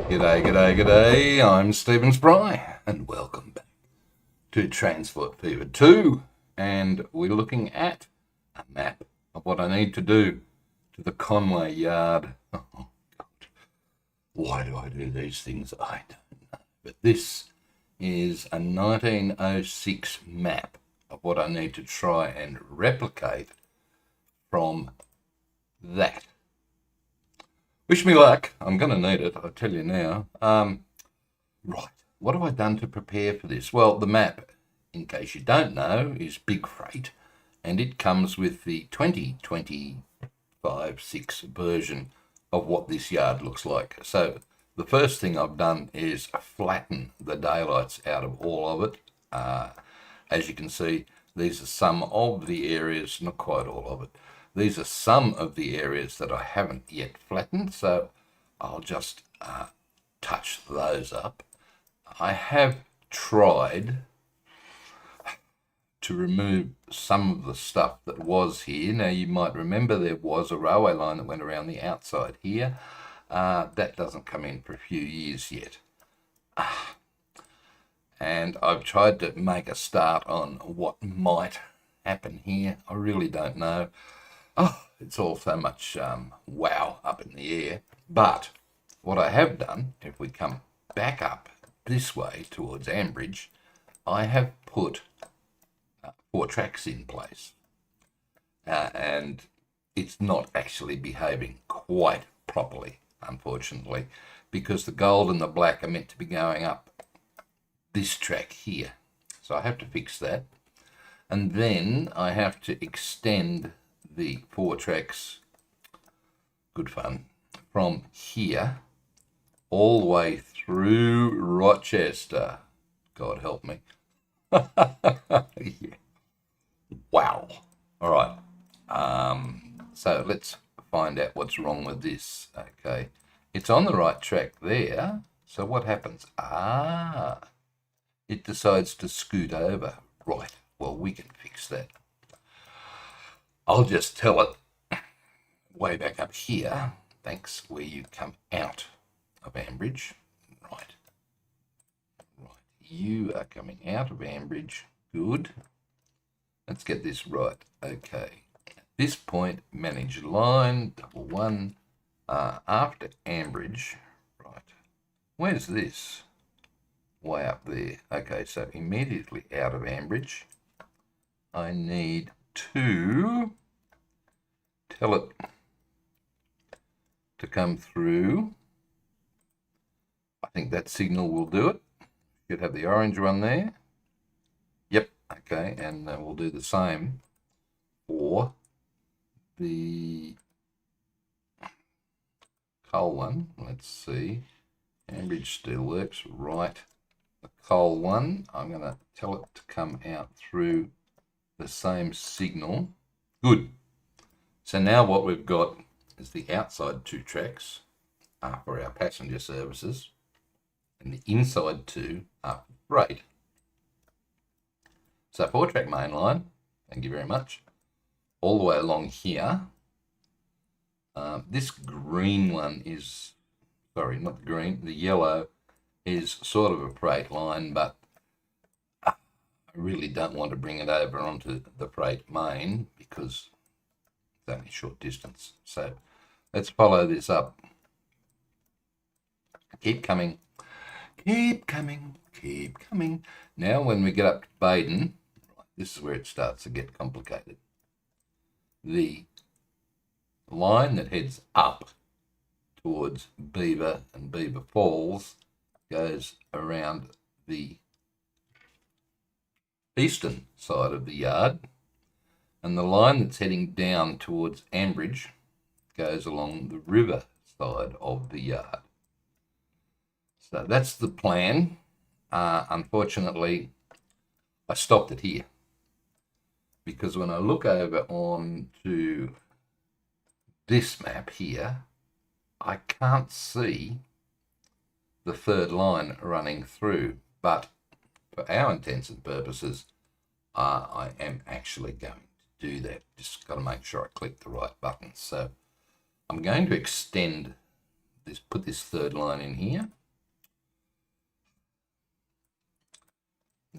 G'day, g'day, g'day. I'm Stephen Spry, and welcome back to Transport Fever 2. And we're looking at a map of what I need to do to the Conway Yard. Oh, God. Why do I do these things? I don't know. But this is a 1906 map of what I need to try and replicate from that. Wish me luck. I'm going to need it, I'll tell you now. Right, what have I done to prepare for this? Well, the map, in case you don't know, is big freight, and it comes with the 2025-6 version of what this yard looks like. So the first thing I've done is flatten the daylights out of all of it. As you can see, these are some of the areas, not quite all of it. These are some of the areas that I haven't yet flattened, so I'll just touch those up. I have tried to remove some of the stuff that was here. Now, you might remember there was a railway line that went around the outside here. That doesn't come in for a few years yet. And I've tried to make a start on what might happen here. I really don't know. Oh, it's all so much wow up in the air. But what I have done, if we come back up this way towards Ambridge, I have put 4 tracks in place. And it's not actually behaving quite properly, unfortunately, because the gold and the black are meant to be going up this track here. So I have to fix that. And then I have to extend the 4 tracks, good fun, from here all the way through Rochester. God help me. Yeah. Wow. All right. So let's find out what's wrong with this. Okay. It's on the right track there. So what happens? It decides to scoot over. Right. Well, we can fix that. I'll just tell it way back up here, thanks, where you come out of Ambridge. Right. You are coming out of Ambridge. Good. Let's get this right. Okay. At this point, manage line, 1. After Ambridge, right. Where's this? Way up there. Okay, so immediately out of Ambridge, I need to tell it to come through. I think that signal will do it. Should have the orange one there. Yep, okay, and we'll do the same for the coal one. Let's see. Ambridge still works, right. The coal one, I'm going to tell it to come out through the same signal. Good. So now what we've got is the outside 2 tracks are for our passenger services, and the inside 2 are for freight. So 4-track main line, thank you very much, all the way along here. This green one is, sorry, not the green, the yellow is sort of a freight line, but I really don't want to bring it over onto the freight main because it's only a short distance. So let's follow this up. Keep coming, keep coming, keep coming. Now when we get up to Baden, this is where it starts to get complicated. The line that heads up towards Beaver and Beaver Falls goes around the eastern side of the yard, and the line that's heading down towards Ambridge goes along the river side of the yard. So that's the plan. Unfortunately, I stopped it here because when I look over on to this map here, I can't see the 3rd line running through, but for our intents and purposes, I am actually going to do that. Just got to make sure I click the right buttons. So I'm going to extend this, put this 3rd line in here.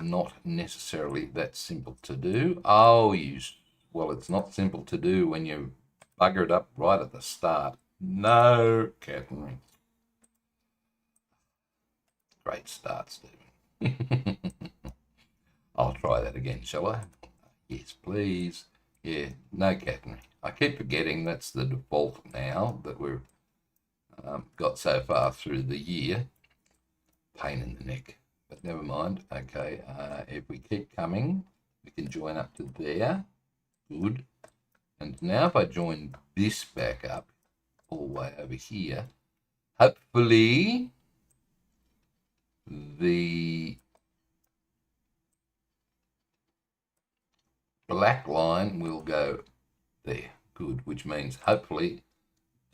not necessarily that simple to do. Oh, well, it's not simple to do when you bugger it up right at the start. No, catenary. Great start, Stephen. I'll try that again, shall I? Yes, please. Yeah, no catenary. I keep forgetting that's the default now that we've got so far through the year. Pain in the neck, but never mind. Okay, if we keep coming, we can join up to there. Good. And now if I join this back up all the way over here, hopefully the black line will go there. Good, which means hopefully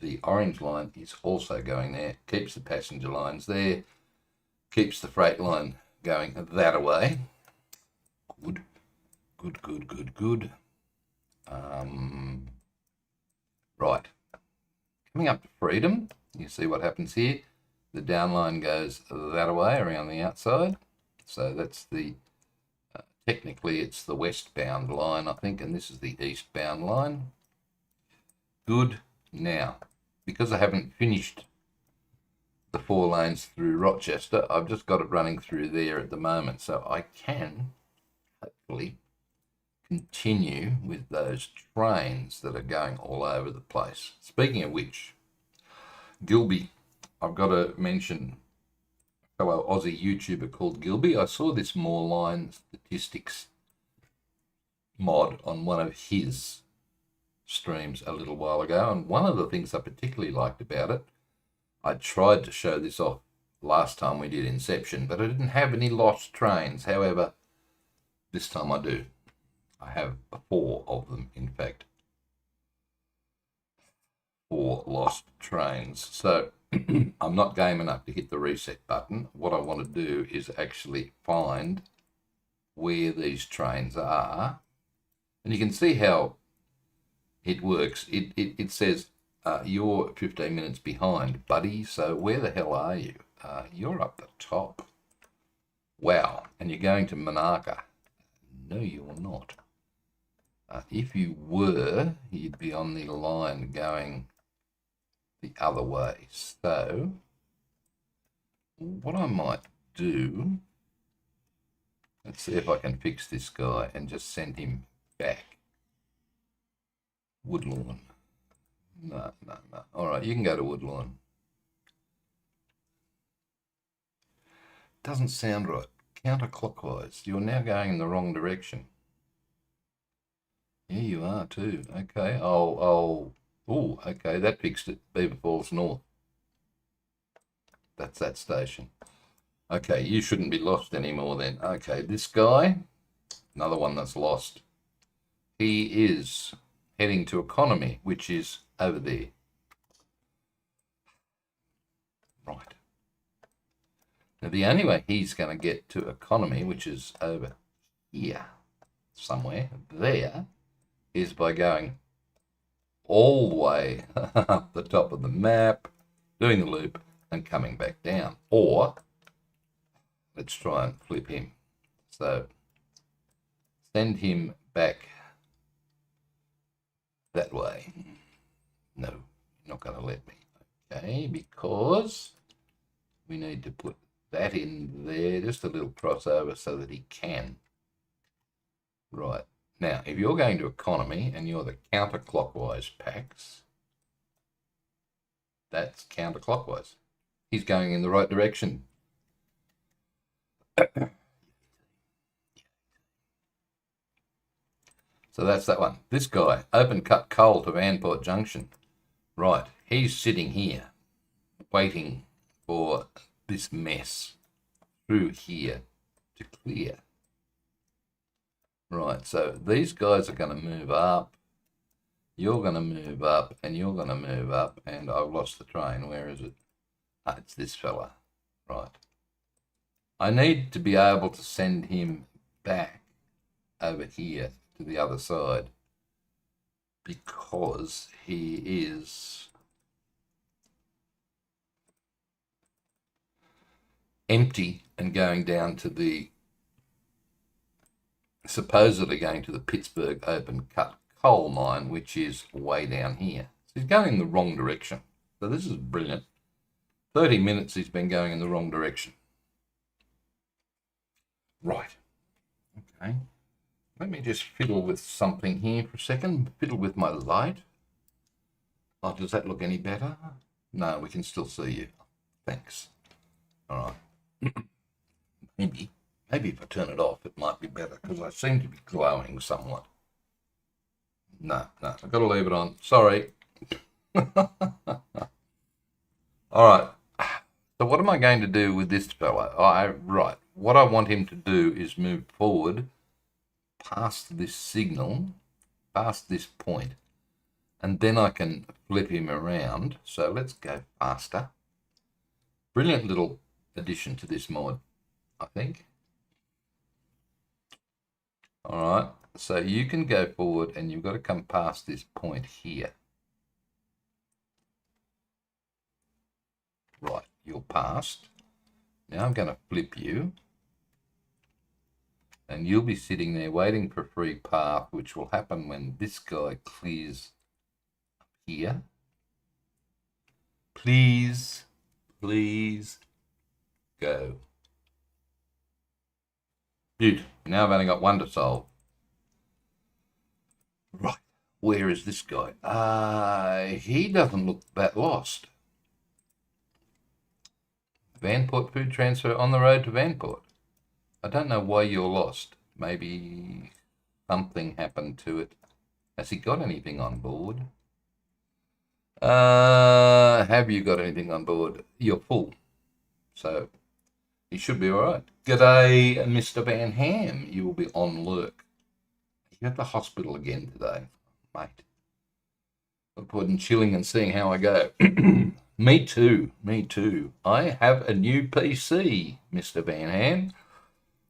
the orange line is also going there. Keeps the passenger lines there. Keeps the freight line going that away. Good, good, good, good, good. Right. Coming up to freedom, you see what happens here. The down line goes that away around the outside. So that's the, technically it's the westbound line, I think, and this is the eastbound line. Good. Now, because I haven't finished the 4 lanes through Rochester, I've just got it running through there at the moment. So I can hopefully continue with those trains that are going all over the place. Speaking of which, Gilby, I've got to mention a fellow Aussie YouTuber called Gilby. I saw this more line statistics mod on one of his streams a little while ago, and one of the things I particularly liked about it, I tried to show this off last time we did Inception, but I didn't have any lost trains. However, this time I do. I have 4 of them, in fact. 4 lost trains. So I'm not game enough to hit the reset button. What I want to do is actually find where these trains are. And you can see how it works. It says, you're 15 minutes behind, buddy. So where the hell are you? You're up the top. Wow. And you're going to Monaca. No, you're not. If you were, you'd be on the line going the other way. So what I might do, let's see if I can fix this guy and just send him back. Woodlawn. No. All right, you can go to Woodlawn. Doesn't sound right. Counterclockwise. You're now going in the wrong direction. Yeah, you are too. Okay. Oh, okay. That fixed it. Beaver Falls North. That's that station. Okay, you shouldn't be lost anymore then. Okay, this guy, another one that's lost. He is heading to economy, which is over there. Right. Now, the only way he's going to get to economy, which is over here, somewhere there, is by going all the way up the top of the map, doing the loop, and coming back down. Or, let's try and flip him. So, send him back that way. No, you're not going to let me. Okay, because we need to put that in there, just a little crossover so that he can. Right. Now, if you're going to economy and you're the counterclockwise packs, that's counterclockwise. He's going in the right direction. So that's that one. This guy, open cut coal to Vanport Junction. Right, he's sitting here, waiting for this mess through here to clear. Right, so these guys are going to move up. You're going to move up, and you're going to move up, and I've lost the train. Where is it? It's this fella. Right. I need to be able to send him back over here to the other side because he is empty and going down to the supposedly going to the Pittsburgh open cut coal mine, which is way down here. So he's going in the wrong direction. So this is brilliant. 30 minutes he's been going in the wrong direction. Right. Okay. Let me just fiddle with something here for a second. Fiddle with my light. Oh, does that look any better? No, we can still see you. Thanks. All right. Maybe if I turn it off, it might be better because I seem to be glowing somewhat. No, I've got to leave it on. Sorry. All right. So what am I going to do with this fellow? Right. What I want him to do is move forward past this signal, past this point, and then I can flip him around. So let's go faster. Brilliant little addition to this mod, I think. All right. So you can go forward and you've got to come past this point here. Right, you're past. Now I'm going to flip you. And you'll be sitting there waiting for a free path, which will happen when this guy clears here. Please go. Dude, now I've only got one to solve. Right, where is this guy? He doesn't look that lost. Vanport food transfer on the road to Vanport. I don't know why you're lost. Maybe something happened to it. Has he got anything on board? Have you got anything on board? You're full. So he should be all right. G'day, Mr. Van Ham. You will be on lurk. You're at the hospital again today, mate. Look forward to chilling and seeing how I go. Me too. I have a new PC, Mr. Van Ham.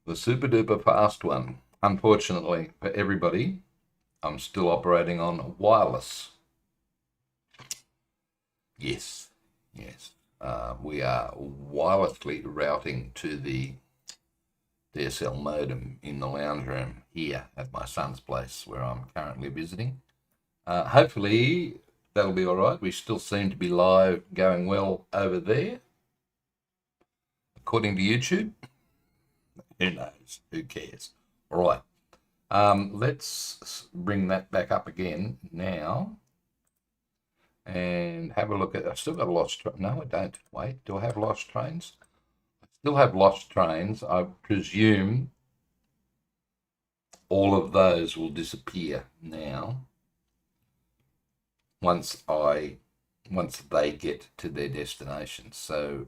The super duper fast one. Unfortunately for everybody, I'm still operating on wireless. Yes. We are wirelessly routing to the DSL modem in the lounge room here at my son's place where I'm currently visiting. Hopefully that'll be all right. We still seem to be live, going well over there, according to YouTube. Who knows? Who cares? All right. Let's bring that back up again now and have a look at. I've still got a lost train. No, I don't. Wait, do I have lost trains? I still have lost trains. I presume all of those will disappear now once they get to their destination. So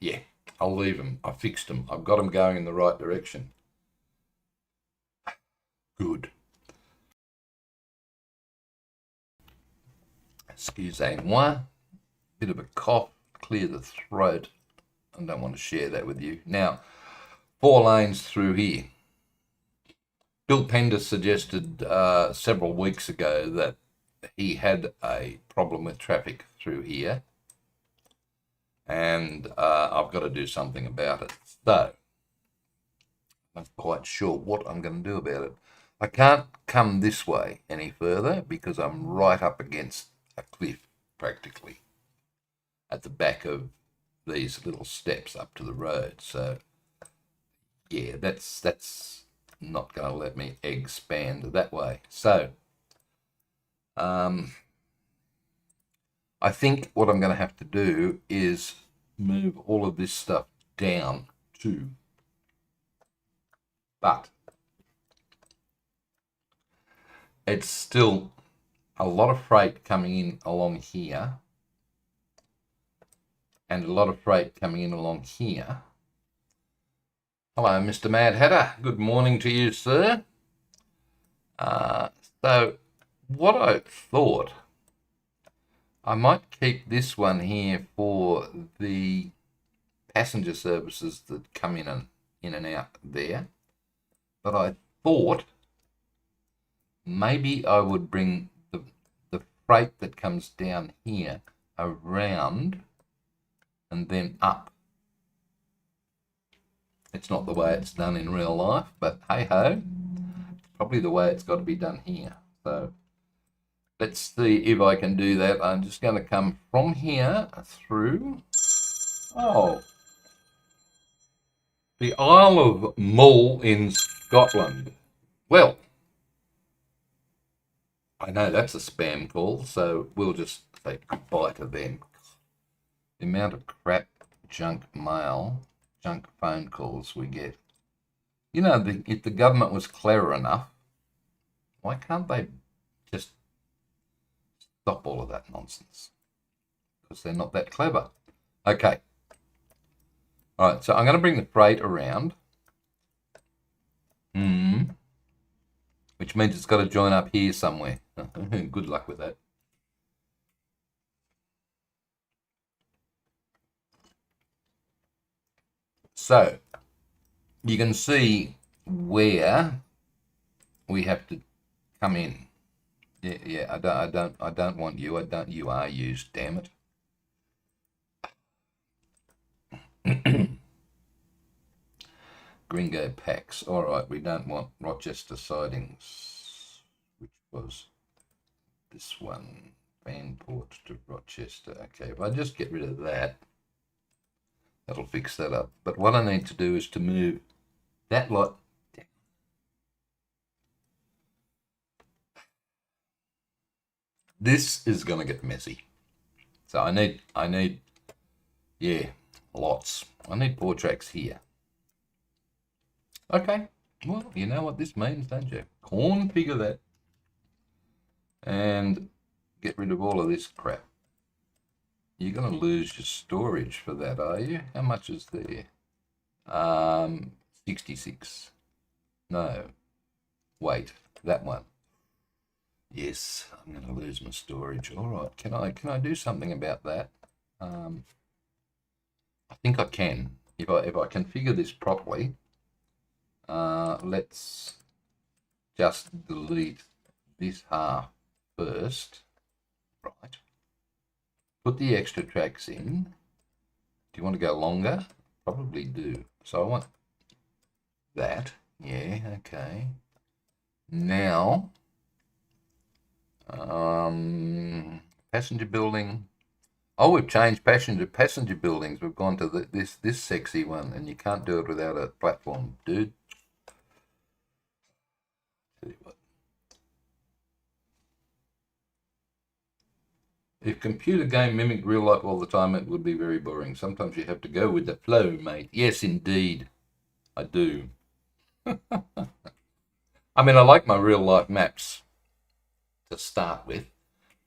yeah, I'll leave them. I fixed them. I've got them going in the right direction. Good. Excusez-moi. Bit of a cough. Clear the throat. I don't want to share that with you. Now, 4 lanes through here. Bill Pender suggested several weeks ago that he had a problem with traffic through here. And I've got to do something about it. So, I'm not quite sure what I'm going to do about it. I can't come this way any further because I'm right up against a cliff, practically, at the back of these little steps up to the road. So, yeah, that's not going to let me expand that way. So, I think what I'm going to have to do is move all of this stuff down too. But it's still a lot of freight coming in along here and a lot of freight coming in along here. Hello, Mr. Mad Hatter. Good morning to you, sir. So what I thought, I might keep this one here for the passenger services that come in and out there. But I thought maybe I would bring the freight that comes down here around and then up It's not the way it's done in real life, but hey ho, probably the way it's got to be done here. So let's see if I can do that. I'm just going to come from here through. Oh, the Isle of Mull in Scotland. Well, I know that's a spam call, so we'll just say goodbye to them. The amount of crap, junk mail, junk phone calls we get. You know, if the government was clever enough, why can't they just stop all of that nonsense? Because they're not that clever. Okay. All right, so I'm going to bring the freight around. Which means it's got to join up here somewhere. Good luck with that. So you can see where we have to come in. Yeah. I don't want you. You are used. Damn it. Gringo packs. All right. We don't want Rochester sidings, which was this one. Vanport to Rochester. Okay. If I just get rid of that, that'll fix that up. But what I need to do is to move that lot down. This is going to get messy. So I need, yeah, lots. I need 4 tracks here. Okay. Well, you know what this means, don't you? Configure that. And get rid of all of this crap. You're going to lose your storage for that, are you? How much is there? 66. No. Wait, that one. Yes, I'm going to lose my storage. All right, can I do something about that? I think I can. If I configure this properly, let's just delete this half first. Right. Put the extra tracks in. Do you want to go longer? Probably do. So I want that. Yeah, okay. Now, passenger building. Oh, we've changed passenger buildings. We've gone to this sexy one, and you can't do it without a platform, dude. Tell you what. If computer game mimicked real life all the time, it would be very boring. Sometimes you have to go with the flow, mate. Yes, indeed. I do. I mean, I like my real life maps to start with.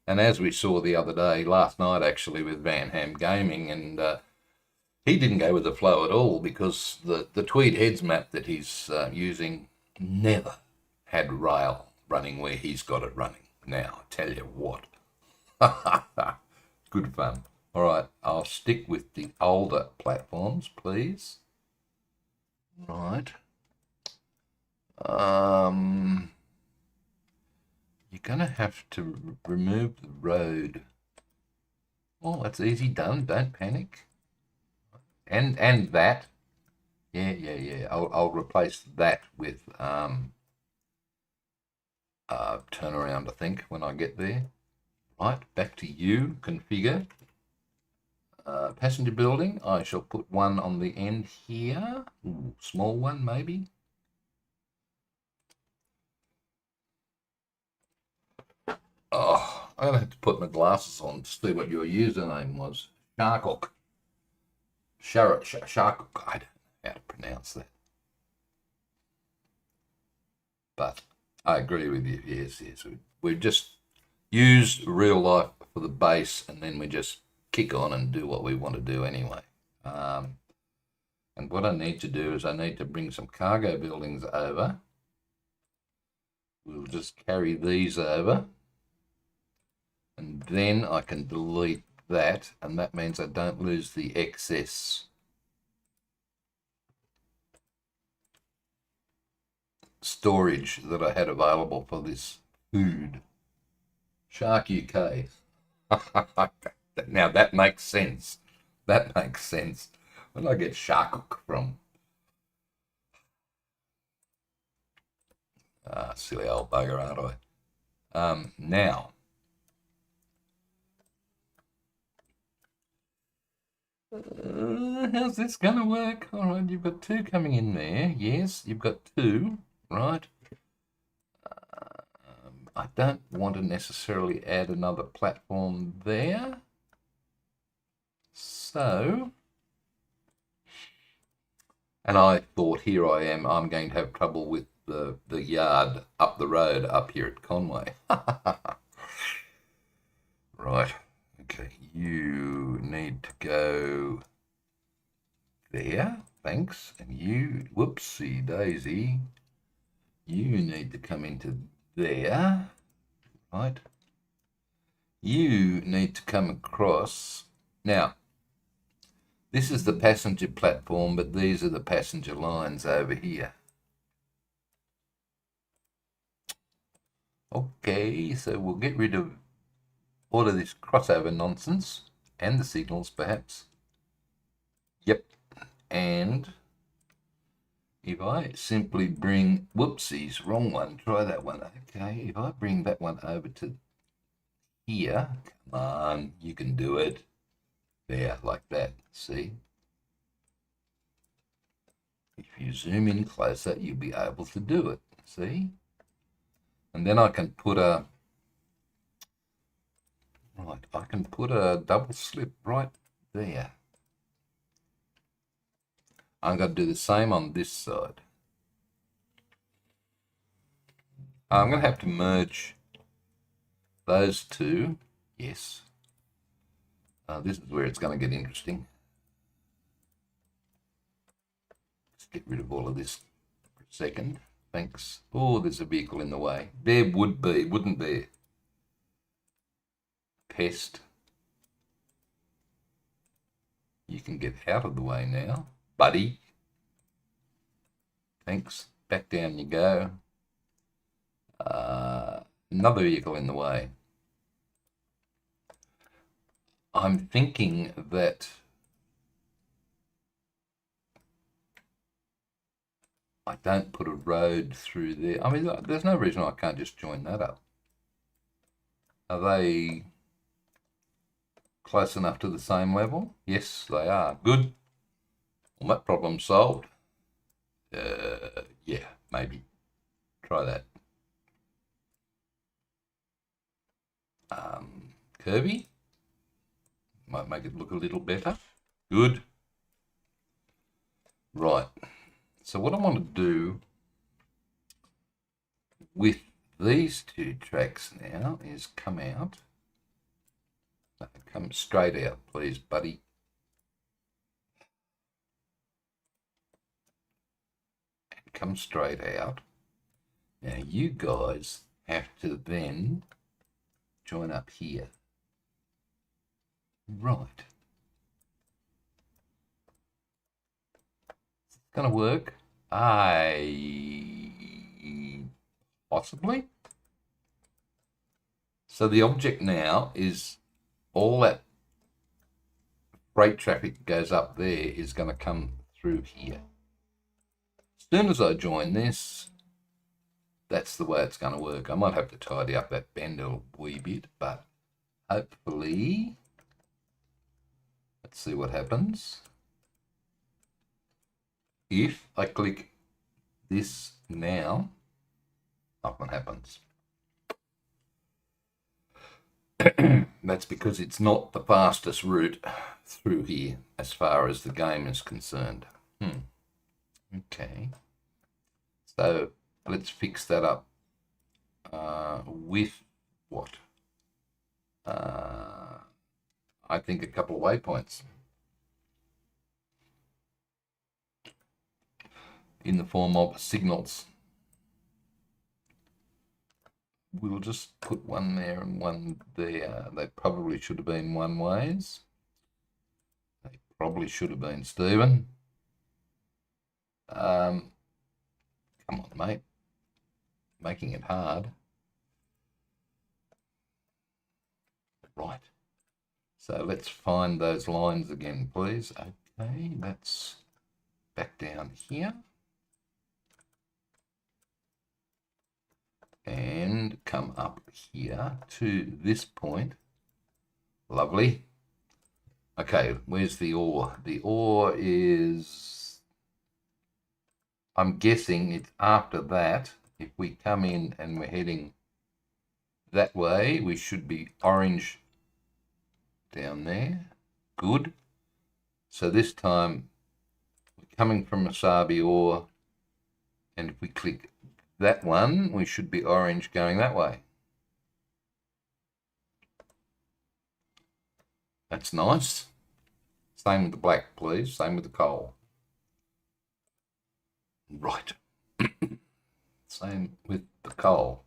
And as we saw the other day, last night actually, with Van Ham Gaming, and he didn't go with the flow at all, because the Tweed Heads map that he's using never had rail running where he's got it running. Now, I tell you what. Good fun. All right, I'll stick with the older platforms, please. Right. You're gonna have to remove the road. Oh, that's easy done. Don't panic. And that. Yeah. I'll replace that with turnaround, I think, when I get there. Right, back to you. Configure. Passenger building. I shall put one on the end here. Ooh, small one, maybe. Oh, I'm going to have to put my glasses on to see what your username was. Sharkhook. Sharkhook. I don't know how to pronounce that. But I agree with you. Yes. We've just used real life for the base, and then we just kick on and do what we want to do anyway. And what I need to do is I need to bring some cargo buildings over. We'll just carry these over. And then I can delete that, and that means I don't lose the excess storage that I had available for this food. Shark UK. Now that makes sense. That makes sense. Where did I get Sharkhook from? Silly old bugger, aren't I? Now, how's this going to work? All right, you've got 2 coming in there. Yes, you've got 2, right? I don't want to necessarily add another platform there. So, and I thought, here I am, I'm going to have trouble with the yard up the road up here at Conway. Right, okay, you need to go there, thanks, and you, whoopsie daisy, you need to come into there, right? You need to come across. Now, this is the passenger platform, but these are the passenger lines over here. Okay, so we'll get rid of all of this crossover nonsense and the signals, perhaps. Yep, and if I simply bring, whoopsies, wrong one, try that one. Okay, if I bring that one over to here, come on, you can do it. There, like that, see? If you zoom in closer, you'll be able to do it, see? And then I can put a, right, I can put a double slip right there. I'm going to do the same on this side. I'm going to have to merge those 2. Yes. This is where it's going to get interesting. Let's get rid of all of this for a second. Thanks. Oh, there's a vehicle in the way. There would be, wouldn't there? Pest. You can get out of the way now, buddy. Thanks. Back down you go. Another vehicle in the way. I'm thinking that I don't put a road through there. I mean, there's no reason I can't just join that up. Are they close enough to the same level? Yes, they are. Good. Well, that problem's solved. Yeah, maybe. Try that. Curvy. Might make it look a little better. Good. Right. So what I want to do with these 2 tracks now is come out. Come straight out, please, buddy. And come straight out. Now you guys have to then join up here. Right. It's going to work. Possibly. So the object now is all that freight traffic goes up there is going to come through here. As soon as I join this, that's the way it's going to work. I might have to tidy up that bend a wee bit, but hopefully, let's see what happens. If I click this now, nothing happens. That's because it's not the fastest route through here as far as the game is concerned. Okay. So let's fix that up with what? I think a couple of waypoints in the form of signals. We'll just put one there and one there. They probably should have been one ways. They probably should have been, Stephen. Come on, mate. Making it hard. Right. So let's find those lines again, please. Okay, that's back down here. and come up here to this point. Lovely. Okay, where's the ore? The ore is, I'm guessing it's after that. If we come in and we're heading that way, we should be orange down there. Good. So this time we're coming from Wasabi ore, and if we click that one, we should be orange going that way. That's nice. Same with the black, please. Same with the coal. Right. Same with the coal.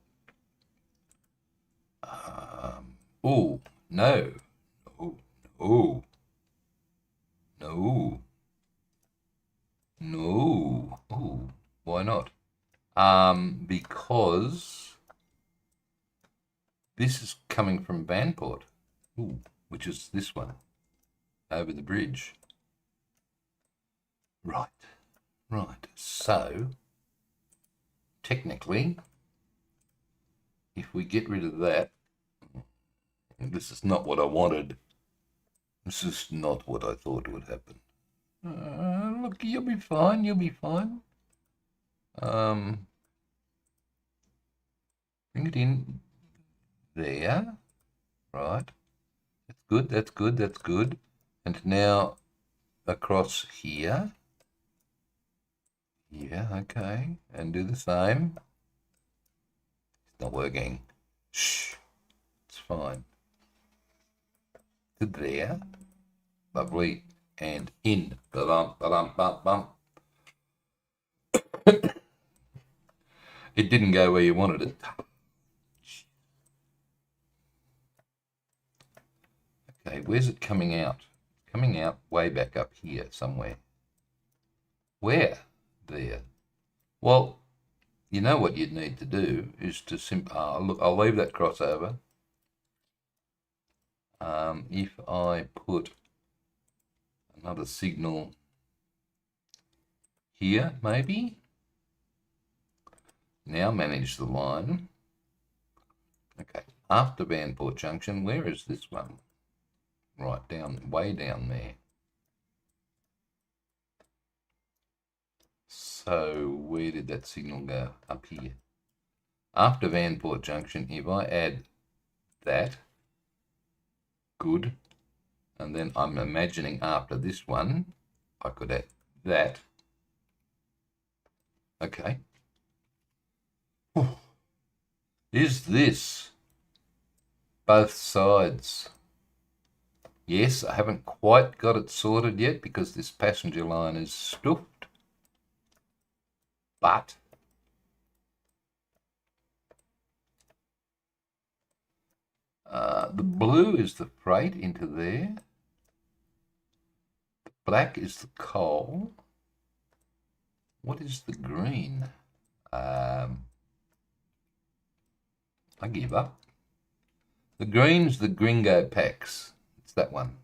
Oh, no. No. No. No. No. Oh, why not? Because this is coming from Vanport, which is this one, over the bridge. Right. Right. So, technically, if we get rid of that, this is not what I wanted. This is not what I thought would happen. Look, you'll be fine. You'll be fine. Bring it in there. Right. That's good. That's good. That's good. And now across here. Yeah, okay. And do the same. It's not working. Shh. It's fine. To there. Lovely. And in. Ba-dum, ba-dum, bum, bum. It didn't go where you wanted it. Okay, where's it coming out? Coming out way back up here somewhere. Where? There. Well, you know what you'd need to do is to look, I'll leave that crossover. If I put another signal here, maybe. Now manage the line. Okay, after Vanport Junction, where is this one? Right down, way down there. So where did that signal go? Up here. After Vanport Junction, if I add that, good. And then I'm imagining after this one, I could add that. Okay. Is this both sides? Yes, I haven't quite got it sorted yet because this passenger line is stuffed. But the blue is the freight into there. The black is the coal. What is the green? I give up. The green's the Gringo packs. It's that one.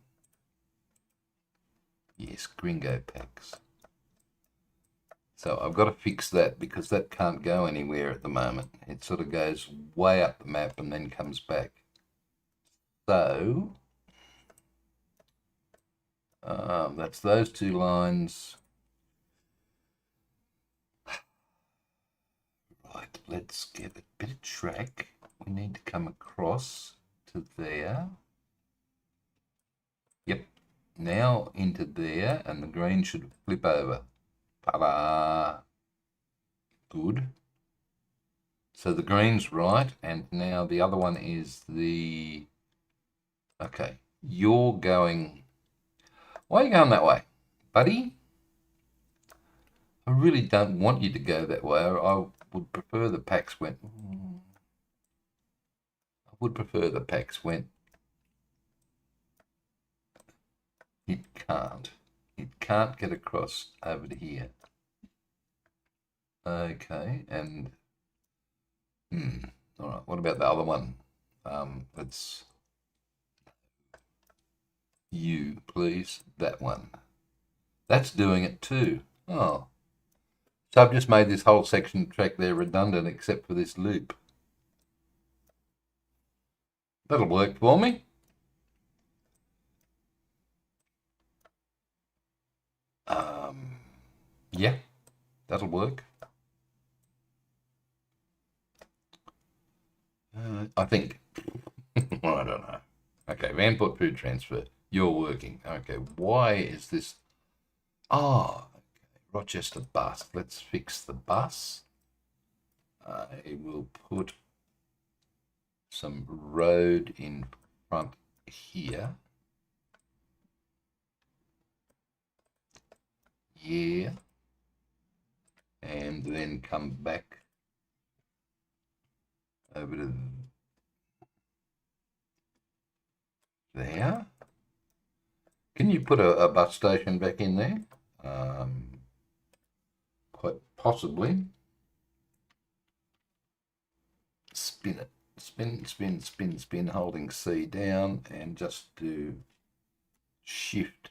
Yes, Gringo packs. So I've got to fix that because that can't go anywhere at the moment. It sort of goes way up the map and then comes back. So that's those two lines. Right, let's get a bit of track. We need to come across to there. Yep, now into there, and the green should flip over. Ta-da! Good. So the green's right, and now the other one is the... Okay, you're going... Why are you going that way, buddy? I really don't want you to go that way. I would prefer the packs went... I would prefer the packs went... It can't. It can't get across over to here. Okay, and... all right, what about the other one? Let's... You, please. That one. That's doing it too. Oh. So I've just made this whole section track there redundant except for this loop. That'll work for me. Yeah, that'll work. I think. I don't know. Okay, Vanport food transfer. You're working. Okay, why is this? Oh, okay. Rochester bus. Let's fix the bus. I will put some road in front here. Yeah. And then come back over to there. Can you put a bus station back in there? Quite possibly. Spin it. Spin, spin, spin, spin, holding C down, and just do shift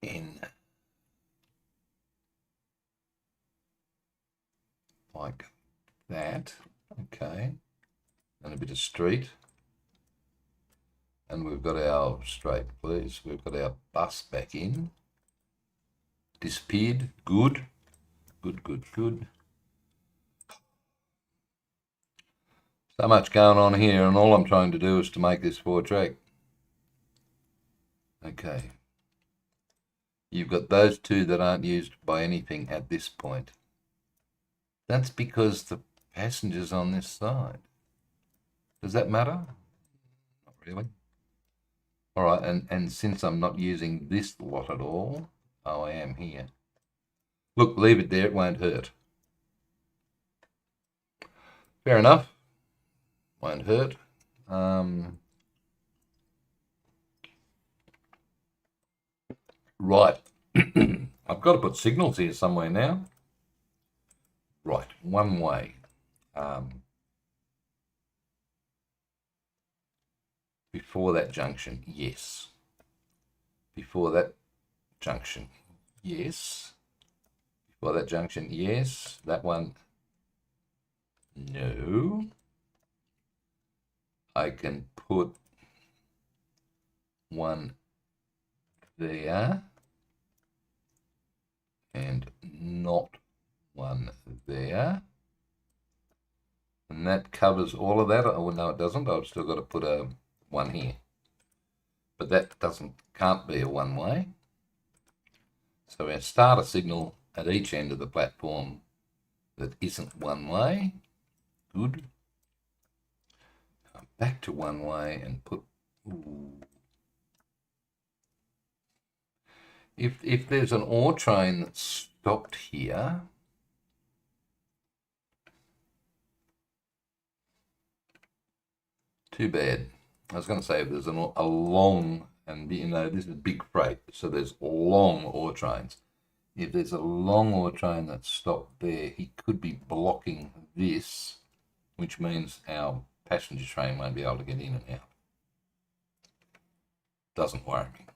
in like that. Okay. And a bit of street. And we've got our straight, please. We've got our bus back in. Disappeared. Good. Good, good, good. So much going on here, and all I'm trying to do is to make this 4-track. Okay. You've got those two that aren't used by anything at this point. That's because the passenger's on this side. Does that matter? Not really. All right, and since I'm not using this lot at all, oh, I am here. Look, leave it there, it won't hurt. Fair enough. Won't hurt. Right. I've got to put signals here somewhere now. Right, one way. Before that junction, yes. Before that junction, yes. Before that junction, yes. That one, no. I can put one there and not one there. And that covers all of that. Oh, no, it doesn't. I've still got to put a one here. But that can't be a one-way. So our starter signal at each end of the platform that isn't one-way. Good. Back to one-way and put... Ooh. If there's an ore train that's stopped here, too bad. I was going to say if there's a long, and you know, this is big freight, so there's long ore trains. If there's a long ore train that's stopped there, he could be blocking this, which means our passenger train won't be able to get in and out. Doesn't worry me.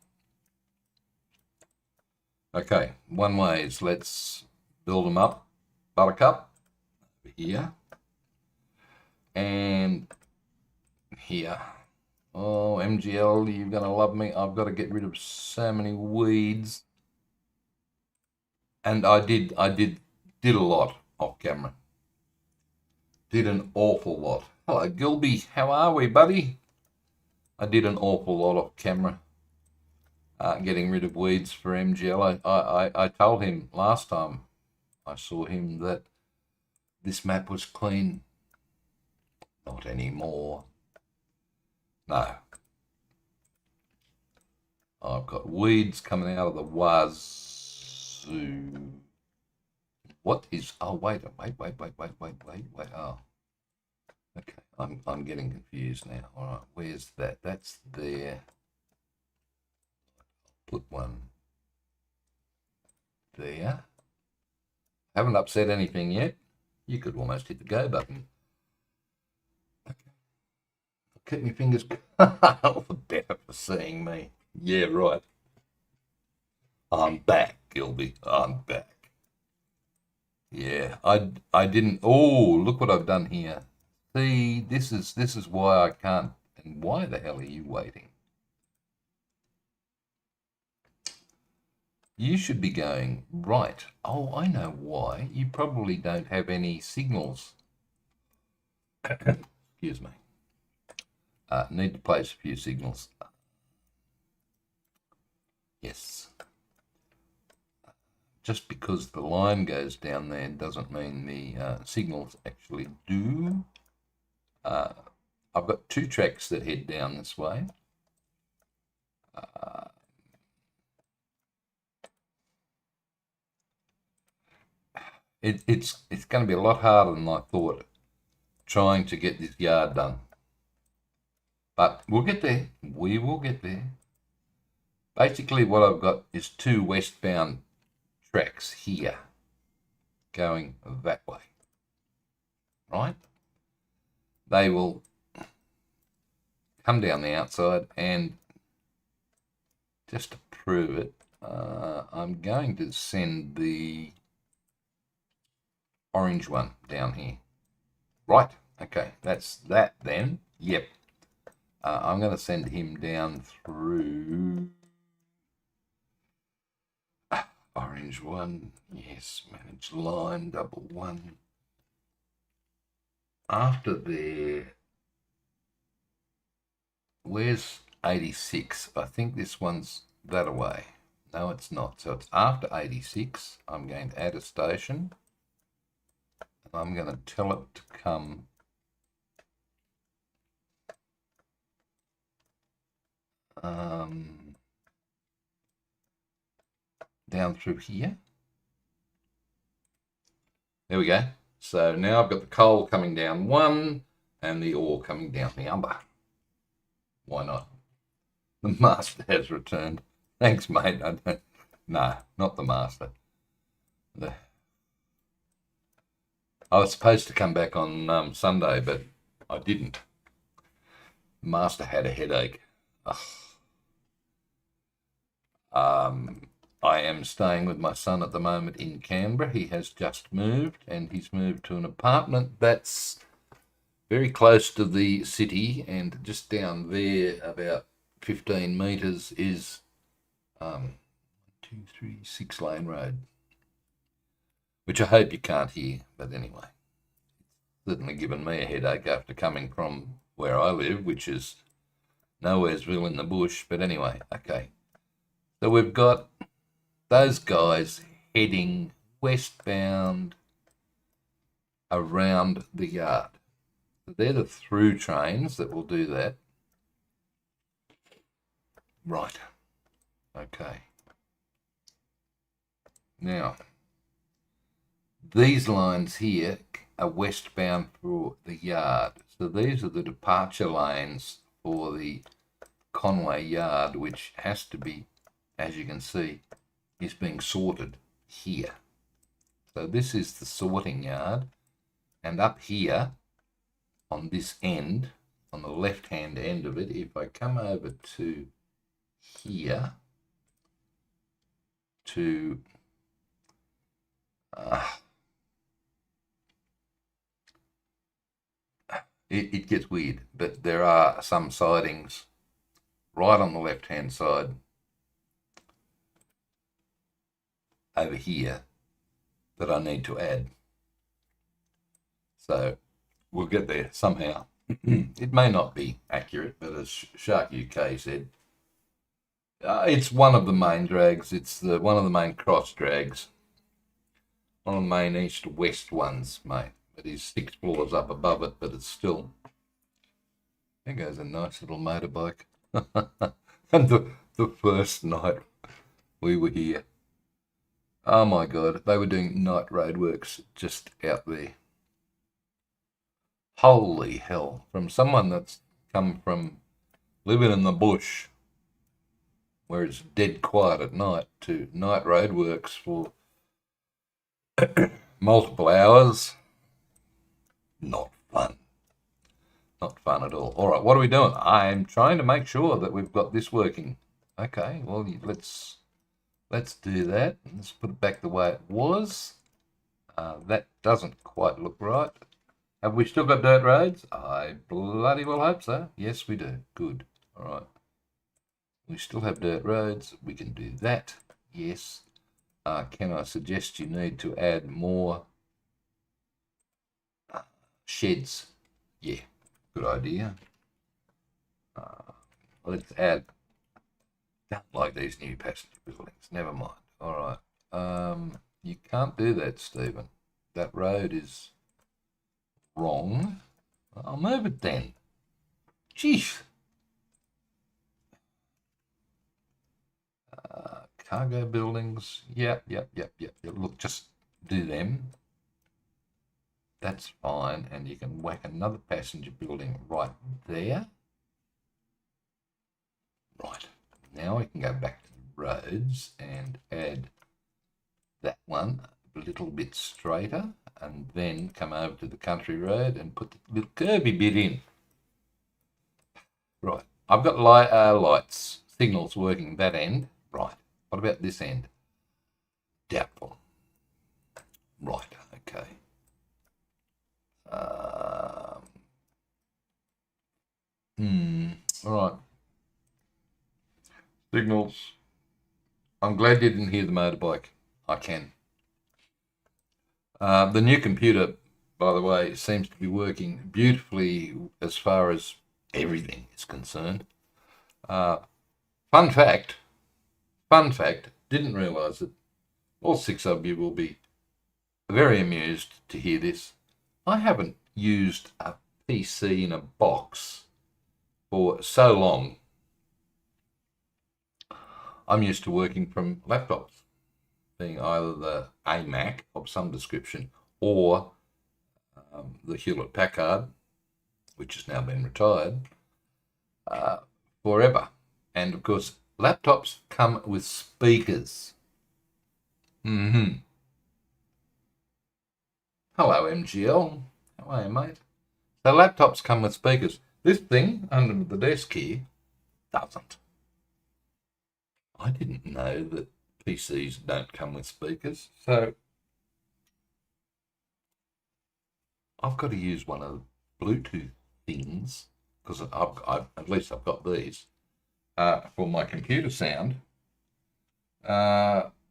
Okay, one ways. Let's build them up. Buttercup over here and here. Oh, MGL, you're gonna love me. I've got to get rid of so many weeds, and I did a lot off camera. Did an awful lot. Hello, Gilby. How are we, buddy? I did an awful lot off camera. Getting rid of weeds for MGL. I told him last time I saw him that this map was clean. Not anymore. No. I've got weeds coming out of the wazoo. What is... Oh, wait. Oh. Okay, I'm getting confused now. All right, where's that? That's there. Put one there. Haven't upset anything yet. You could almost hit the go button. Okay. I'll keep my fingers all the better for seeing me. Yeah, right. I'm back, Gilby. I'm back. Yeah, I didn't... Oh, look what I've done here. See, this is why I can't. And why the hell are you waiting? You should be going right. Oh, I know why. You probably don't have any signals. Excuse me. Need to place a few signals. Yes. Just because the line goes down there doesn't mean the signals actually do. I've got 2 tracks that head down this way. It's going to be a lot harder than I thought trying to get this yard done. But we'll get there. We will get there. Basically what I've got is 2 westbound tracks here going that way. Right? They will come down the outside, and just to prove it, I'm going to send the orange one down here. Right, okay, that's that then. Yep. I'm going to send him down through orange one. Yes, manage line, double one. After there, where's 86? I think this one's that away. No, it's not. So it's after 86. I'm going to add a station. And I'm going to tell it to come down through here. There we go. So now I've got the coal coming down one and the ore coming down the other. Why not? The master has returned. Thanks, mate. No, not the master. I was supposed to come back on Sunday, but I didn't. The master had a headache. I am staying with my son at the moment in Canberra. He has just moved, and he's moved to an apartment that's very close to the city, and just down there about 15 metres is 6-lane road, which I hope you can't hear, but anyway, it's certainly given me a headache after coming from where I live, which is nowheresville in the bush. But anyway, okay, so we've got those guys heading westbound around the yard. So they're the through trains that will do that. Right. Okay. Now, these lines here are westbound for the yard. So these are the departure lanes for the Conway Yard, which has to be, as you can see, is being sorted here. So this is the sorting yard, and up here on this end, on the left-hand end of it, if I come over to here to it gets weird, but there are some sidings right on the left-hand side over here that I need to add. So we'll get there somehow. It may not be accurate, but as Shark UK said, it's one of the main drags. It's one of the main cross drags. One of the main east-west ones, mate. It is 6 floors up above it, but it's still... There goes a nice little motorbike. And the first night we were here, oh my God, they were doing night roadworks just out there. Holy hell. From someone that's come from living in the bush, where it's dead quiet at night, to night roadworks for multiple hours. Not fun. Not fun at all. All right, what are we doing? I'm trying to make sure that we've got this working. Okay, well, let's do that. Let's put it back the way it was. That doesn't quite look right. Have we still got dirt roads? I bloody well hope so. Yes, we do. Good. All right. We still have dirt roads. We can do that. Yes. Can I suggest you need to add more sheds? Yeah, good idea. Let's add. Don't like these new passenger buildings. Never mind. All right. You can't do that, Stephen. That road is wrong. I'll move it then. Jeez. Cargo buildings. Yep. Look, just do them. That's fine. And you can whack another passenger building right there. Right. Now I can go back to the roads and add that one a little bit straighter, and then come over to the country road and put the little curvy bit in. Right. I've got lights, signals working that end. Right. What about this end? Doubtful. Right. Okay. All right. Signals. I'm glad you didn't hear the motorbike. I can. The new computer, by the way, seems to be working beautifully as far as everything is concerned. Fun fact, didn't realise that all 6 of you will be very amused to hear this. I haven't used a PC in a box for so long. I'm used to working from laptops, being either the iMac of some description or the Hewlett-Packard, which has now been retired, forever. And of course, laptops come with speakers. Hello, MGL. How are you, mate? So laptops come with speakers. This thing under the desk here doesn't. I didn't know that PCs don't come with speakers, so I've got to use one of the Bluetooth things, because at least I've got these for my computer sound,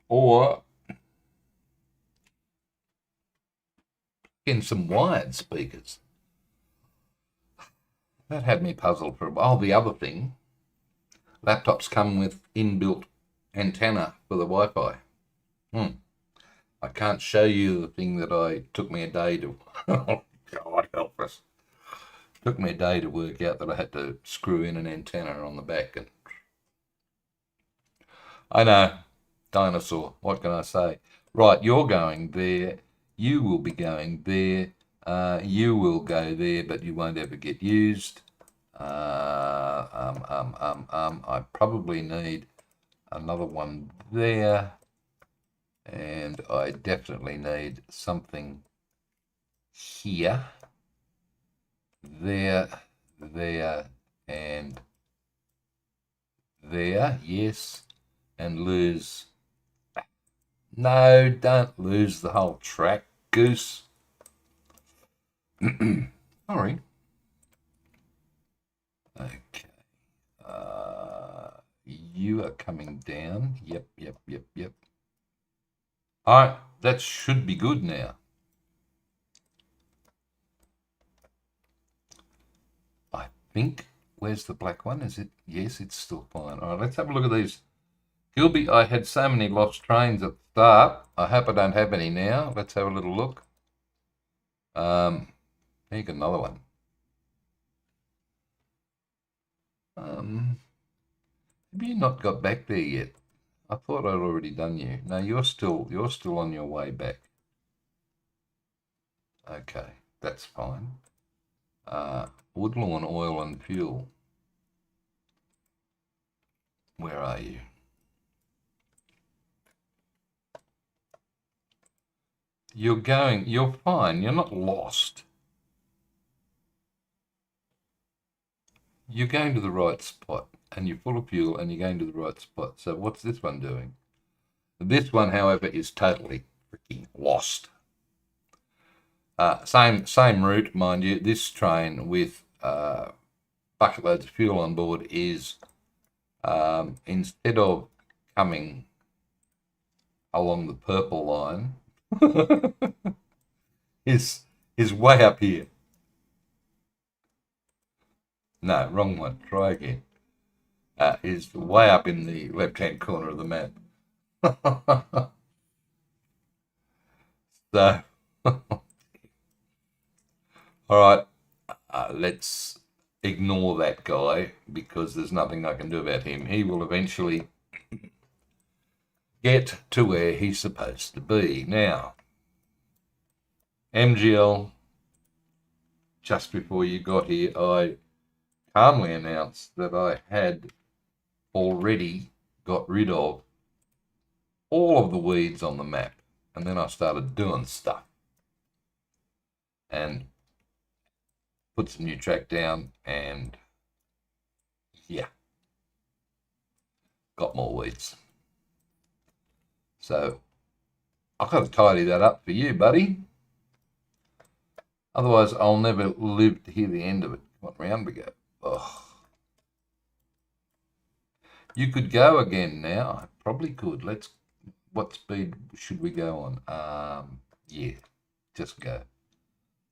or in some wired speakers. That had me puzzled for a while. The other thing, laptops come with inbuilt antenna for the Wi-Fi. I can't show you the thing that took me a day to, oh God help us. Took me a day to work out that I had to screw in an antenna on the back. And I know, dinosaur, what can I say? Right, you're going there, you will be going there, you will go there, but you won't ever get used. I probably need another one there, and I definitely need something here, there, and there, yes, and lose. No, don't lose the whole track, goose. Sorry. Okay. You are coming down. Yep. All right, that should be good now. I think. Where's the black one? Is it? Yes, it's still fine. All right, let's have a look at these. Gilby, I had so many lost trains at the start. I hope I don't have any now. Let's have a little look. Here's another one. Have you not got back there yet? I thought I'd already done you. No, you're still on your way back. Okay, that's fine. Woodlawn Oil and Fuel. Where are you? You're fine. You're not lost. You're going to the right spot, and you're full of fuel, and you're going to the right spot. So what's this one doing? This one, however, is totally freaking lost. Same route, mind you. This train with bucket loads of fuel on board is instead of coming along the purple line, is way up here. No, wrong one. Try again. Is way up in the left-hand corner of the map. So, all right, let's ignore that guy because there's nothing I can do about him. He will eventually get to where he's supposed to be. Now, MGL, just before you got here, I calmly announced that I had already got rid of all of the weeds on the map. And then I started doing stuff and put some new track down and yeah, got more weeds. So I've got to tidy that up for you, buddy. Otherwise, I'll never live to hear the end of it. What round we go? Oh. You could go again now. I probably could. What speed should we go on? Yeah, just go.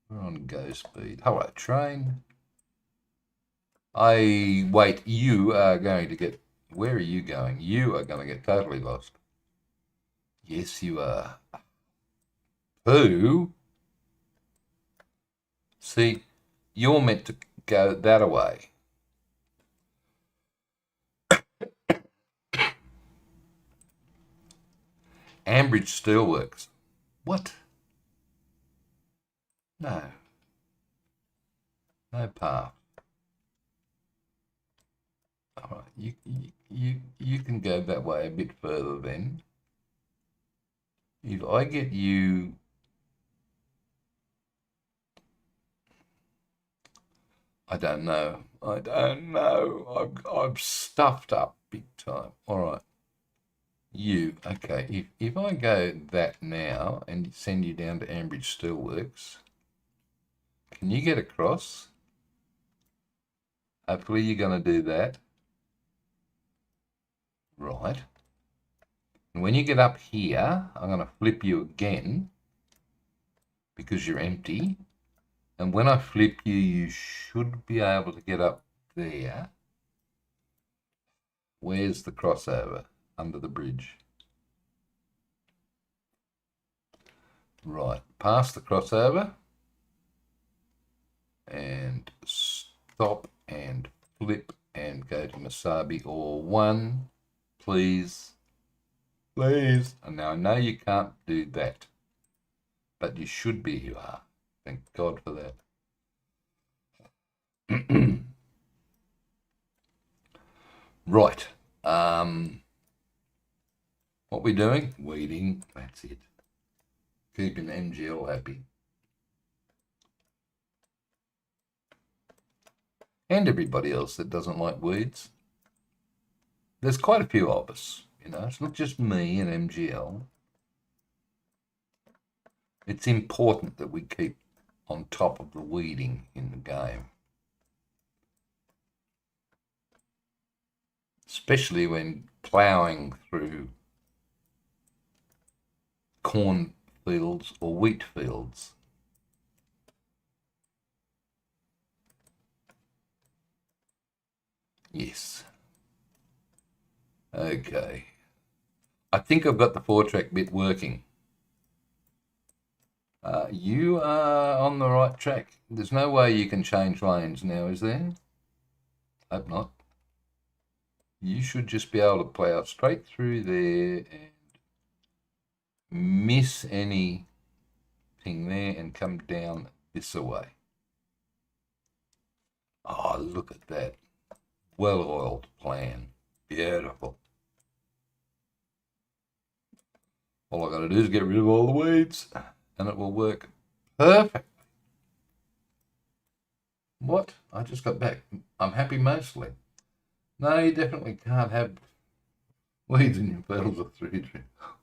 We're on go speed. Hello, train. Wait, you are going to get, where are you going? You are going to get totally lost. Yes, you are. Who? See, you're meant to go that way. Ambridge Steelworks. What? No. No path. All right, you can go that way a bit further then. If I get you, I don't know. I'm stuffed up big time. All right. You, okay. If I go that now and send you down to Ambridge Steelworks, can you get across? Hopefully you're going to do that. Right. And when you get up here, I'm going to flip you again because you're empty. And when I flip you, you should be able to get up there. Where's the crossover? Under the bridge. Right, past the crossover and stop and flip and go to Masabi or 1, please. Please. And now I know you can't do that, but you should be, you are. Thank God for that. Right. What we doing? Weeding. That's it. Keeping MGL happy. And everybody else that doesn't like weeds. There's quite a few of us, you know. It's not just me and MGL. It's important that we keep on top of the weeding in the game. Especially when ploughing through corn fields or wheat fields. Yes. Okay. I think I've got the 4-track bit working. You are on the right track. There's no way you can change lanes now, is there? Hope not. You should just be able to plough straight through there and miss anything there and come down this way. Oh, look at that. Well-oiled plan. Beautiful. All I got to do is get rid of all the weeds and it will work perfectly. What? I just got back. I'm happy mostly. No, you definitely can't have weeds in your fields or through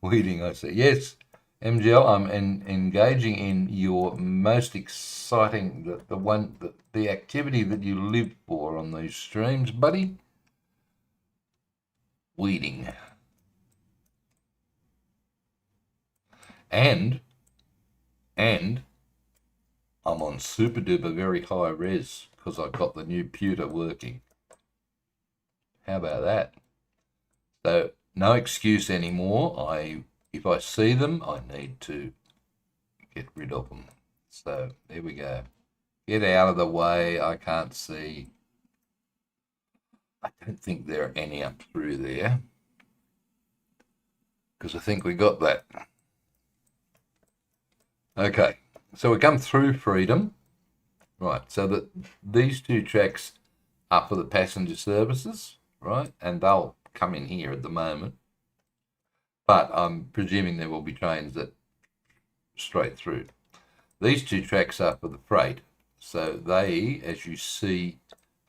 weeding, I say. Yes, MGL, I'm engaging in your most exciting, the activity that you live for on these streams, buddy. Weeding. And I'm on super duper very high res because I've got the new pewter working. How about that? So no excuse anymore. If I see them, I need to get rid of them. So there we go. Get out of the way. I can't see. I don't think there are any up through there because I think we got that. Okay, so we come through Freedom. Right, so that these two tracks are for the passenger services, right? And they'll come in here at the moment. But I'm presuming there will be trains that straight through. These two tracks are for the freight. So they, as you see,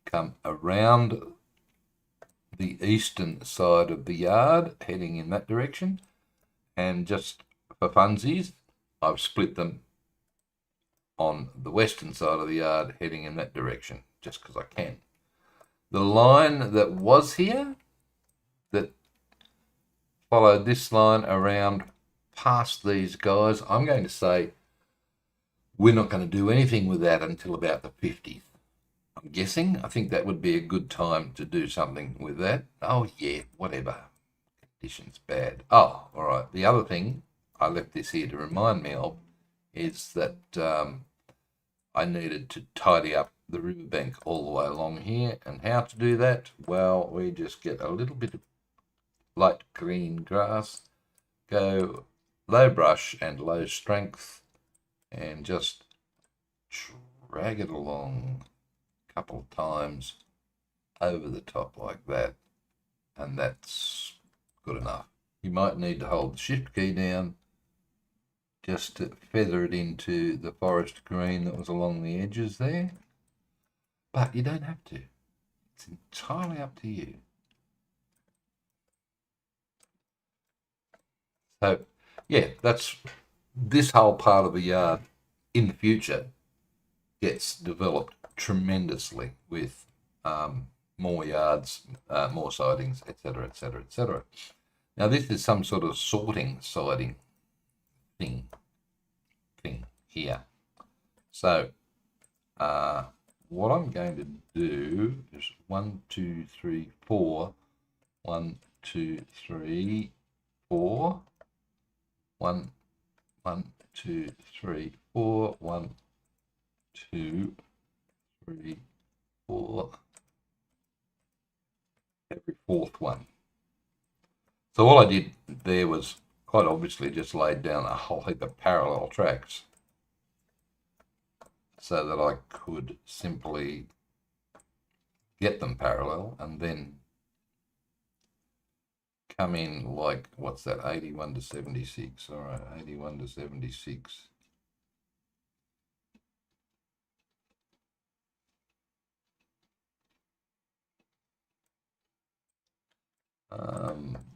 come around the eastern side of the yard, heading in that direction. And just for funsies, I've split them on the western side of the yard, heading in that direction, just because I can. The line that was here, that followed this line around past these guys, I'm going to say we're not going to do anything with that until about the 50th. I'm guessing. I think that would be a good time to do something with that. Oh, yeah, whatever. Conditions bad. Oh, all right. The other thing I left this here to remind me of is that I needed to tidy up the riverbank all the way along here. And how to do that? Well, we just get a little bit of light green grass, go low brush and low strength, and just drag it along a couple of times over the top like that, and that's good enough. You might need to hold the shift key down just to feather it into the forest green that was along the edges there, but you don't have to. It's entirely up to you. So yeah, that's this whole part of the yard in the future gets developed tremendously with more yards, more sidings, etc., etc., etc. Now this is some sort of sorting siding thing here. So what I'm going to do is 1, 2, 3, 4. 1, 2, 3, 4. 1, 1, 2, 3, 4. 1, 2, 3, 4. Every fourth one. So all I did there was quite obviously just laid down a whole heap of parallel tracks so that I could simply get them parallel and then come in like, what's that, 81 to 76. All right, 81 to 76.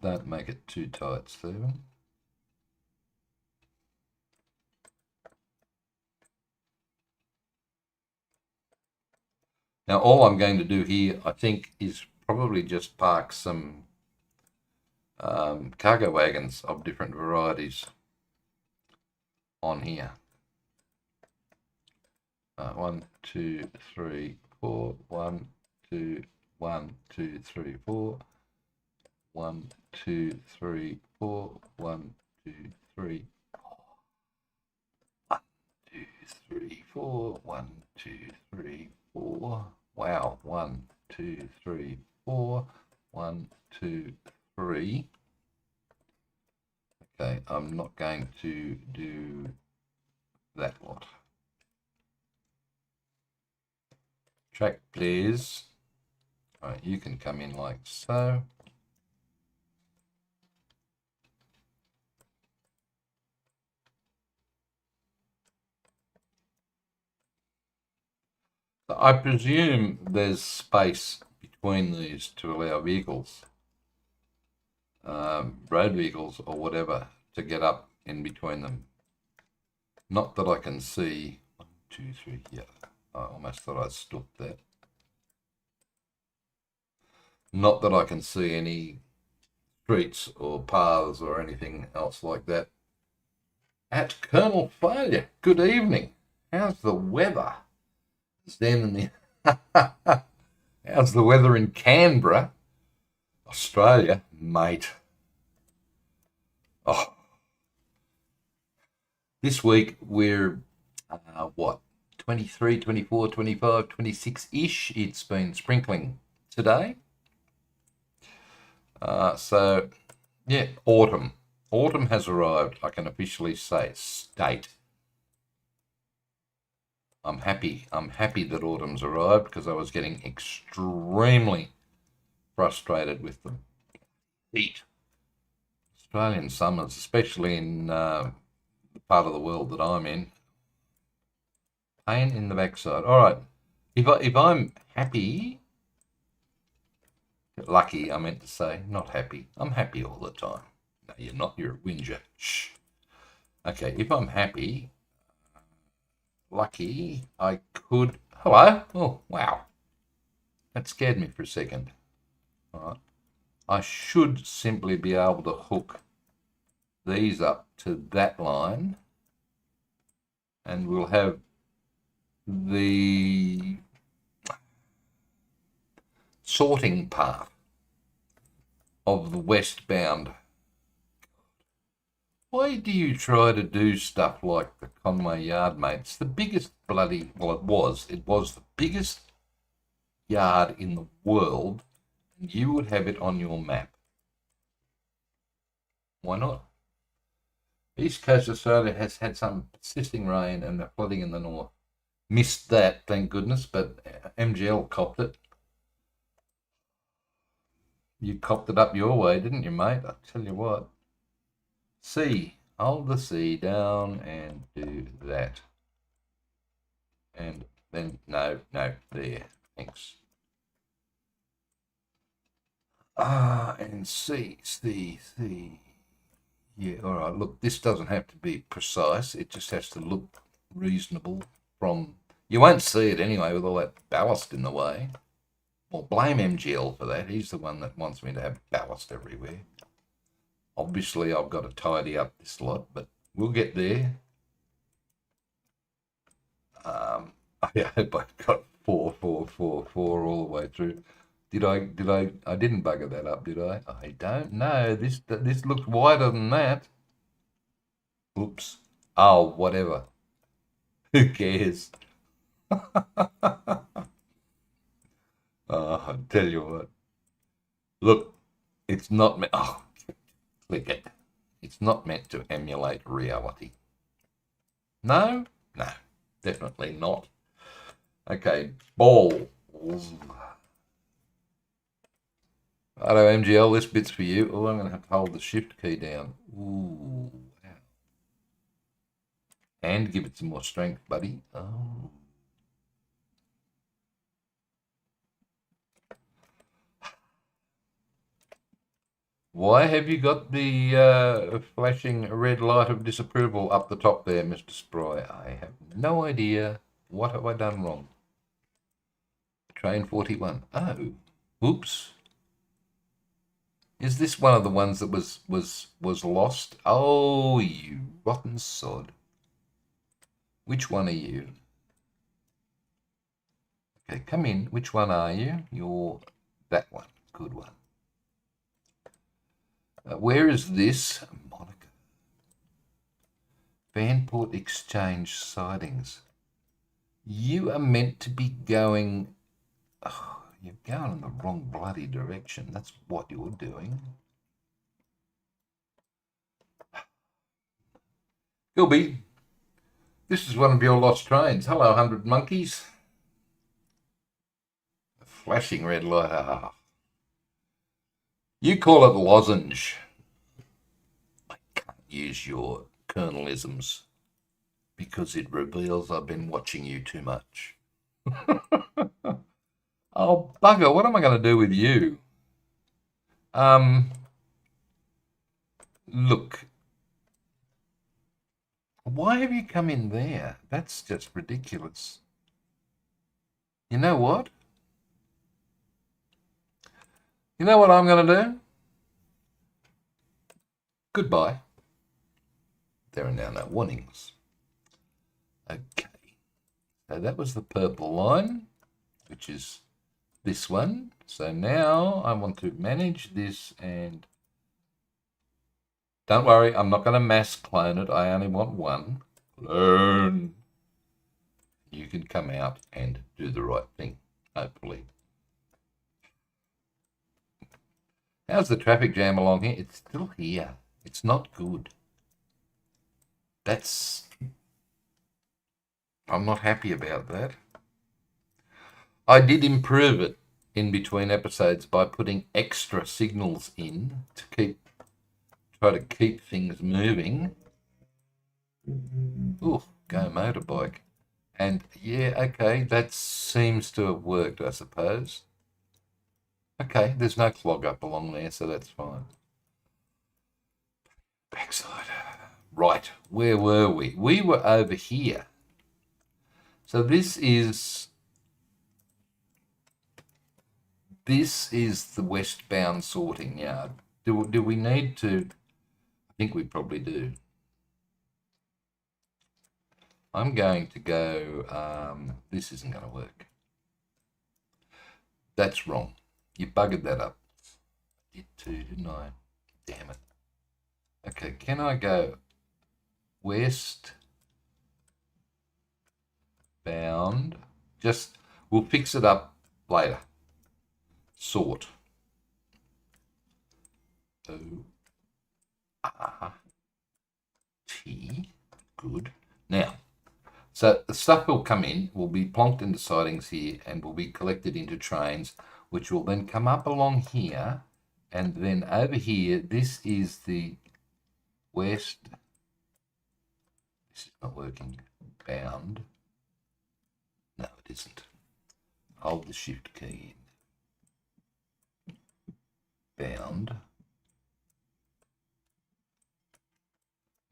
Don't make it too tight, Stephen. Now all I'm going to do here, I think, is probably just park some cargo wagons of different varieties on here. 1, 2, 3, 4. 1, 2, 1, 2, 3, 4. 1, 2, 3, 4. 1, 2, 3, 4. 1, 2, 3, 4. 1, 2, 3, 4. Wow. 1, 2, 3, 4. 1, 2, 3. Okay, I'm not going to do that lot. Track, please. All right, you can come in like so. So I presume there's space between these to allow vehicles, road vehicles or whatever, to get up in between them. Not that I can see. 1, 2, 3. Yeah, I almost thought I stopped that. Not that I can see any streets or paths or anything else like that. At Colonel Failure, good evening. How's the weather? Standing there. How's the weather in Canberra, Australia, mate? Oh, this week we're, what, 23, 24, 25, 26-ish. It's been sprinkling today. So, yeah, autumn. Autumn has arrived, I can officially state. I'm happy that autumn's arrived because I was getting extremely frustrated with the heat. Australian summers, especially in the part of the world that I'm in, pain in the backside. All right, if I'm happy, lucky, I meant to say, not happy. I'm happy all the time. No, you're not. You're a whinger. Shh. Okay, if I'm happy, lucky, I could. Hello. Oh, wow. That scared me for a second. All right. I should simply be able to hook these up to that line, and we'll have the sorting path of the westbound. Why do you try to do stuff like the Conway Yard, mate? It's the biggest bloody, well, it was the biggest yard in the world, and you would have it on your map. Why not? East Coast Australia has had some persisting rain and the flooding in the north. Missed that, thank goodness, but MGL copped it. You copped it up your way, didn't you, mate? I tell you what. C, hold the C down and do that. And then, no, there, thanks. And C. Yeah, all right, look, this doesn't have to be precise. It just has to look reasonable from... You won't see it anyway with all that ballast in the way. Well, blame MGL for that. He's the one that wants me to have ballast everywhere. Obviously, I've got to tidy up this lot, but we'll get there. I hope I got 4, 4, 4, 4 all the way through. I didn't bugger that up, did I? I don't know. This looks wider than that. Oops. Oh, whatever. Who cares? I'll tell you what. Look, it's not meant. Oh, click it. It's not meant to emulate reality. No, definitely not. Okay, ball. Righto, MGL, this bit's for you. Oh, I'm going to have to hold the shift key down. Ooh, wow. And give it some more strength, buddy. Oh. Why have you got the flashing red light of disapproval up the top there, Mr. Spry? I have no idea. What have I done wrong? Train 41. Oh, oops. Is this one of the ones that was lost? Oh, you rotten sod. Which one are you? Okay, come in. Which one are you? You're that one. Good one. Where is this? Monica. Vanport Exchange sidings. You are meant to be going... Oh, you're going in the wrong bloody direction. That's what you're doing. Gilby, this is one of your lost trains. Hello, 100 monkeys. A flashing red light. Ah. You call it lozenge. I can't use your colonelisms because it reveals I've been watching you too much. Oh, bugger, what am I going to do with you? Look, Why have you come in there? That's just ridiculous. You know what? You know what I'm going to do? Goodbye. There are now no warnings. Okay. So that was the purple line, which is this one. So now I want to manage this, and don't worry, I'm not going to mass clone it. I only want one. Clone. You can come out and do the right thing, hopefully. How's the traffic jam along here? It's still here. It's not good. I'm not happy about that. I did improve it in between episodes by putting extra signals in to try to keep things moving. Ooh, go motorbike. And yeah, okay, that seems to have worked, I suppose. Okay, there's no clog up along there, so that's fine. Backside. Right, where were we? We were over here. So this is the westbound sorting yard. Do we need to? I think we probably do. I'm going to go, this isn't going to work. That's wrong. You buggered that up. I did too, didn't I? Damn it. Okay, can I go west bound? We'll fix it up later. Sort. O-R-T. Good. Now, so the stuff will come in, will be plonked into sidings here, and will be collected into trains, which will then come up along here, and then over here, this is the west. This is not working. Bound. No, it isn't. Hold the shift key in. Bound.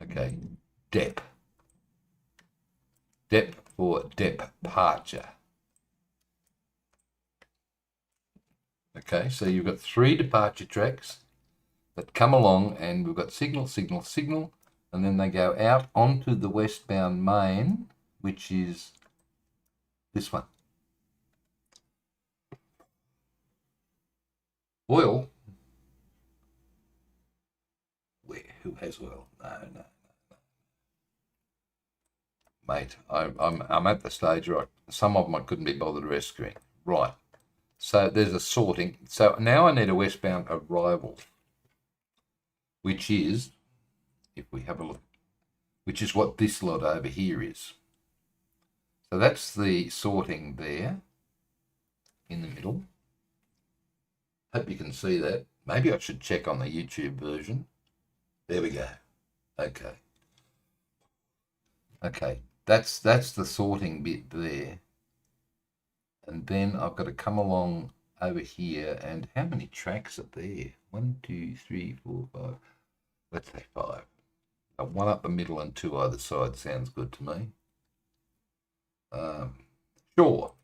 Okay. Dep. Dep for departure. Okay, so you've got 3 departure tracks that come along, and we've got signal, signal, signal, and then they go out onto the westbound main, which is this one. Oil? Where? Who has oil? No. Mate, I'm at the stage where some of them I couldn't be bothered rescuing. Right. So there's a sorting. So now I need a westbound arrival, which is, if we have a look, which is what this lot over here is. So that's the sorting there in the middle. Hope you can see that. Maybe I should check on the YouTube version. There we go. Okay. Okay. That's the sorting bit there. And then I've got to come along over here, and how many tracks are there? 1, 2, 3, 4, 5. Let's say 5. 1 up the middle and 2 either side sounds good to me. Sure.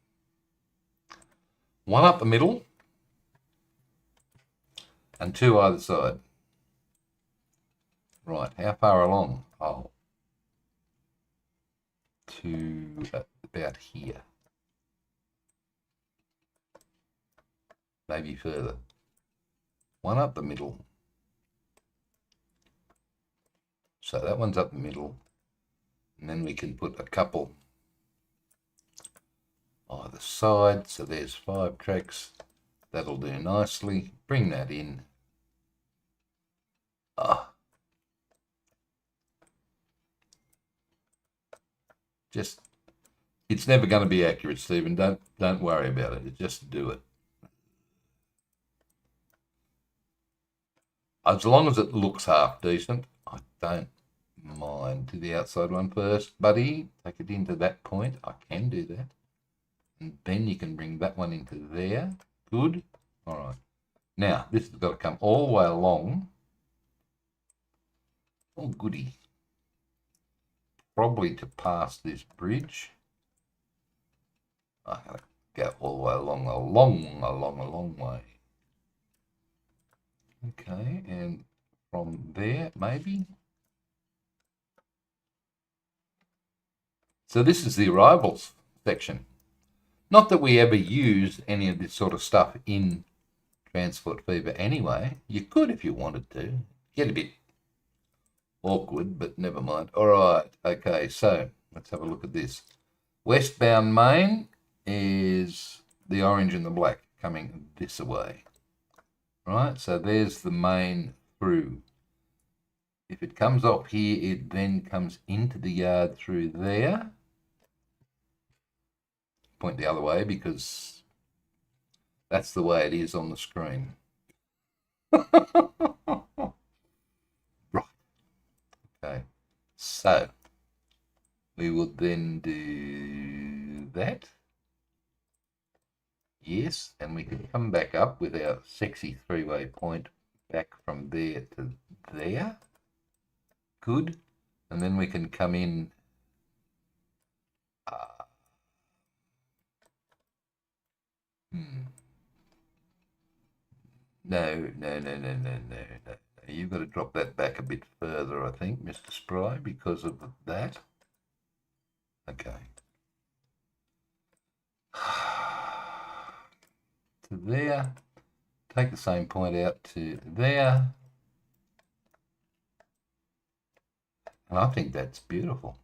1 up the middle and 2 either side. Right, how far along? Oh, to about here. Maybe further. 1 up the middle. So that one's up the middle. And then we can put a couple either side. So there's 5 tracks. That'll do nicely. Bring that in. It's never going to be accurate, Stephen. Don't worry about it. Just do it. As long as it looks half decent, I don't mind. Do the outside one first, buddy. Take it into that point. I can do that. And then you can bring that one into there. Good. All right. Now, this has got to come all the way along. Oh, goody. probably to pass this bridge. I gotta go all the way along, a long way. Okay, and from there, maybe. So this is the arrivals section. Not that we ever use any of this sort of stuff in Transport Fever anyway. You could if you wanted to. Get a bit awkward, but never mind. All right, okay, so let's have a look at this. Westbound main is the orange and the black coming this way. Right, so there's the main through. If it comes off here, it then comes into the yard through there. Point the other way because that's the way it is on the screen. Right. Okay. So we will then do that. Yes, and we can come back up with our sexy three-way point back from there to there. Good. And then we can come in No. You've got to drop that back a bit further, I think, Mr. Spry, because of that. Okay. To there. Take the same point out to there. And I think that's beautiful.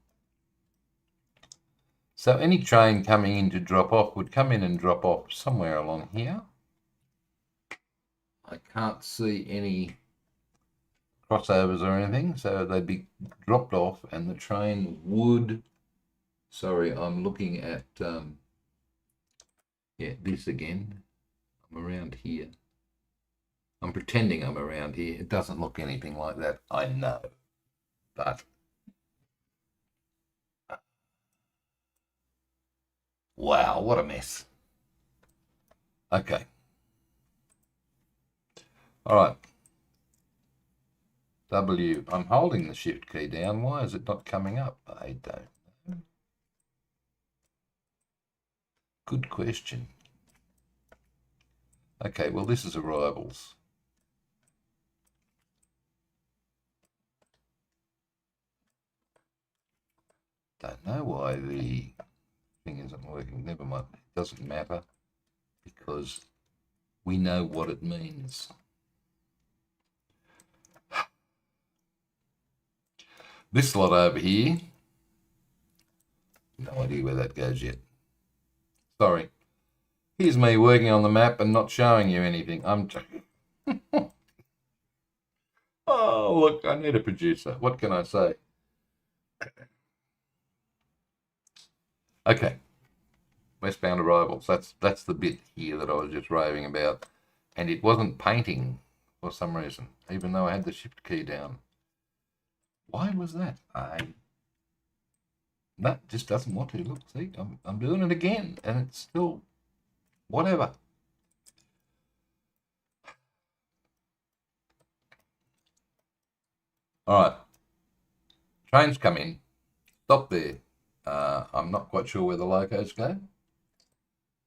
So any train coming in to drop off would come in and drop off somewhere along here. I can't see any crossovers or anything, so they'd be dropped off and the train would... Sorry, I'm looking at... this again. I'm around here. I'm pretending I'm around here. It doesn't look anything like that, I know. But... wow, what a mess. Okay. All right. W. I'm holding the shift key down. Why is it not coming up? I don't know. Good question. Okay, well, this is arrivals. Don't know why the thing isn't working. Never mind. It doesn't matter because we know what it means. This lot over here, no idea where that goes yet. Sorry. Here's me working on the map and not showing you anything. I'm... oh, look, I need a producer. What can I say? Okay. Westbound arrivals. That's the bit here that I was just raving about. And it wasn't painting for some reason, even though I had the shift key down. Why was that? That just doesn't want to. Look, see, I'm doing it again, and it's still whatever. All right. Trains come in. Stop there. I'm not quite sure where the locos go.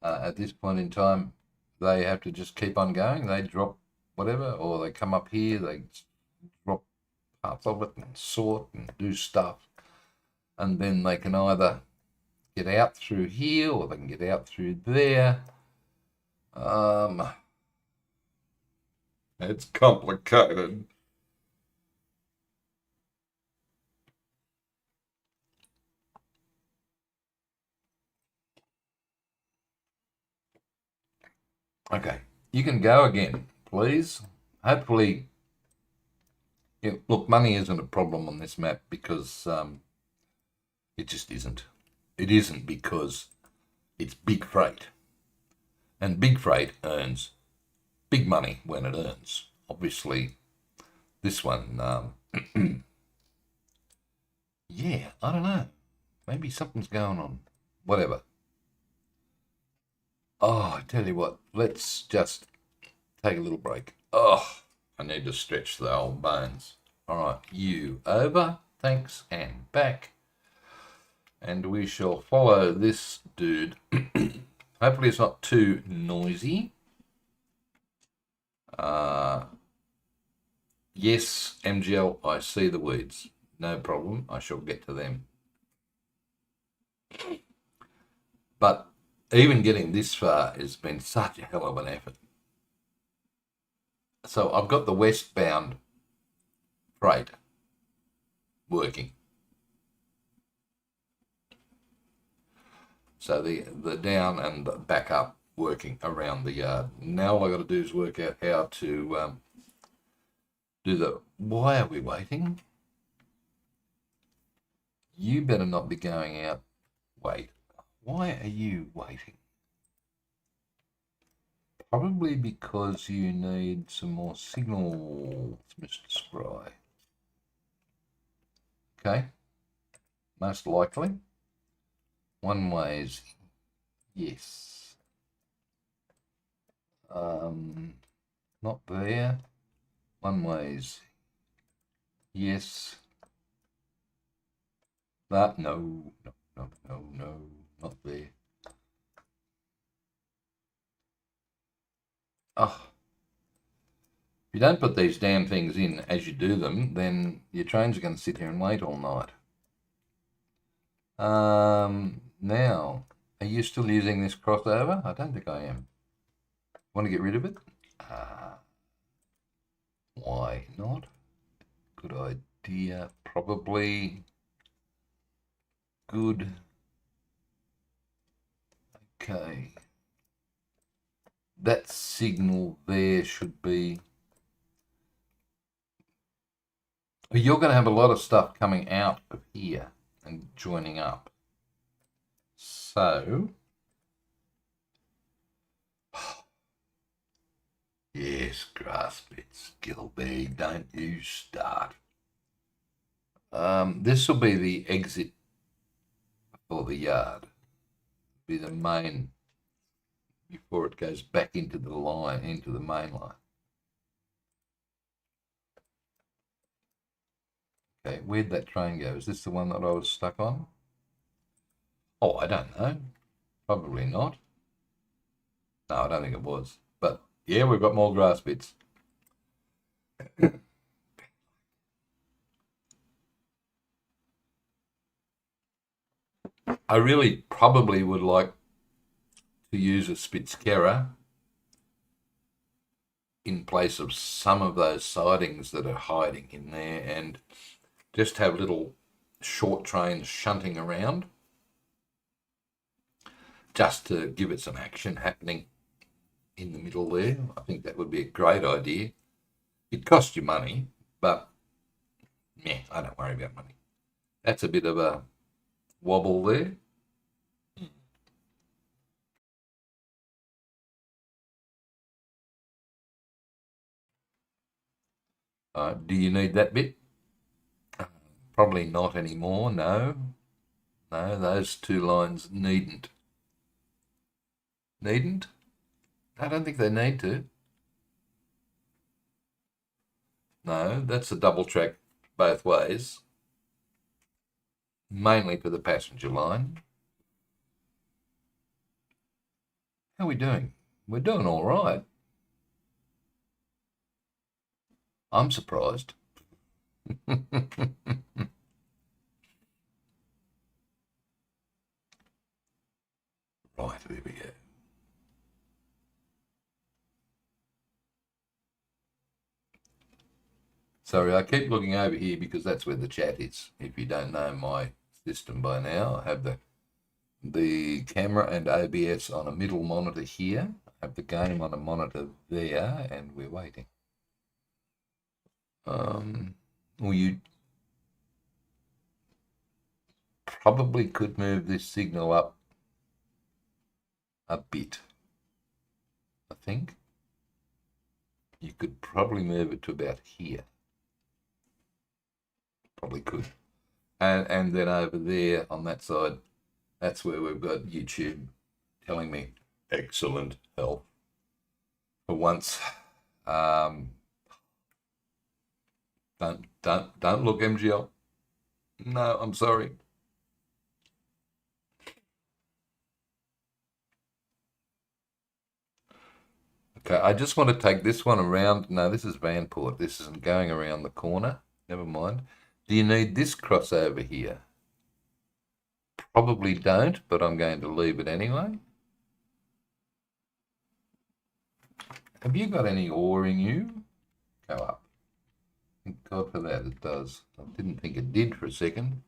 At this point in time, they have to just keep on going. They drop whatever, or they come up here, they drop parts of it and sort and do stuff. And then they can either get out through here or they can get out through there. It's complicated. Okay, you can go again, please. Hopefully, yeah, look, money isn't a problem on this map because it just isn't. It isn't because it's big freight. And big freight earns big money when it earns. Obviously, this one, yeah, I don't know. Maybe something's going on. Whatever. Oh, I tell you what, let's just take a little break. Oh, I need to stretch the old bones. All right, you over, thanks, and back. and we shall follow this dude. Hopefully it's not too noisy. Yes, MGL, I see the weeds. No problem, I shall get to them. But even getting this far has been such a hell of an effort. So I've got the westbound freight working. So the down and the back up working around the yard. Now all I got to do is work out how to do the... Why are we waiting? You better not be going out. Wait. Why are you waiting? Probably because you need some more signals, Mr. Spry. Okay. Most likely. One way's yes. Not there. One way's yes. That no, not there. Oh. If you don't put these damn things in as you do them, then your trains are going to sit here and wait all night. Now, are you still using this crossover? I don't think I am. Want to get rid of it? Why not? Good idea. Probably good. Okay. That signal there should be... You're going to have a lot of stuff coming out of here and joining up. So... Yes, grass bits, Gilby, don't you start. This will be the exit for the yard. Be the main, before it goes back into the line, into the main line. Okay, where'd that train go? Is this the one that I was stuck on? Oh, I don't know. Probably not. No, I don't think it was. But yeah, we've got more grass bits. I really probably would like to use a Spitzkehrer in place of some of those sidings that are hiding in there, and just have little short trains shunting around just to give it some action happening in the middle there. I think that would be a great idea. It costs you money, but yeah, I don't worry about money. That's a bit of a wobble there. Do you need that bit? Probably not anymore, no. No, those two lines needn't. Needn't? I don't think they need to. No, that's a double track both ways. Mainly for the passenger line. How are we doing? We're doing all right. I'm surprised. Right, there we go. Sorry, I keep looking over here because that's where the chat is. If you don't know my system by now, I have the camera and OBS on a middle monitor here. I have the game on a monitor there, and we're waiting. Well, you probably could move this signal up a bit. I think you could probably move it to about here. Probably could. And then over there on that side, that's where we've got YouTube telling me excellent health. For once, don't look, MGL. No, I'm sorry. Okay, I just want to take this one around. No, this is Vanport. This isn't going around the corner. Never mind. Do you need this crossover here? Probably don't, but I'm going to leave it anyway. Have you got any ore in you? Go up. Thank God for that, it does. I didn't think it did for a second.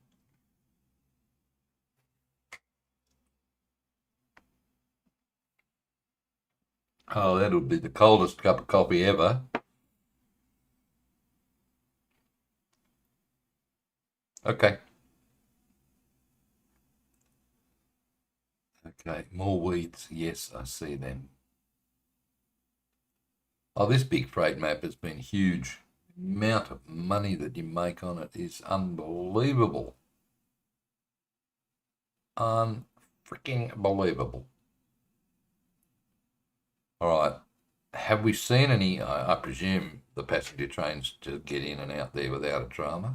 Oh, that'll be the coldest cup of coffee ever. Okay. Okay, more weeds. Yes, I see them. Oh, this big freight map has been huge. The amount of money that you make on it is unbelievable. Unfreaking believable. All right. Have we seen any, I presume, the passenger trains to get in and out there without a drama?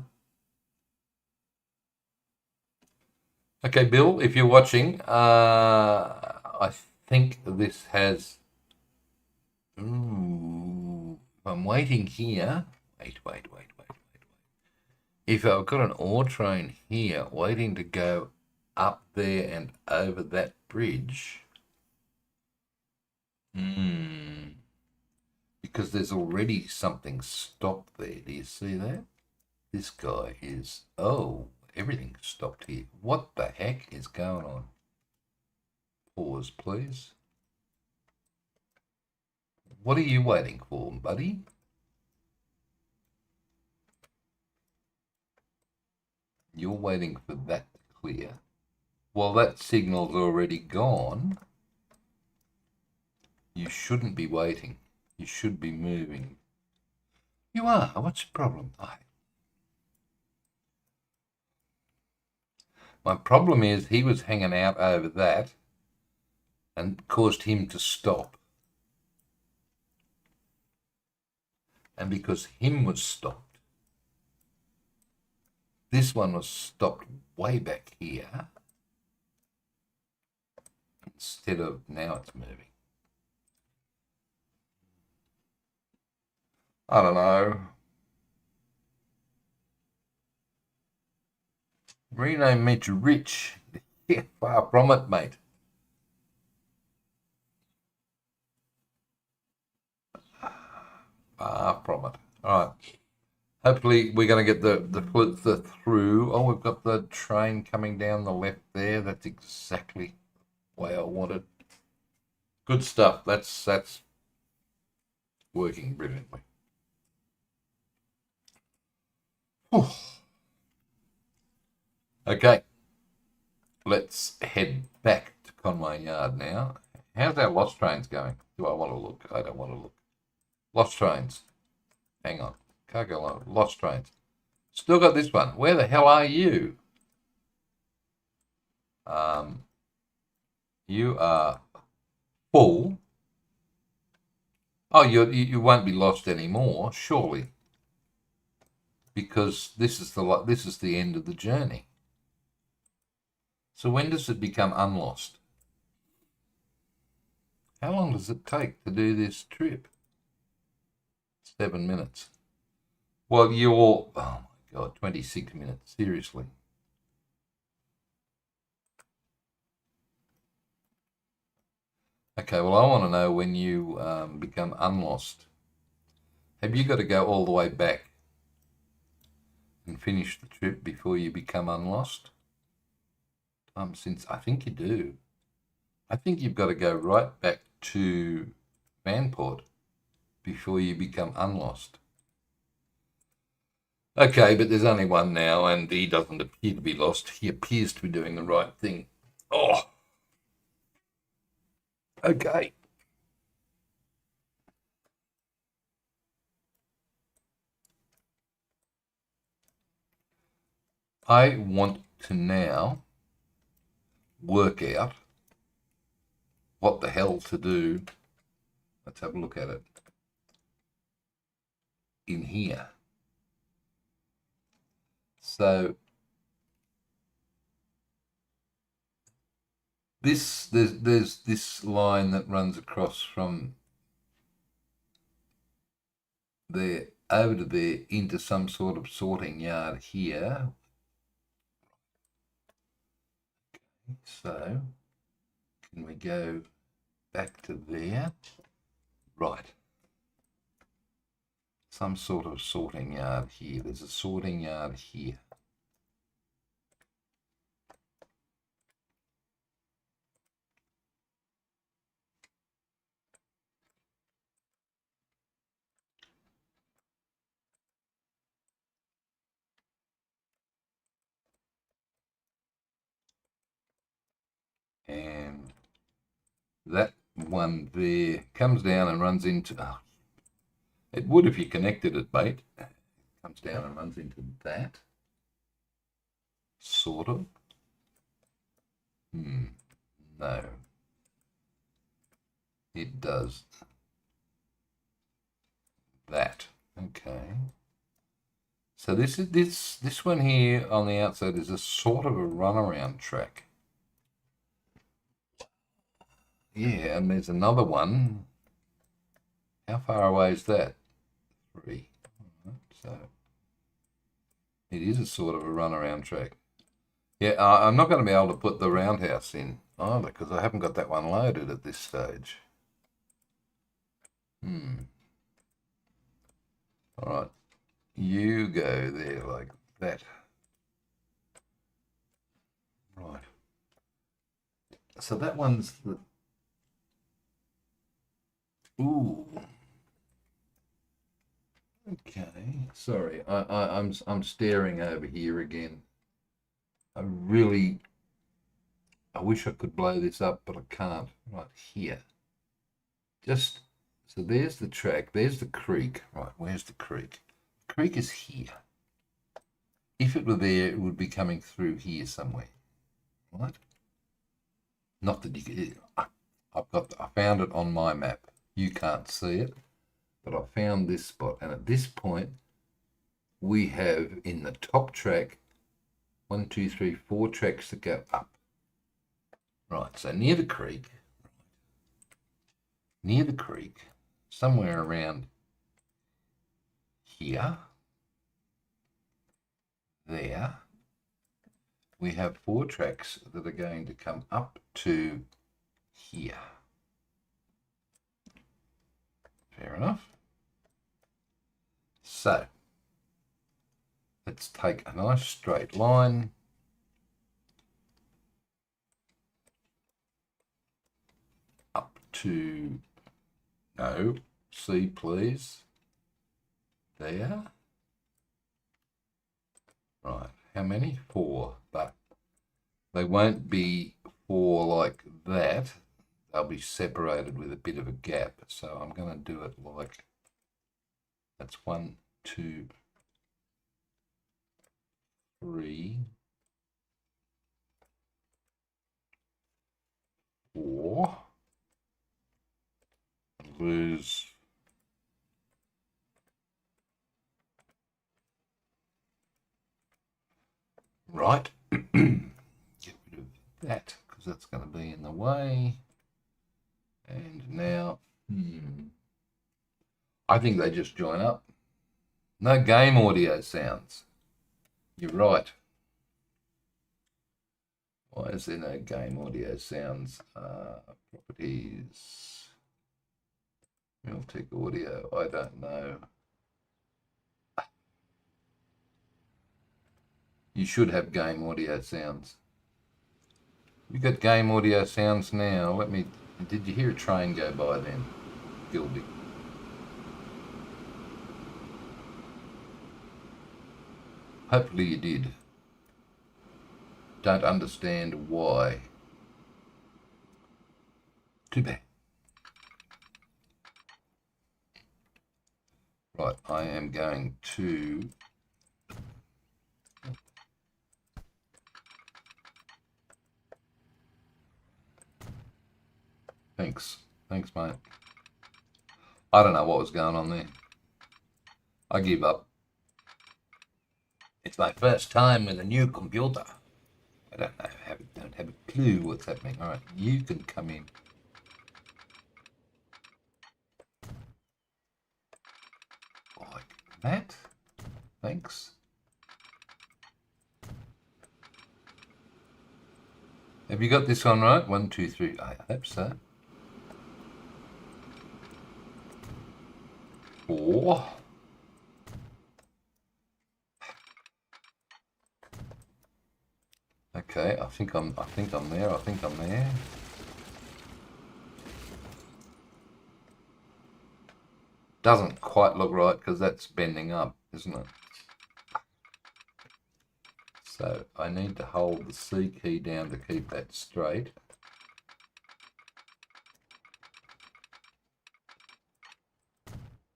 Okay, Bill, if you're watching, I think this has... Ooh, I'm waiting here. Wait. If I've got an ore train here waiting to go up there and over that bridge... Because there's already something stopped there. Do you see that? This guy is... Oh, everything's stopped here. What the heck is going on? Pause, please. What are you waiting for, buddy? You're waiting for that to clear. Well, that signal's already gone. You shouldn't be waiting. You should be moving. You are. What's the problem? My problem is he was hanging out over that and caused him to stop. And because him was stopped, this one was stopped way back here instead of now it's moving. I don't know. Rename me to Rich. Yeah, far from it, mate. Far from it. All right. Hopefully we're going to get the through. Oh, we've got the train coming down the left there. That's exactly the way I wanted. Good stuff. That's working brilliantly. Whew. Okay. Let's head back to Conway Yard now. How's our lost trains going? Do I want to look? I don't want to look. Lost trains. Hang on. Can't go on. Lost trains. Still got this one. Where the hell are you? You are full. Oh, you won't be lost anymore, surely, because this is the end of the journey. So when does it become unlost? How long does it take to do this trip? 7 minutes. Well, oh my God, 26 minutes, seriously. Okay, well, I want to know when you become unlost. Have you got to go all the way back and finish the trip before you become unlost? Since I think you do. I think you've got to go right back to Vanport before you become unlost. Okay, but there's only one now, and he doesn't appear to be lost. He appears to be doing the right thing. Oh, okay. I want to now work out what the hell to do. Let's have a look at it. In here. So there's this line that runs across from there, over to there, into some sort of sorting yard here. So, can we go back to there? Right. Some sort of sorting yard here. There's a sorting yard here. And that one there comes down and runs into, oh, it would if you connected it, mate. It comes down and runs into that. Sort of. No. It does that. Okay. So this one here on the outside is a sort of a runaround track. Yeah, and there's another one. How far away is that? 3. So it is a sort of a runaround track. Yeah, I'm not going to be able to put the roundhouse in either because I haven't got that one loaded at this stage. All right, you go there like that. Right. So that one's the... Ooh. Okay. Sorry, I'm staring over here again. I wish I could blow this up, but I can't. Right here. Just so there's the track. There's the creek. Right, where's the creek? The creek is here. If it were there, it would be coming through here somewhere. Right? Not that you could. I found it on my map. You can't see it, but I found this spot, and at this point, we have in the top track 1, 2, 3, 4 tracks that go up. Right, so near the creek, somewhere around here, there, we have 4 tracks that are going to come up to here. Fair enough. So, let's take a nice straight line. Up to, no, C please. There. Right, how many? 4, but they won't be 4 like that. They'll be separated with a bit of a gap. So I'm going to do it like, that's 1, 2, 3, 4. Lose right. Get rid of that because that's going to be in the way. And now, I think they just join up. No game audio sounds. You're right. Why is there no game audio sounds? Properties. Miltech audio. I don't know. You should have game audio sounds. You got game audio sounds now. Let me. Did you hear a train go by then, Gilby? Hopefully you did. Don't understand why. Too bad. Right, I am going to... Thanks, mate. I don't know what was going on there. I give up. It's my first time with a new computer. I don't have a clue what's happening. All right, you can come in. Oh, that. Thanks. Have you got this one right? 1, 2, 3. I hope so. 4. Okay, I think I'm there. Doesn't quite look right because that's bending up, isn't it? So I need to hold the C key down to keep that straight.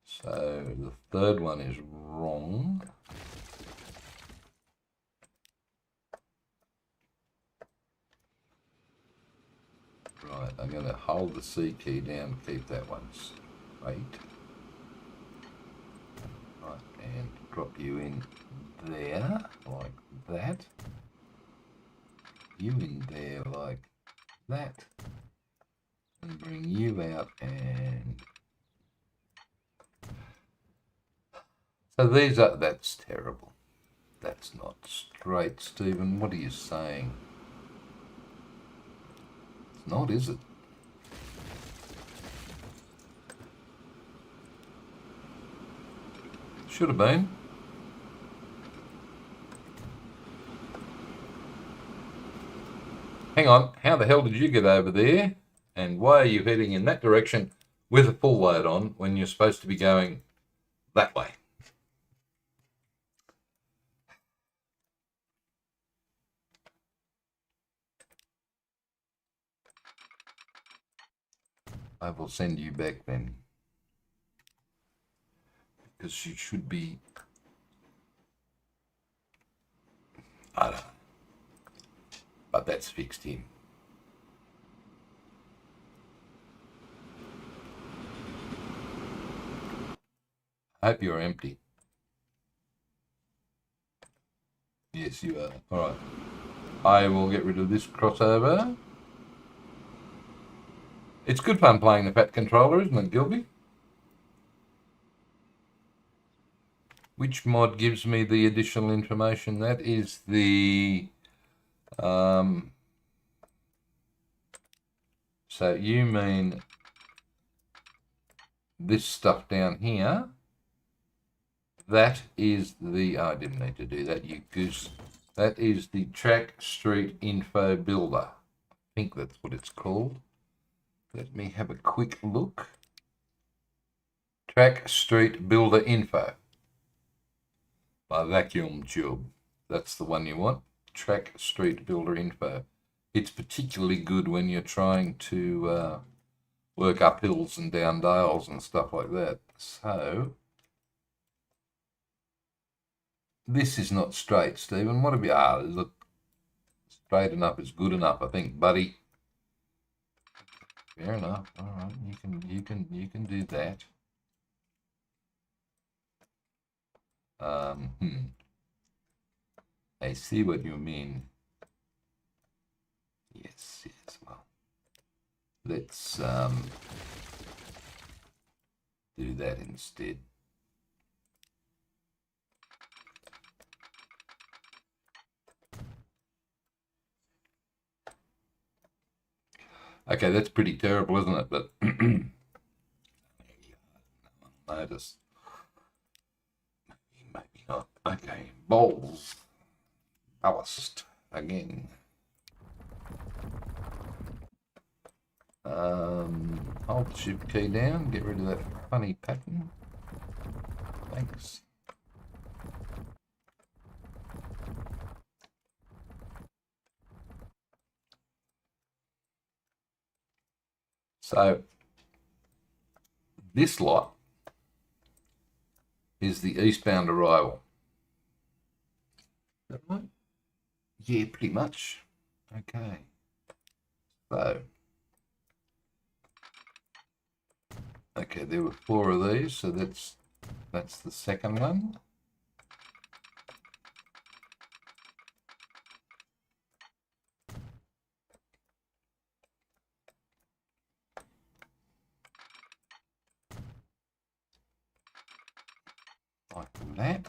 So the third one is wrong. Right, I'm going to hold the C key down to keep that one straight. Right, and drop you in there, like that. You in there, like that. And bring you out, and... So these are... That's terrible. That's not straight, Stephen. What are you saying? It's not, is it? Should have been. Hang on, how the hell did you get over there? And why are you heading in that direction with a full load on when you're supposed to be going that way? I will send you back then. Because you should be... I don't know. But that's fixed in. I hope you're empty. Yes, you are. All right. I will get rid of this crossover. It's good fun playing the fat controller, isn't it, Gilby? Which mod gives me the additional information? That is the... so you mean this stuff down here? That is the... Oh, I didn't need to do that, you goose. That is the Track Street Info Builder. I think that's what it's called. Let me have a quick look. Track Street Builder Info by Vacuum Tube. That's the one you want. Track Street Builder Info. It's particularly good when you're trying to work up hills and down dales and stuff like that. So this is not straight, Stephen. What have you? Ah, look, straight enough is good enough, I think, buddy. Fair enough. All right, you can do that. I see what you mean. Yes. Well, let's do that instead. Okay, that's pretty terrible, isn't it? But notice. Maybe not. Okay, bowls. Ballast again. Hold the shift key down, get rid of that funny pattern. Thanks. So this lot is the eastbound arrival. Is that right? Yeah, pretty much. Okay. So, okay, there were 4 of these, so that's the second one. like that.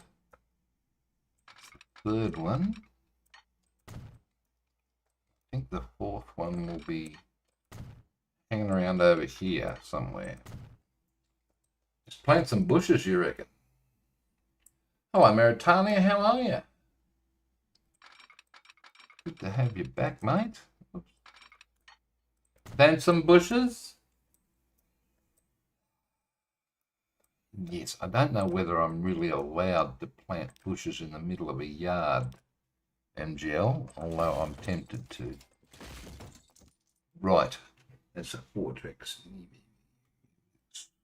Third one. I think the fourth one will be hanging around over here somewhere. Just plant some bushes, you reckon? Hello, Maritania, how are you? Good to have you back, mate. Oops. Plant some bushes? Yes, I don't know whether I'm really allowed to plant bushes in the middle of a yard, MGL, although I'm tempted to. Right, that's a vortex.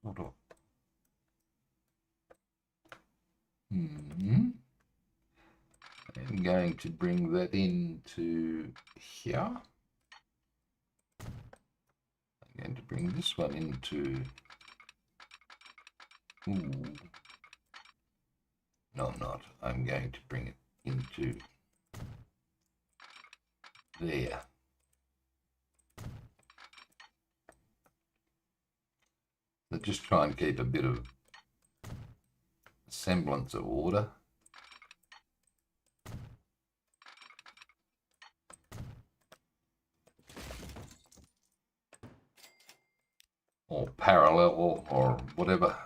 Sort of. I'm going to bring that into here. I'm going to bring this one into... Ooh. No, I'm not. I'm going to bring it into there. So just try and keep a bit of semblance of order. Or parallel, or whatever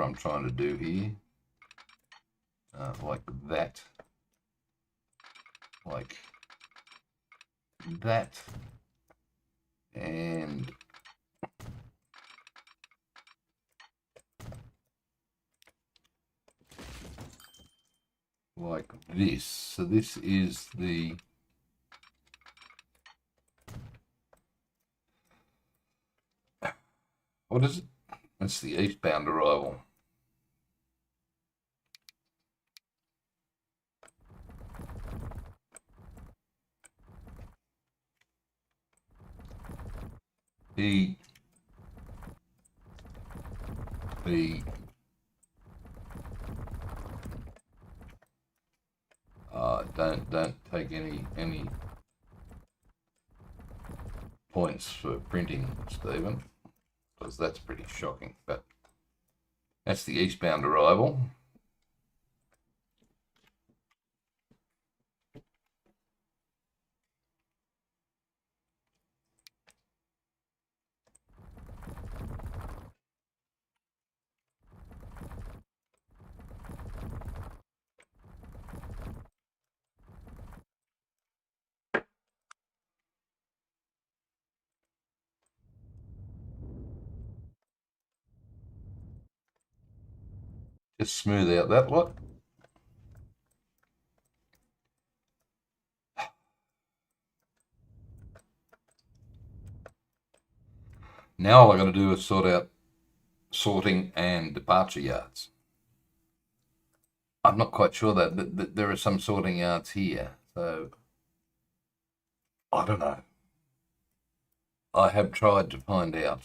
I'm trying to do here. Like that. Like that. And like this. So this is the what is it? That's the eastbound arrival. The don't take any points for printing, Stephen, because that's pretty shocking. But that's the eastbound arrival. Just smooth out that lot. Now all I got to do is sort out sorting and departure yards. I'm not quite sure that there are some sorting yards here, so I don't know. I have tried to find out,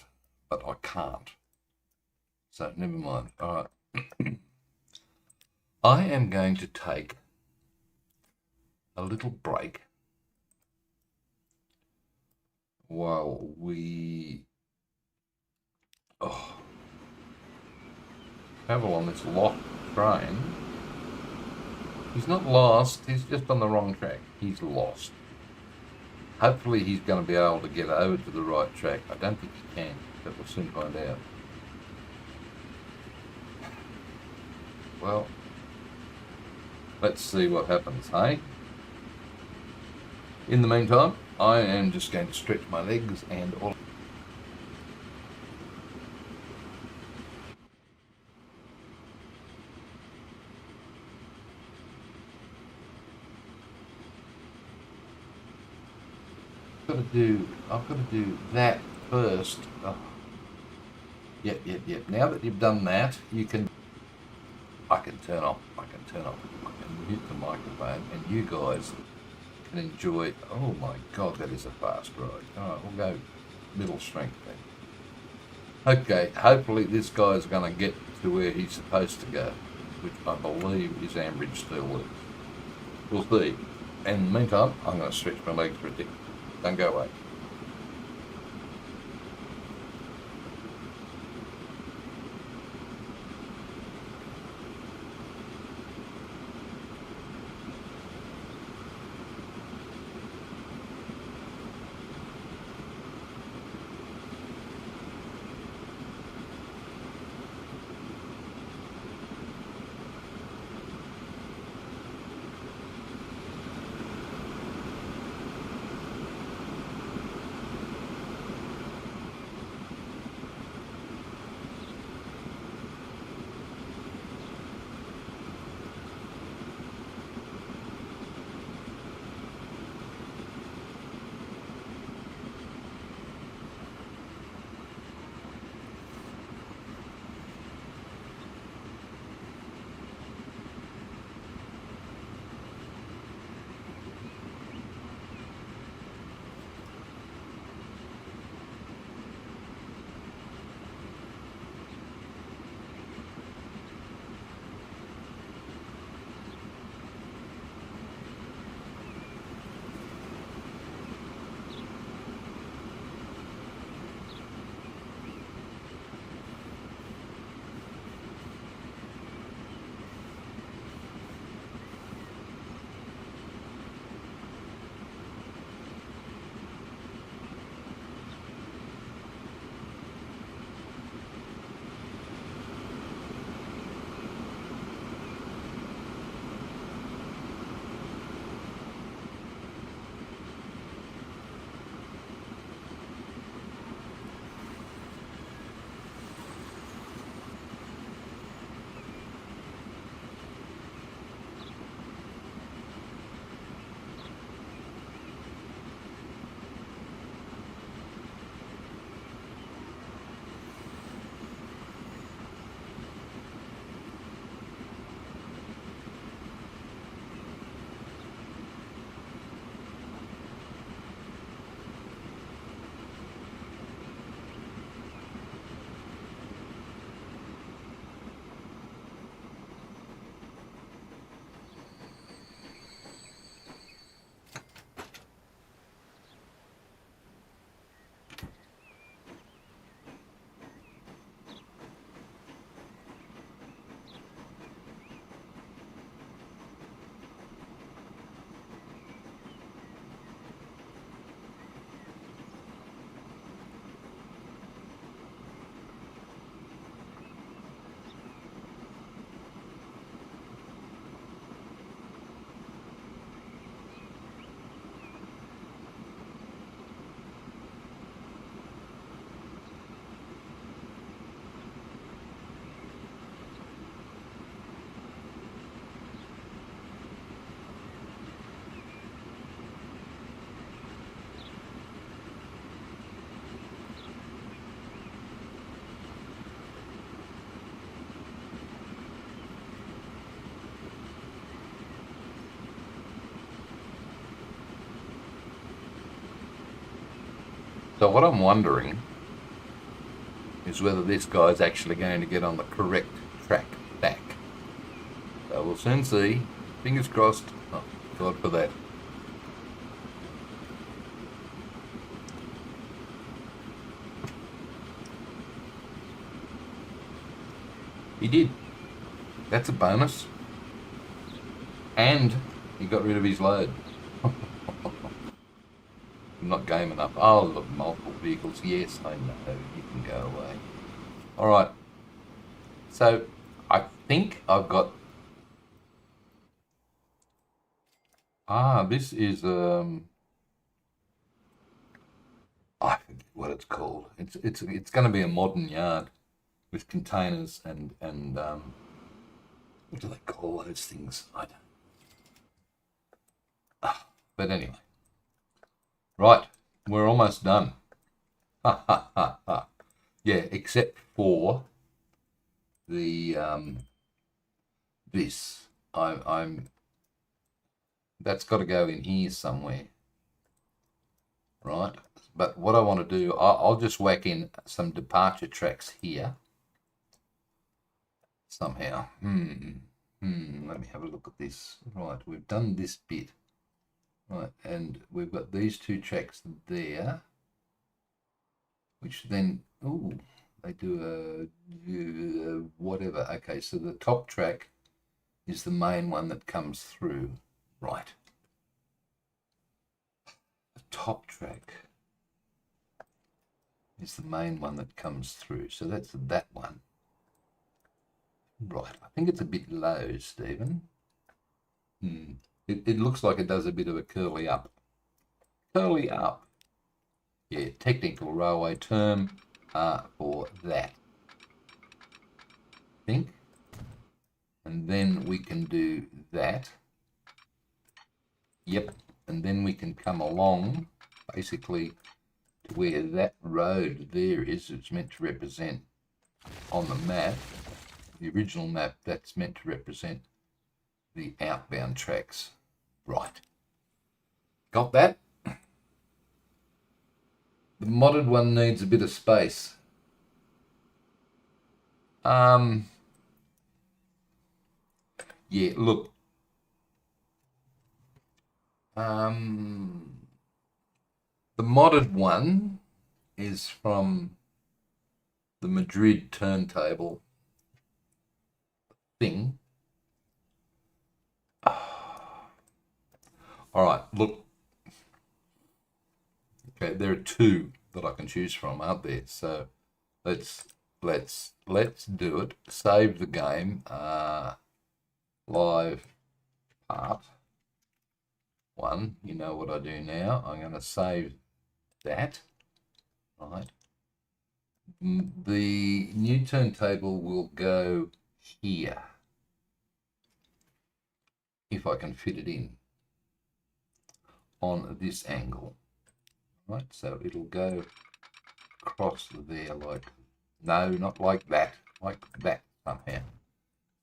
but I can't. So never mind. All right. I am going to take a little break while we travel on this locked train. He's not lost, he's just on the wrong track. He's lost. Hopefully he's going to be able to get over to the right track. I don't think he can, but we'll soon find out. Well, let's see what happens, hey? In the meantime, I am just going to stretch my legs and all. I've got to do that first. Oh. Yep. Now that you've done that, I can turn off, I can mute the microphone, and you guys can enjoy. Oh my God, that is a fast ride. All right, we'll go middle strength then. Okay, hopefully this guy's going to get to where he's supposed to go, which I believe is Ambridge Steel. We'll see. And in the meantime, I'm going to stretch my legs for a tick. Don't go away. So what I'm wondering is whether this guy's actually going to get on the correct track back. So we'll soon see. Fingers crossed. Oh, God for that. He did. That's a bonus. And he got rid of his load. I'm not game enough. Oh, look, multiple vehicles. Yes, I know. You can go away. All right. So I think I've got. This is I forget what it's called. It's going to be a modern yard with containers and what do they call those things? I don't. But anyway, right, we're almost done. Ha ha ha ha. Yeah, except for the this. I'm that's got to go in here somewhere, right? But what I want to do, I'll just whack in some departure tracks here somehow. Let me have a look at this. Right, we've done this bit. Right, and we've got these two tracks there, which then, they do a whatever. Okay, so the top track is the main one that comes through. Right. The top track is the main one that comes through. So that's that one. Right. I think it's a bit low, Stephen. It looks like it does a bit of a curly up. Curly up. Yeah, technical railway term for that. I think. And then we can do that. Yep. And then we can come along basically to where that road there is. It's meant to represent on the map, the original map, that's meant to represent the outbound tracks. Right. Got that? The modded one needs a bit of space. Yeah, look. The modded one is from the Madrid turntable thing. All right, look. Okay, there are two that I can choose from, aren't there? So let's do it. Save the game. Live part 1. You know what I do now. I'm going to save that. Right. The new turntable will go here if I can fit it in on this angle. Right, so it'll go across there like, no, not like that somehow.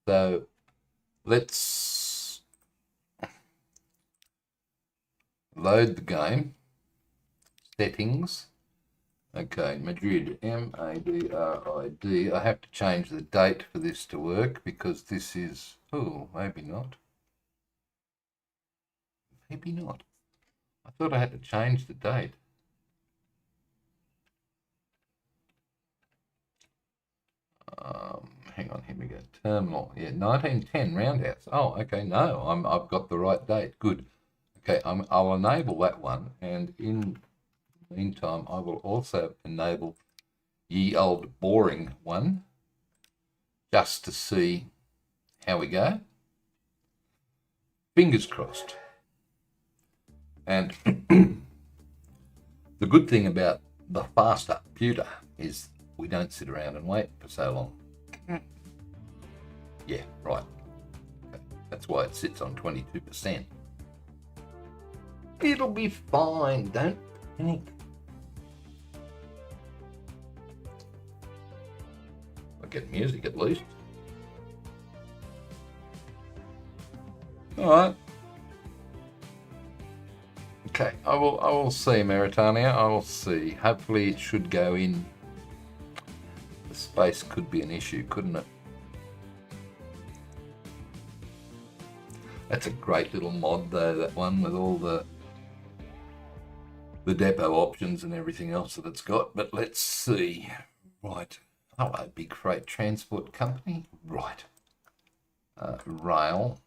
So let's load the game. Settings. Okay, Madrid, M-A-D-R-I-D. I have to change the date for this to work because this is, maybe not. Maybe not. I thought I had to change the date. Hang on, here we go. Terminal, yeah, 1910 Roundhouse. Oh, okay, no, I've got the right date. Good. Okay, I'll enable that one, and in the meantime, I will also enable ye old boring one, just to see how we go. Fingers crossed. And the good thing about the faster computer is we don't sit around and wait for so long. Yeah, right. Okay. That's why it sits on 22%. It'll be fine, don't panic. I'll get music at least. Alright. Okay, I will see, Maritania. I will see. Hopefully it should go in. The space could be an issue, couldn't it? That's a great little mod though, that one, with all the depot options and everything else that it's got. But let's see. Right. Hello, big freight transport company. Right. Rail.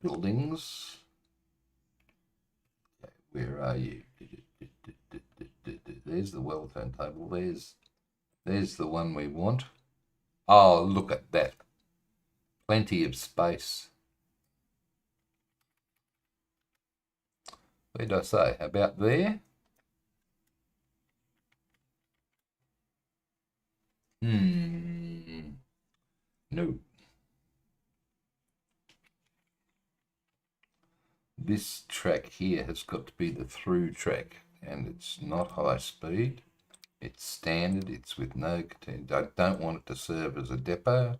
Buildings. Okay, where are you? There's the well-turn table. There's the one we want. Oh, look at that. Plenty of space. Where did I say? About there? No. This track here has got to be the through track, and it's not high speed. It's standard. It's with no content. I don't want it to serve as a depot.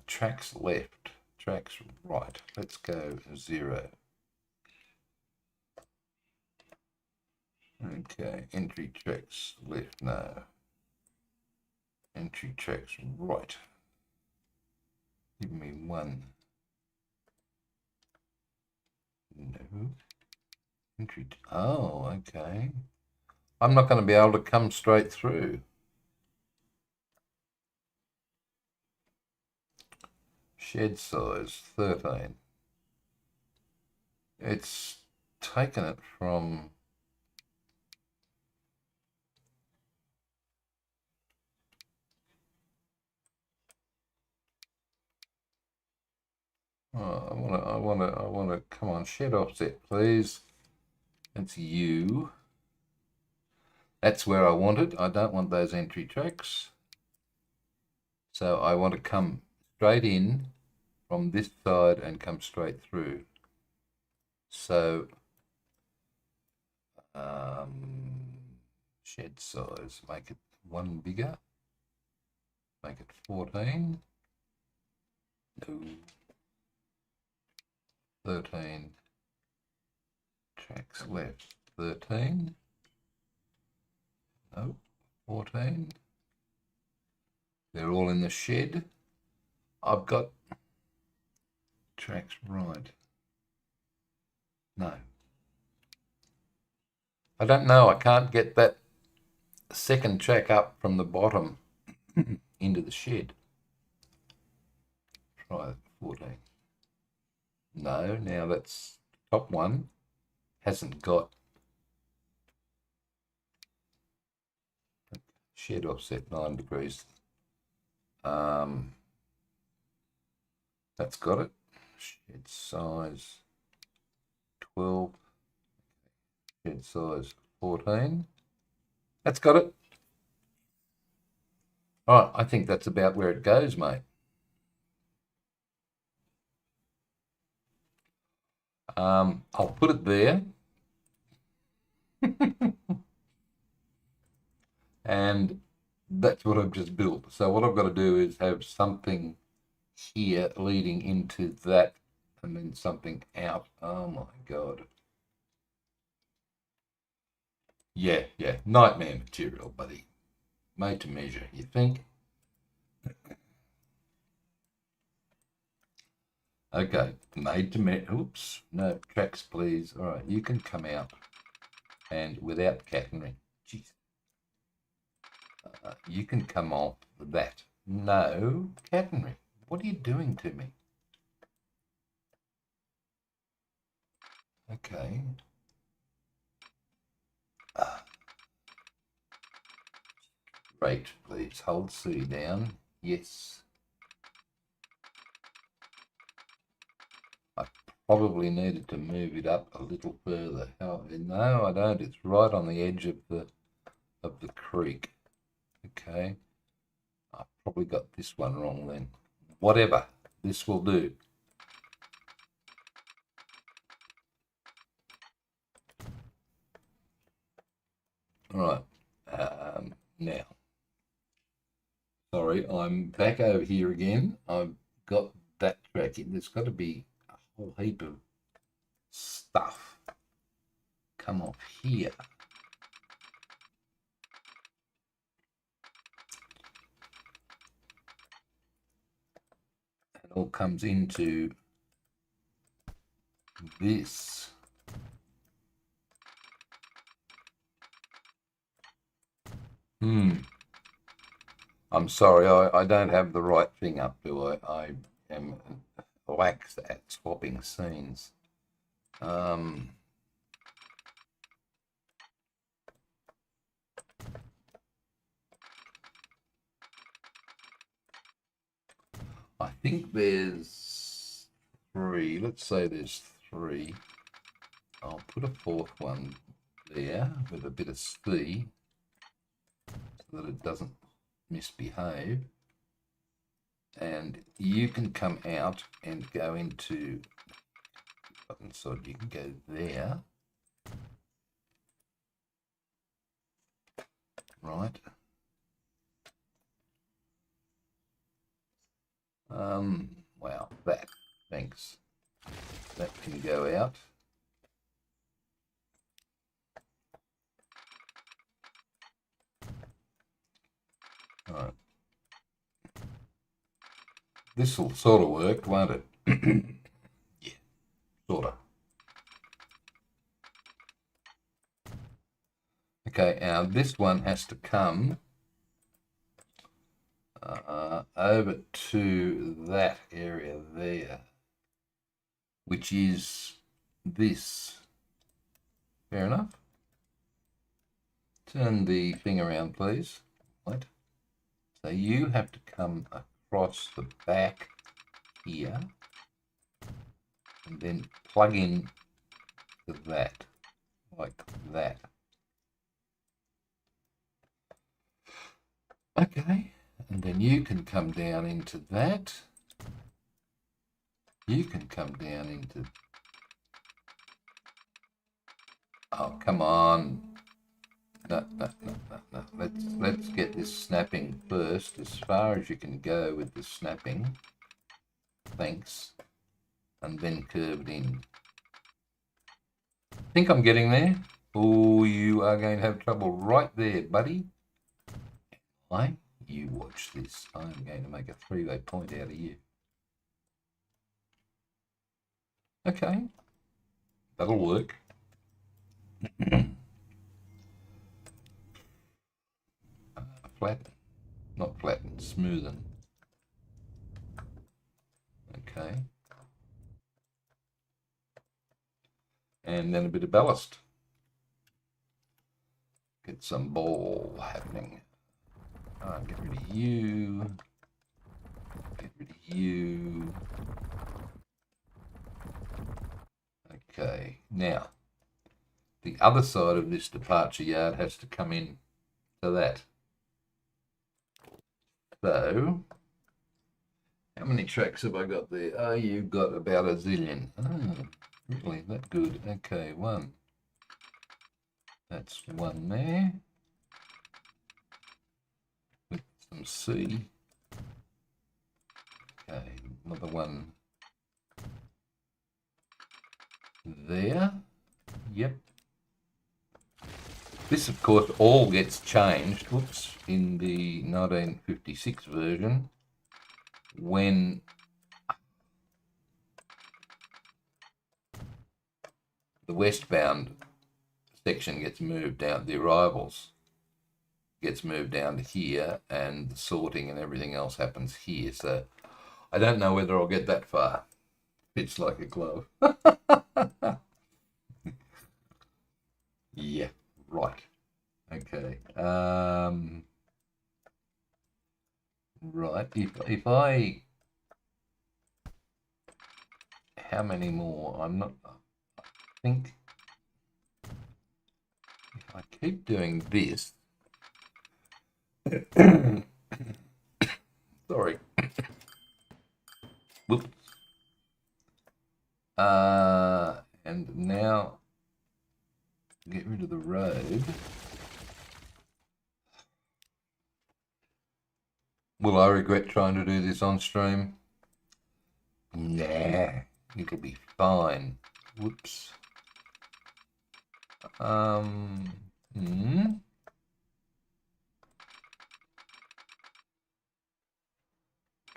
Tracks left. Tracks right. Let's go 0. Okay. Entry tracks left. No. Entry tracks right. Give me 1. No. Entry. Oh, okay. I'm not going to be able to come straight through. Shed size 13. It's taken it from. Oh, I want to, come on, shed offset, please. That's you. That's where I want it. I don't want those entry tracks. So I want to come straight in from this side and come straight through. So, shed size, make it 1 bigger. Make it 14. No. 13. Tracks left. 13. No. 14. They're all in the shed. I've got tracks right. No. I don't know. I can't get that second track up from the bottom into the shed. Try 14. No, now that's top one. Hasn't got shed offset 9 degrees. That's got it. Shed size 12. Shed size 14. That's got it. All right, I think that's about where it goes, mate. I'll put it there. And that's what I've just built. So what I've got to do is have something here leading into that, and then something out. Oh my God. Yeah, nightmare material, buddy. Made to measure, you think? Okay, made to measure. Oops, no, tracks please. All right, you can come out, and without catenary. Jeez. You can come off that. No, catenary. What are you doing to me? Okay. Rate, please. Hold C down. Yes. I probably needed to move it up a little further. No, I don't. It's right on the edge of the creek. Okay. I probably got this one wrong then. Whatever. This will do. All right. Now. Sorry, I'm back over here again. I've got that track in. There's got to be a whole heap of stuff come off here. It all comes into this. I'm sorry, I don't have the right thing up, do I? I am lax at swapping scenes. I think there's 3. Let's say there's 3. I'll put a 4th one there with a bit of C so that it doesn't misbehave. And you can come out and go into button, so you can go there. Right. Wow, that, thanks. That can go out. All right. This will sort of work, won't it? Yeah, sort of. Okay, now this one has to come over to that area there, which is this. Fair enough. Turn the thing around, please. Right. So you have to come across the back here and then plug in to that, like that. Okay, and then you can come down into that. You can come down into... Oh, come on. No. Let's get this snapping first, as far as you can go with the snapping. Thanks. And then curve it in. Think I'm getting there? Oh, you are going to have trouble right there, buddy. You watch this. I'm going to make a 3-way point out of you. Okay. That'll work. Flatten. Not flatten, smoothen. Okay. And then a bit of ballast. Get some ball happening. Get rid of you. Get rid of you. Okay, now the other side of this departure yard has to come in to that. So, how many tracks have I got there? Oh, you've got about a zillion. Oh, really? That good? Okay, 1. That's 1 there. With some C. Okay, another 1 there. Yep. This, of course, all gets changed, whoops, in the 1956 version when the westbound section gets moved down, the arrivals gets moved down to here, and the sorting and everything else happens here. So I don't know whether I'll get that far. Fits like a glove. Yeah, right. Okay. Right. If I... How many more? I'm not... I think... If I keep doing this... Sorry. Whoops. And now get rid of the road. Will I regret trying to do this on stream? Nah, it'll be fine. Whoops. Hmm.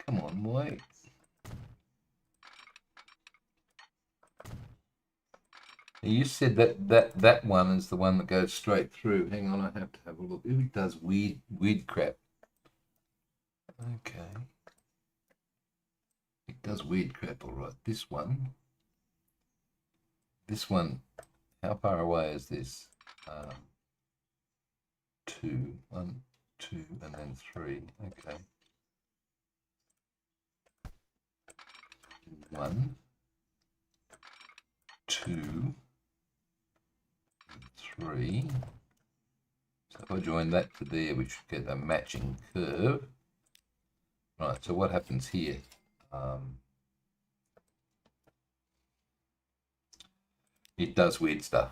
Come on, boy. You said that one is the one that goes straight through. Hang on, I have to have a look. Who does weird crap? Okay. It does weird crap, all right. This one. How far away is this? Two, one, two, and then three. Okay. One, two, three. So if I join that to there, we should get a matching curve. Right, so what happens here? It does weird stuff.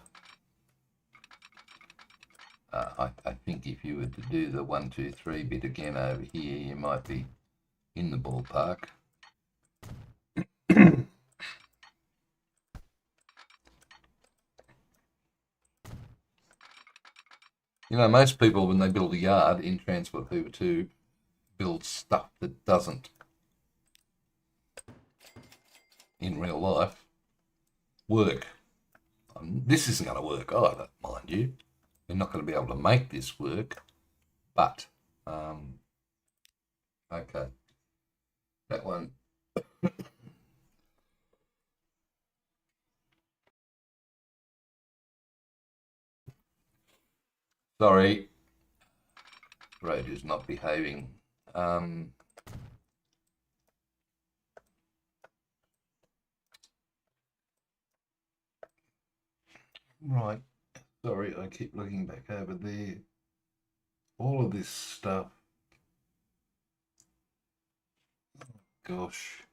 I think if you were to do the 1, 2, 3 bit again over here, you might be in the ballpark. You know, most people, when they build a yard in Transport Hoover 2, build stuff that doesn't, in real life, work. This isn't going to work either, mind you. We're not going to be able to make this work, but, okay. That one. Sorry. Road is not behaving. Right. Sorry, I keep looking back over there. All of this stuff. Gosh.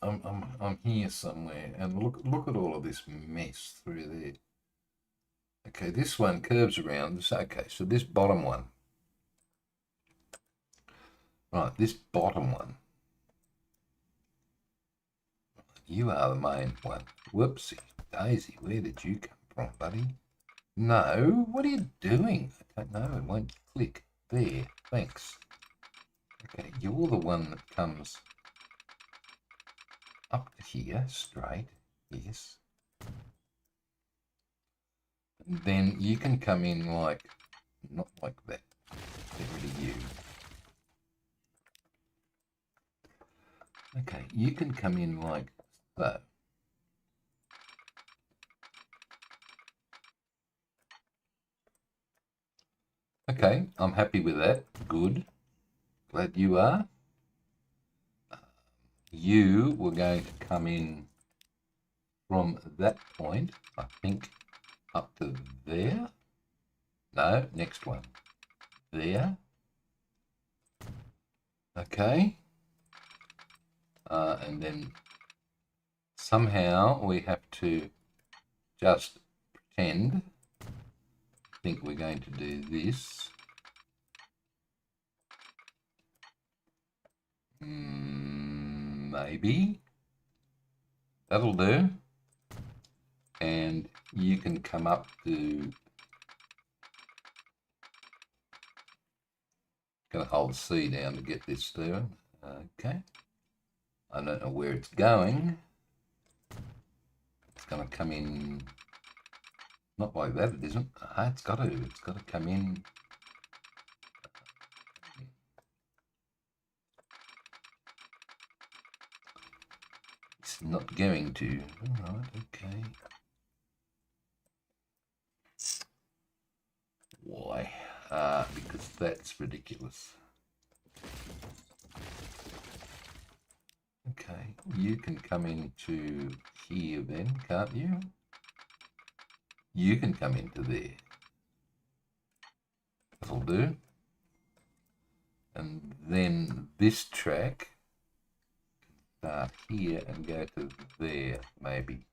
I'm here somewhere, and look at all of this mess through there. Okay, this one curves around. Okay, so this bottom one. Right, this bottom one. You are the main one. Whoopsie daisy, where did you come from, buddy? No, what are you doing? I don't know, it won't click. There, thanks. Okay, you're the one that comes up to here, straight, yes. And then you can come in like, not like that. Get rid of you. Okay, you can come in like so. Okay, I'm happy with that. Good. Glad you are. You were going to come in from that point, I think, up to there. No, next one. There. Okay. And then somehow we have to just pretend. I think we're going to do this. Maybe. That'll do. And you can come up to, gonna hold C down to get this down. Okay. I don't know where it's going. It's gonna come in, not like that, it isn't. It's gotta come in. It's not going to. All right, okay. Why? Because that's ridiculous. Okay, you can come into here then, can't you? You can come into there. That'll do. And then this track, start here and go to there, maybe.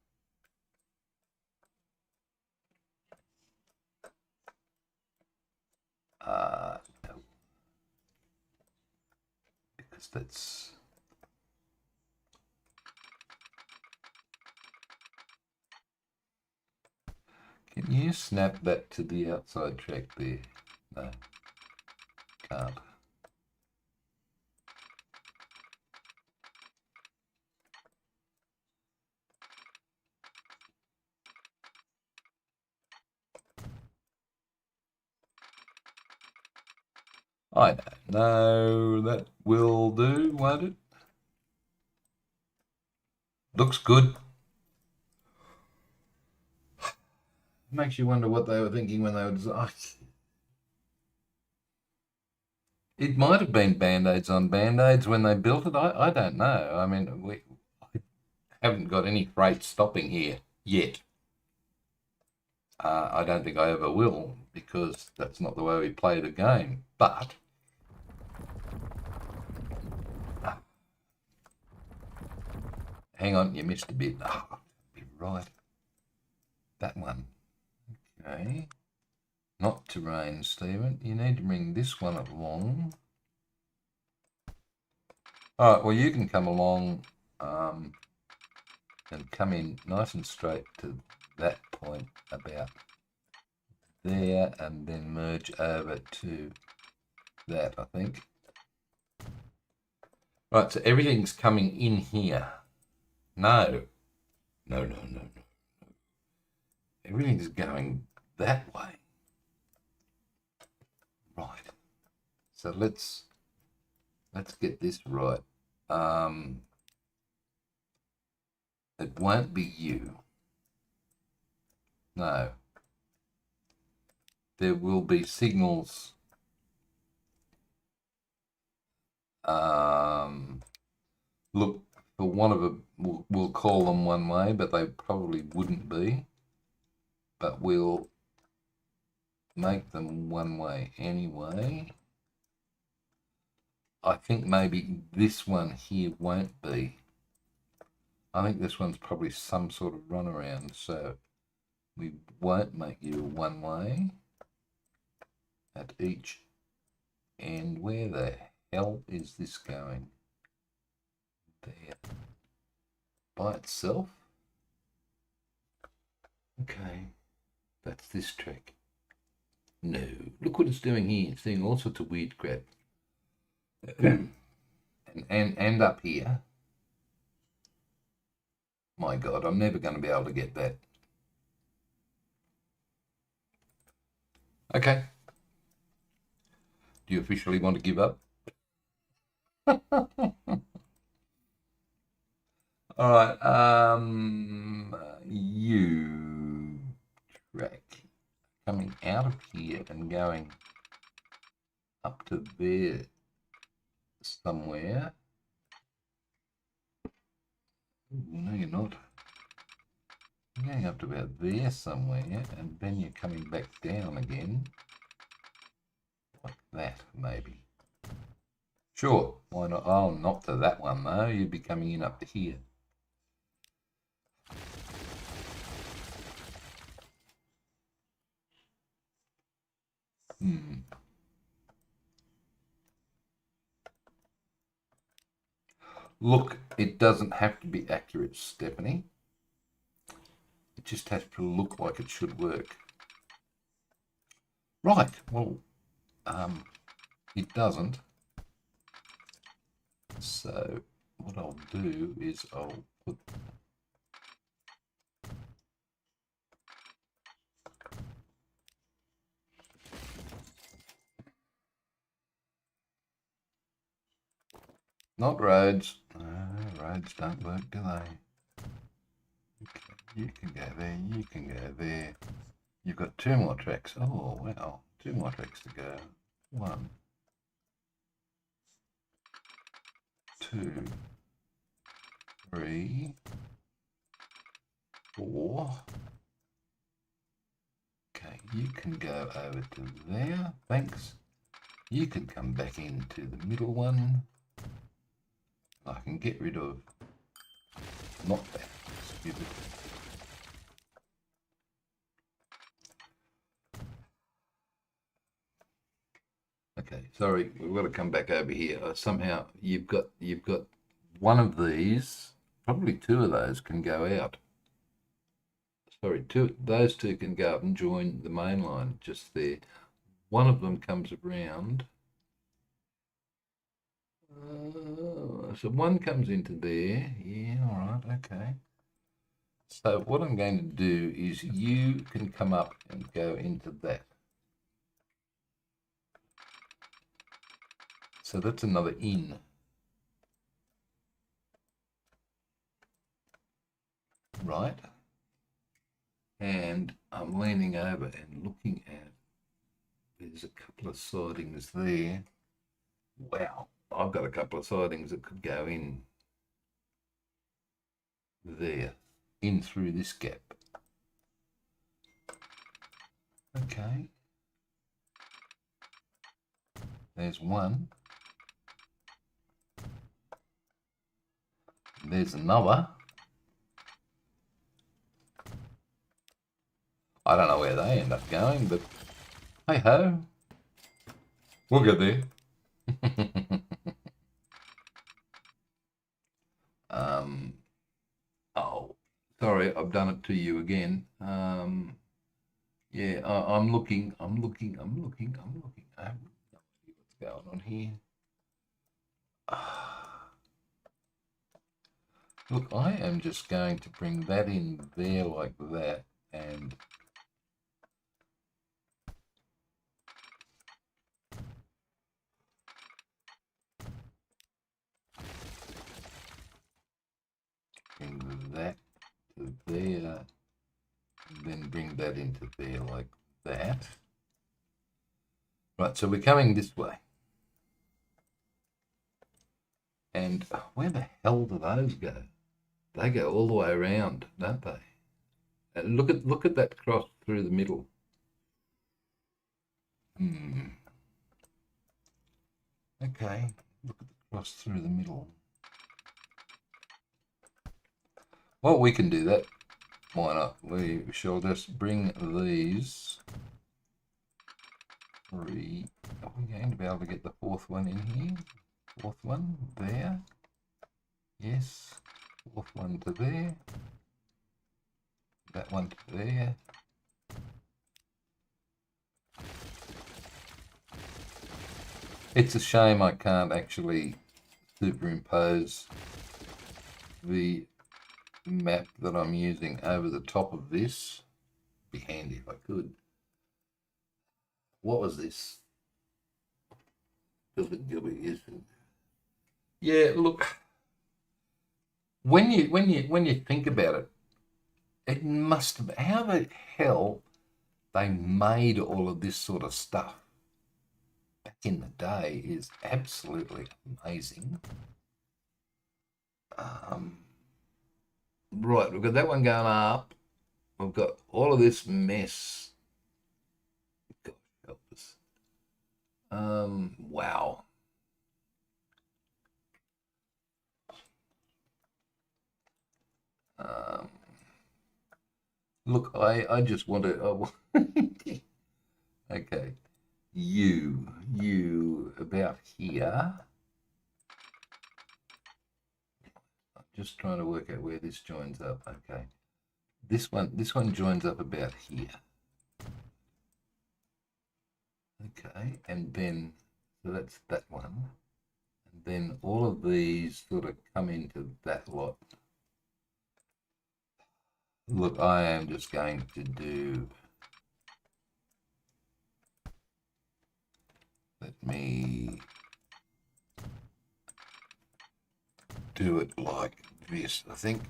No. Because that's... Can you snap that to the outside track there? No, can't. I don't know. That will do, won't it? Looks good. Makes you wonder what they were thinking when they were designing. It might have been band-aids on band-aids when they built it. I don't know. I mean, I haven't got any freight stopping here yet. I don't think I ever will, because that's not the way we play the game. But hang on, you missed a bit. Oh, be right. That one. Okay. Not terrain, Stephen. You need to bring this one along. All right, well, you can come along and come in nice and straight to that point about there, and then merge over to that, I think. Right, so everything's coming in here. No. Everything's going that way. Right. So let's get this right. It won't be you. No. There will be signals. Look, for one of a, we'll call them one way, but they probably wouldn't be. But we'll make them one way anyway. I think maybe this one here won't be. I think this one's probably some sort of runaround, so we won't make you one way at each end. Where the hell is this going? There. By itself? Okay, that's this track. No, look what it's doing here. It's doing all sorts of weird crap. and up here. My God, I'm never going to be able to get that. Okay. Do you officially want to give up? All right. You track coming out of here and going up to there somewhere. No, you're not. You're going up to about there somewhere, and then you're coming back down again. Like that, maybe. Sure, why not? Oh, not to that one, though. You'd be coming in up to here. Look, it doesn't have to be accurate, Stephanie. It just has to look like it should work. Right, well, it doesn't. So what I'll do is I'll put not roads. Roads don't work, do they? Okay, you can go there, you can go there. You've got 2 more tracks. Oh, wow. 2 more tracks to go. 1, 2, 3, 4. Okay, you can go over to there. Thanks. You can come back into the middle one. I can get rid of not that stupid. Okay, sorry, we've got to come back over here. Somehow you've got one of these, probably 2 of those can go out. sorry, those two can go up and join the main line just there. One of them comes around. So one comes into there. Yeah, all right, okay. So what I'm going to do is you can come up and go into that. So that's another in. Right. And I'm leaning over and looking at, there's a couple of sidings there. Wow, I've got a couple of sidings that could go in there, in through this gap. Okay. There's one. There's another. I don't know where they end up going, but hey ho, we'll get there. Oh, sorry, I've done it to you again. Yeah, I'm looking. I have no idea what's going on here. Look, I am just going to bring that in there like that, and bring that to there, and then bring that into there like that. Right, so we're coming this way. And where the hell do those go? They go all the way around, don't they? Look at that cross through the middle. Okay, look at the cross through the middle. Well, we can do that. Why not? We shall just bring these three. Are we going to be able to get the fourth one in here? Fourth one there. Yes. Fourth one to there. That one to there. It's a shame I can't actually superimpose the map that I'm using over the top of this. Be handy if I could. What was this? Yeah, look. When you think about it, it must have, how the hell they made all of this sort of stuff back in the day is absolutely amazing. Right, we've got that one going up. We've got all of this mess. God help us. Wow. Look, I just want to. Okay, you about here. I'm just trying to work out where this joins up. Okay, this one joins up about here. Okay, and then so that's that one, and then all of these sort of come into that lot. Look, I am just going to do. Let me do it like this. I think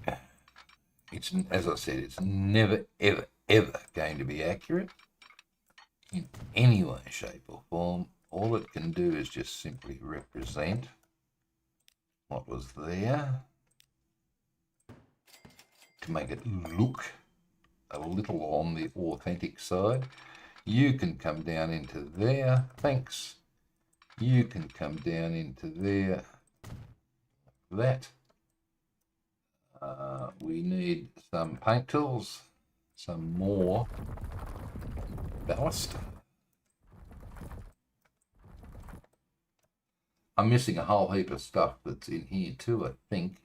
it's, as I said, it's never, ever, ever going to be accurate in any way, shape, or form. All it can do is just simply represent what was there to make it look a little on the authentic side. You can come down into there. Thanks. You can come down into there. That. We need some paint tools, some more ballast. I'm missing a whole heap of stuff that's in here too, I think.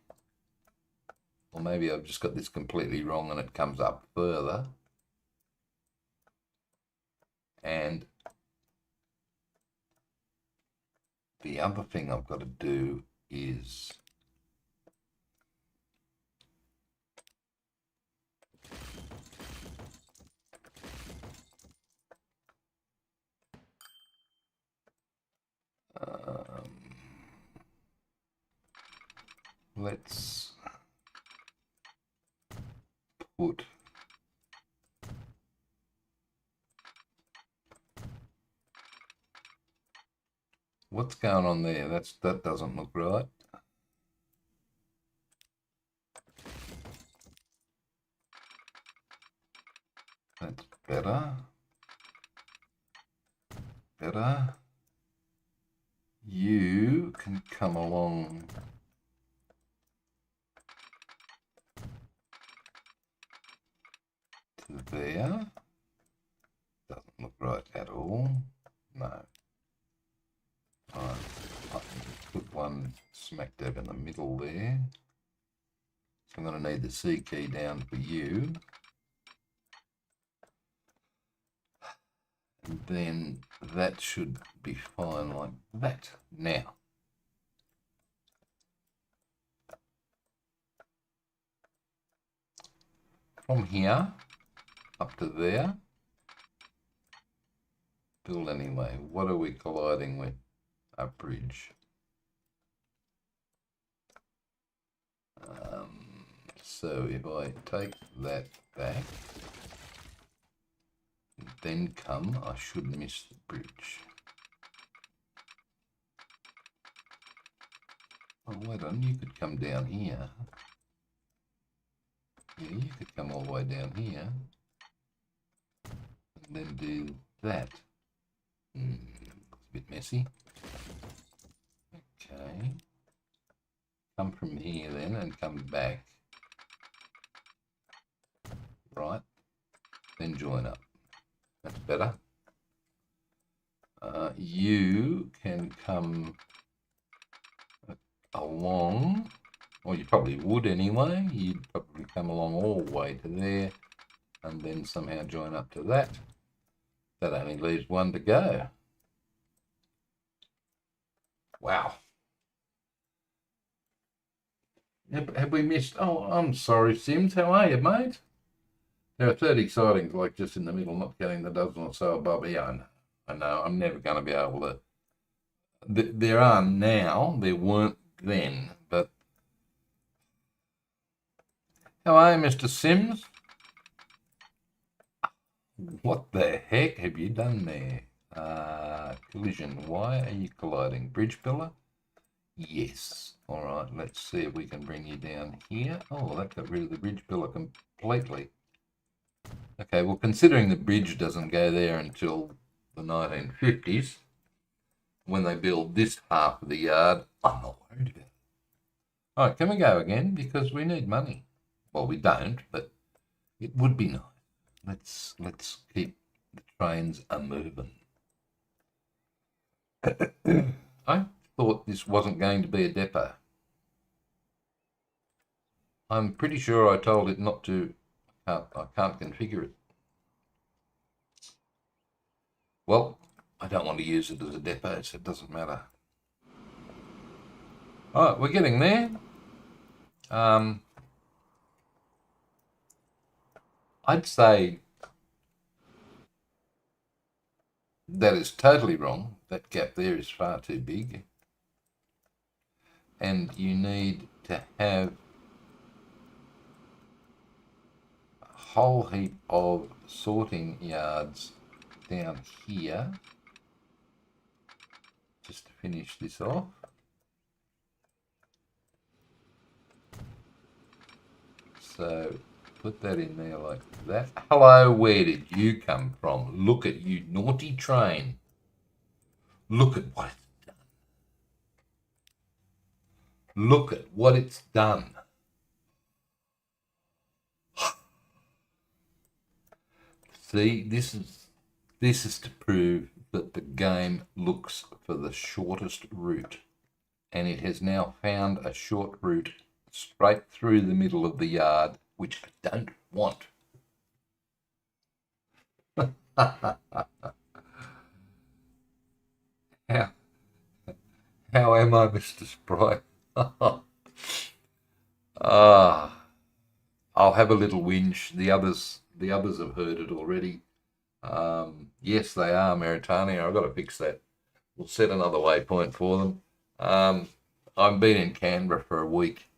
Or maybe I've just got this completely wrong and it comes up further. And the other thing I've got to do is let's put what's going on there? That doesn't look right. That's better. Better. You can come along to there. Doesn't look right at all. No. Alright, I can just put one smack dab in the middle there. So I'm going to need the C key down for you. And then that should be fine like that. Now, from here up to there, build anyway. What are we colliding with? A bridge. So if I take that back, then come, I should miss the bridge. Oh, wait on, you could come down here. Yeah, you could come all the way down here. And then do that. It's a bit messy. Okay. Come from here then and come back. Right. Then join up. That's better. You can come along, or you probably would anyway. You'd probably come along all the way to there and then somehow join up to that. That only leaves one to go. Wow. Have we missed? Oh, I'm sorry, Sims. How are you, mate? There are 30 sightings, like just in the middle, not counting the dozen or so above. Yeah, I know. I'm never going to be able to. There are now. There weren't then. But how are you, Mr. Sims? What the heck have you done there? Collision. Why are you colliding? Bridge pillar? Yes. All right, let's see if we can bring you down here. Oh, that got rid of the bridge pillar completely. Okay, well, considering the bridge doesn't go there until the 1950s, when they build this half of the yard, I'm not worried about it. All right, can we go again? Because we need money. Well, we don't, but it would be nice. Let's keep the trains a-moving. I thought this wasn't going to be a depot. I'm pretty sure I told it not to. I can't configure it. Well, I don't want to use it as a depot, so it doesn't matter. All right, we're getting there. I'd say that is totally wrong. That gap there is far too big. And you need to have a whole heap of sorting yards down here just to finish this off. So put that in there like that. Hello, where did you come from? Look at you, naughty train. Look at what it's done. Look at what it's done. See, this is to prove that the game looks for the shortest route. And it has now found a short route straight through the middle of the yard, which I don't want. How, how am I, Mr. Spry? Ah, I'll have a little whinge. The others have heard it already. Yes, they are Mauritania. I've got to fix that. We'll set another waypoint for them. I've been in Canberra for a week,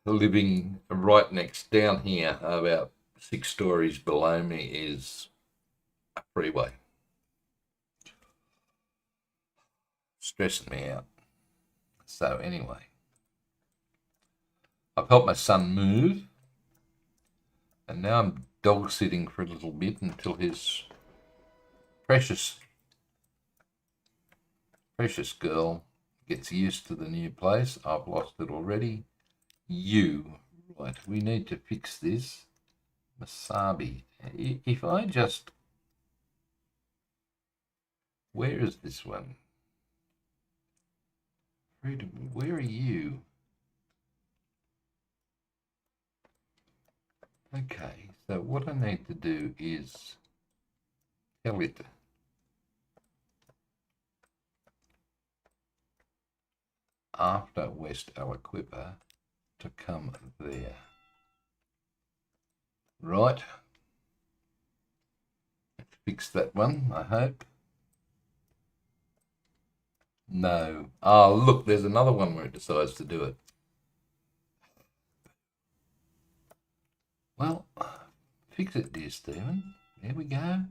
living right next down here, about 6 stories below me is a freeway. Stressing me out. So anyway, I've helped my son move, and now I'm dog sitting for a little bit until his precious girl gets used to the new place. I've lost it already. Right, we need to fix this. Wasabi. If I just... Where is this one? Freedom, where are you? Okay, so what I need to do is tell it after West Aliquippa to come there. Right. Let's fix that one, I hope. No. Oh, look, there's another one where it decides to do it. Well, fix it, dear Stephen. There we go.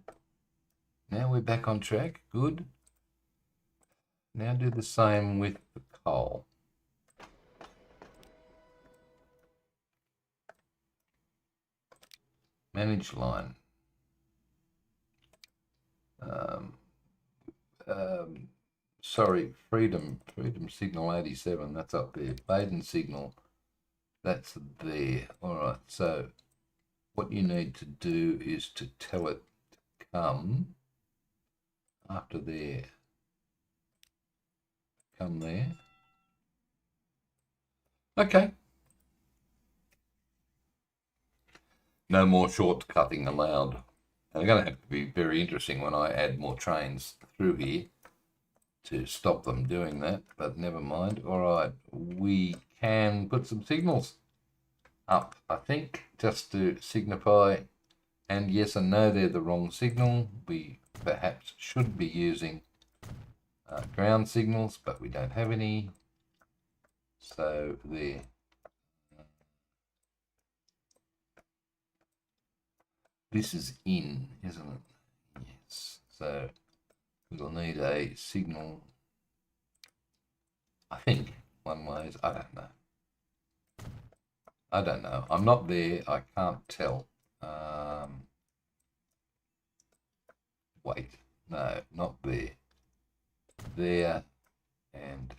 Now we're back on track. Good. Now do the same with the coal. Manage line. Sorry, freedom signal 87, that's up there. Baden signal, that's there. All right, so what you need to do is to tell it to come after there. Come there. Okay. No more shortcutting allowed. And it's going to have to be very interesting when I add more trains through here to stop them doing that, but never mind. All right, we can put some signals up, I think, just to signify. And yes, I know they're the wrong signal. We perhaps should be using ground signals, but we don't have any. So there. This is in, isn't it? Yes. So we'll need a signal, I think, one way. I don't know. I don't know. I'm not there. I can't tell. Wait. No, not there. There and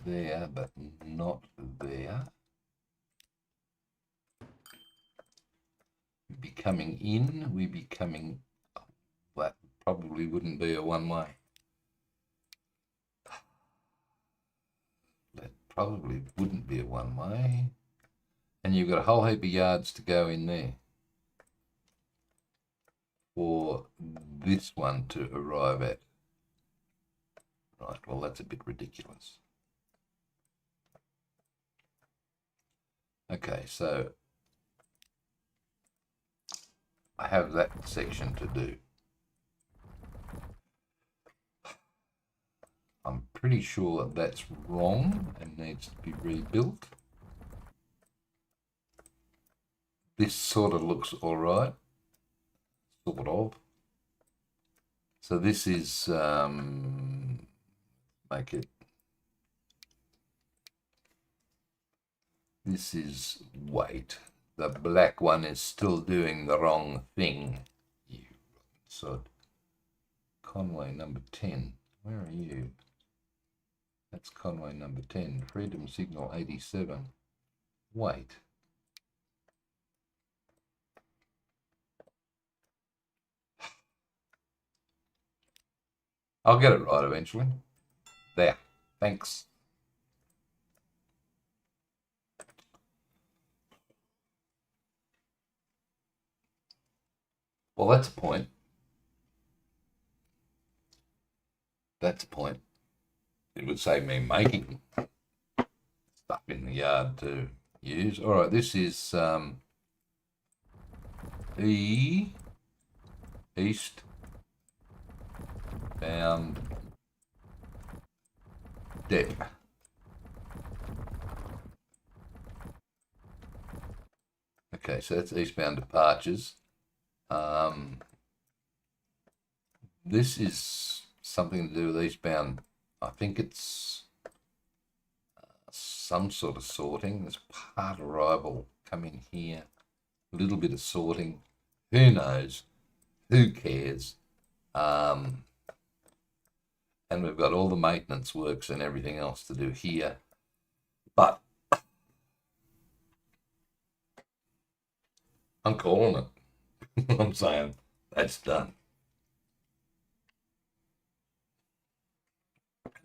there, but not there. We'd be coming in. We'd be coming... That probably wouldn't be a one-way. That probably wouldn't be a one-way. And you've got a whole heap of yards to go in there for this one to arrive at. Right, well, that's a bit ridiculous. Okay, so I have that section to do. I'm pretty sure that's wrong and needs to be rebuilt. This sort of looks all right, sort of. So this is, make it, this is weight. The black one is still doing the wrong thing. You sod. Conway number 10. Where are you? That's Conway number 10. Freedom signal 87. Wait. I'll get it right eventually. There. Thanks. Well, that's a point. That's a point. It would save me making stuff in the yard to use. All right, this is east bound depth. Okay, so that's eastbound departures. This is something to do with eastbound. I think it's some sort of sorting. There's part arrival coming here, a little bit of sorting. Who knows? Who cares? And we've got all the maintenance works and everything else to do here. But I'm calling it. I'm saying that's done.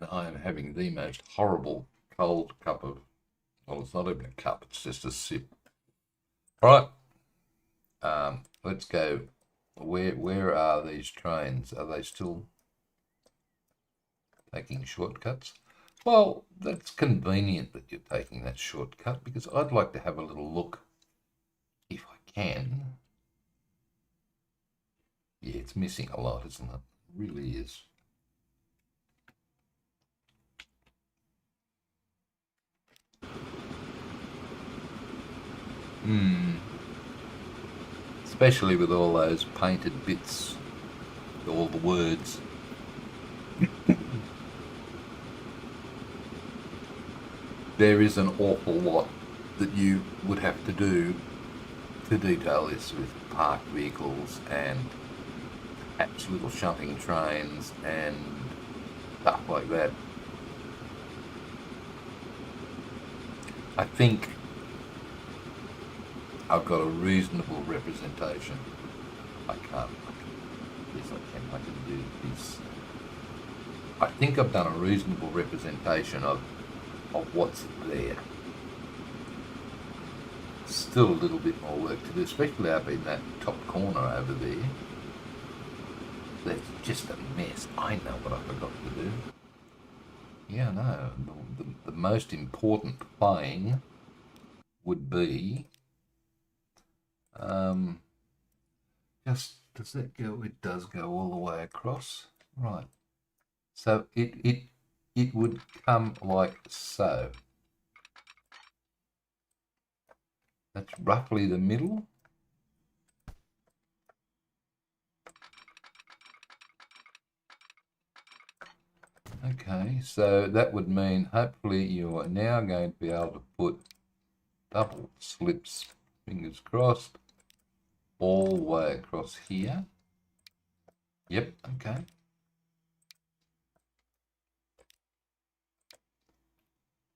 And I am having the most horrible cold cup of, well, it's not even a cup, it's just a sip. All right, let's go. Where are these trains? Are they still taking shortcuts? Well, that's convenient that you're taking that shortcut, because I'd like to have a little look, if I can. Yeah, it's missing a lot, isn't it? It really is. Especially with all those painted bits, all the words. There is an awful lot that you would have to do to detail this with parked vehicles and perhaps little shunting trains and stuff like that. I think I've got a reasonable representation. Yes, I can do this. I think I've done a reasonable representation of what's there. Still a little bit more work to do, especially up in that top corner over there. That's just a mess. I know what I forgot to do. Yeah, no. The most important thing would be does that go? It does go all the way across, right? So it would come like so. That's roughly the middle. Okay, so that would mean hopefully you are now going to be able to put double slips, fingers crossed, all the way across here. Yep, okay.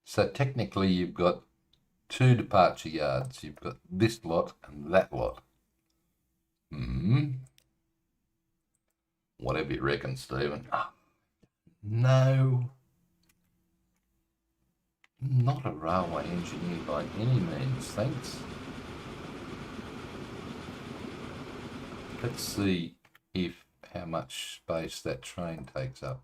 So technically you've got two departure yards. You've got this lot and that lot. Whatever you reckon, Stephen. Oh, no. Not a railway engineer by any means, thanks. Let's see how much space that train takes up.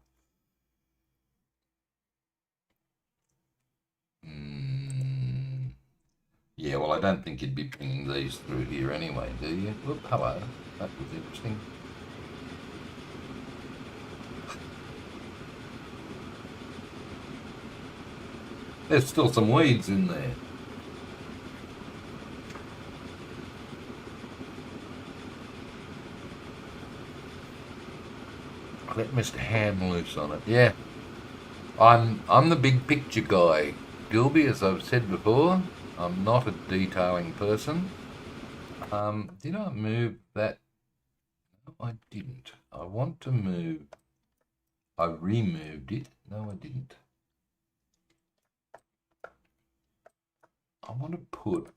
Yeah, well, I don't think you'd be bringing these through here anyway, do you? Look, hello. That was interesting. There's still some weeds in there. Let Mr. Ham loose on it. Yeah. I'm the big picture guy, Gilby, as I've said before. I'm not a detailing person. Did I move that? No, I didn't. I want to move. I removed it. No, I didn't. I want to put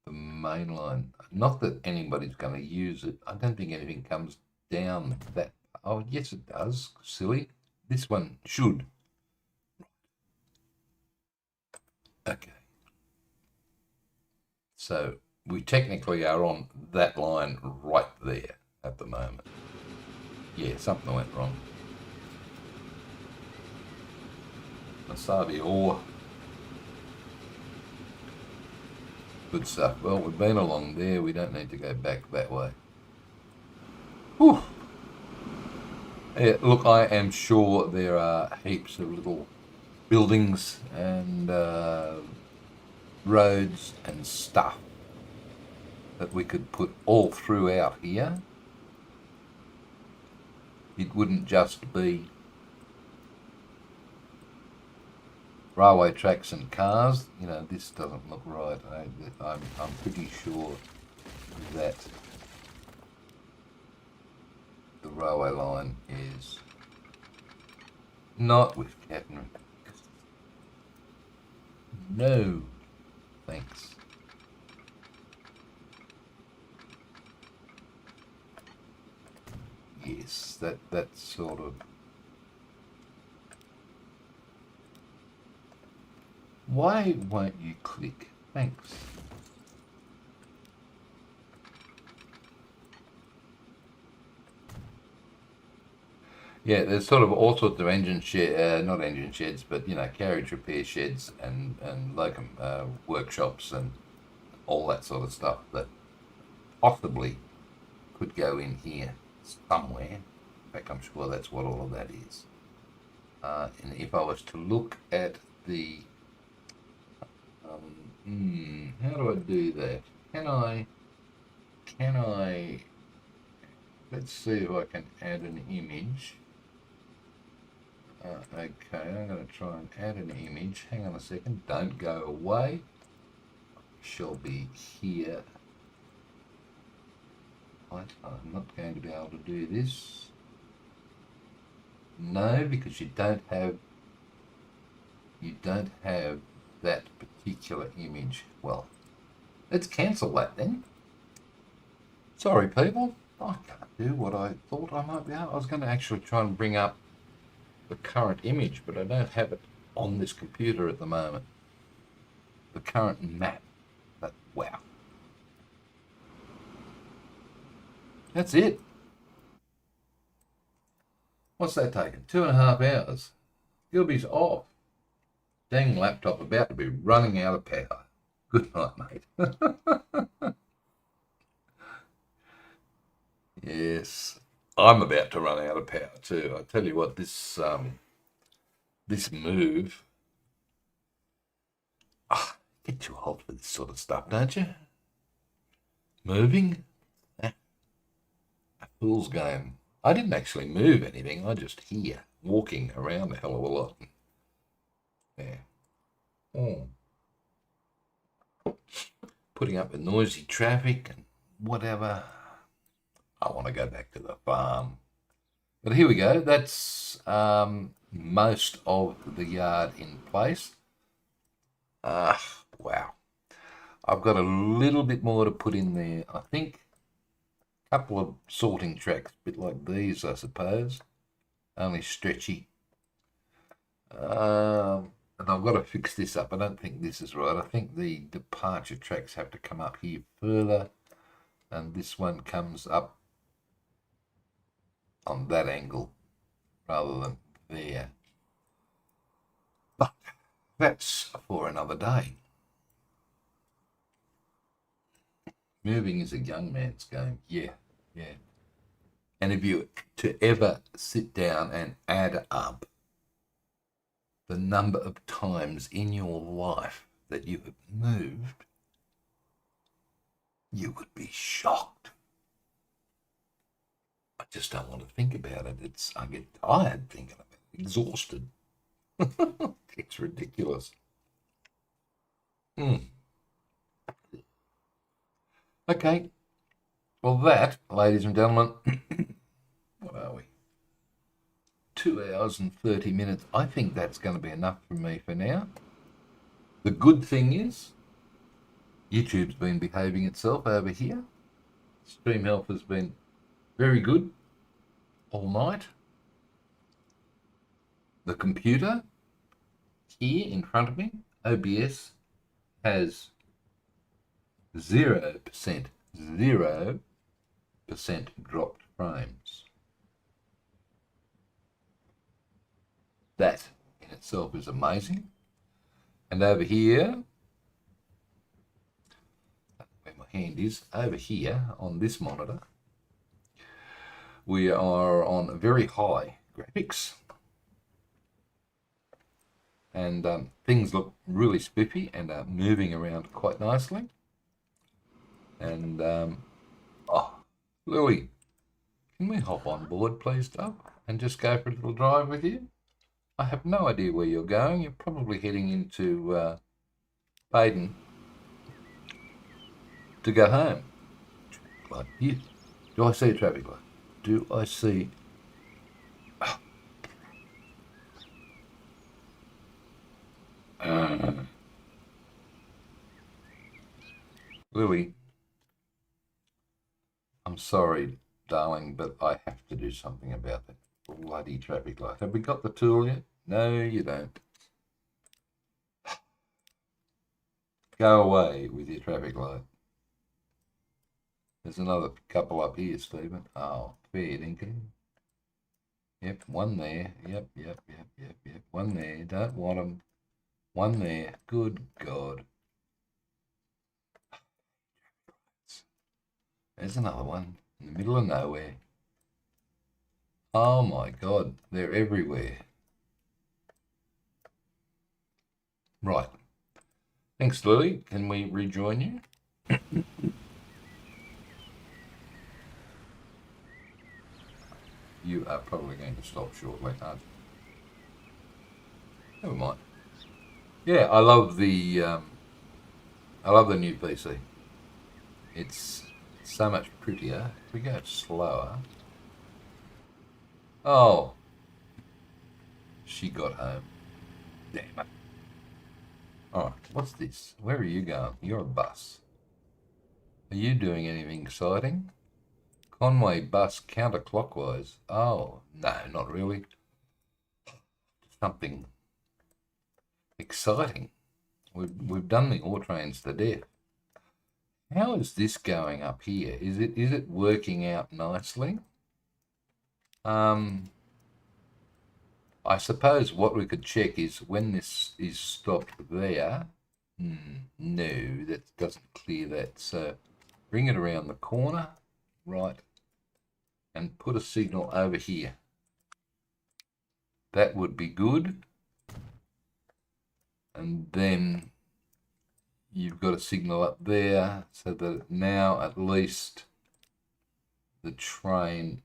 the main line. Not that anybody's going to use it. I don't think anything comes down that. Oh, yes, it does. Silly. This one should. Okay. So we technically are on that line right there at the moment. Yeah, something went wrong. Wasabi ore. Good stuff. Well, we've been along there. We don't need to go back that way. Whew. Yeah, look, I am sure there are heaps of little buildings and roads and stuff that we could put all throughout here. It wouldn't just be railway tracks and cars. You know, this doesn't look right. I'm pretty sure that the railway line is not with Catherine. No, thanks. Yes, that's sort of. Why won't you click? Thanks. Yeah, there's sort of all sorts of not engine sheds, but you know, carriage repair sheds and locum workshops and all that sort of stuff that possibly could go in here somewhere. In fact, I'm sure that's what all of that is. And if I was to look at the, how do I do that? Can I, let's see if I can add an image. Okay, I'm going to try and add an image. Hang on a second, don't go away. Shall be here. I'm not going to be able to do this. No, because you don't have that particular image. Well, let's cancel that then. Sorry, people. I can't do what I thought I might be able. I was going to actually try and bring up the current image, but I don't have it on this computer at the moment. The current map. But wow. That's it. What's that taking? 2.5 hours. Gilby's off. Dang laptop about to be running out of power. Good night, mate. Yes, I'm about to run out of power too. I tell you what, this move, get too old for this sort of stuff, don't you? Moving, a fool's game. I didn't actually move anything. I just hear walking around a hell of a lot. Yeah. Oh. Putting up with noisy traffic and whatever. I want to go back to the farm. But here we go. That's most of the yard in place. Wow. I've got a little bit more to put in there. I think a couple of sorting tracks, a bit like these, I suppose. Only stretchy. And I've got to fix this up. I don't think this is right. I think the departure tracks have to come up here further. And this one comes up on that angle rather than there. But that's for another day. Moving is a young man's game. Yeah. And if you to ever sit down and add up the number of times in your life that you have moved, you would be shocked. I just don't want to think about it. I get tired thinking about it, exhausted. It's ridiculous. Okay. Well, that, ladies and gentlemen, what are we? 2 hours and 30 minutes. I think that's going to be enough for me for now. The good thing is, YouTube's been behaving itself over here. Stream Health has been very good all night. The computer here in front of me, OBS, has 0%, 0% dropped frames. That in itself is amazing. And over here, where my hand is, over here on this monitor, we are on very high graphics. And things look really spiffy and are moving around quite nicely. And, oh, Louie, can we hop on board, please, Doug, and just go for a little drive with you? I have no idea where you're going. You're probably heading into Baden to go home. Light. Here. Do I see a traffic light? Do I see... Louie, I'm sorry, darling, but I have to do something about that bloody traffic light. Have we got the tool yet? No, you don't. Go away with your traffic light. There's another couple up here, Stephen. Oh, fair dinkum. Yep, one there. Yep. One there. Don't want them. One there. Good God. There's another one in the middle of nowhere. Oh my God, they're everywhere. Right. Thanks, Lily. Can we rejoin you? You are probably going to stop shortly, aren't you? Never mind. Yeah, I love the new PC. It's so much prettier. If we go slower. Oh, she got home. Damn it. All right, what's this? Where are you going? You're a bus. Are you doing anything exciting? Conway bus counterclockwise. Oh, no, not really. Something exciting. We've done the ore trains to death. How is this going up here? Is it working out nicely? I suppose what we could check is when this is stopped there. No, that doesn't clear that. So bring it around the corner, right, and put a signal over here. That would be good. And then you've got a signal up there so that now at least the train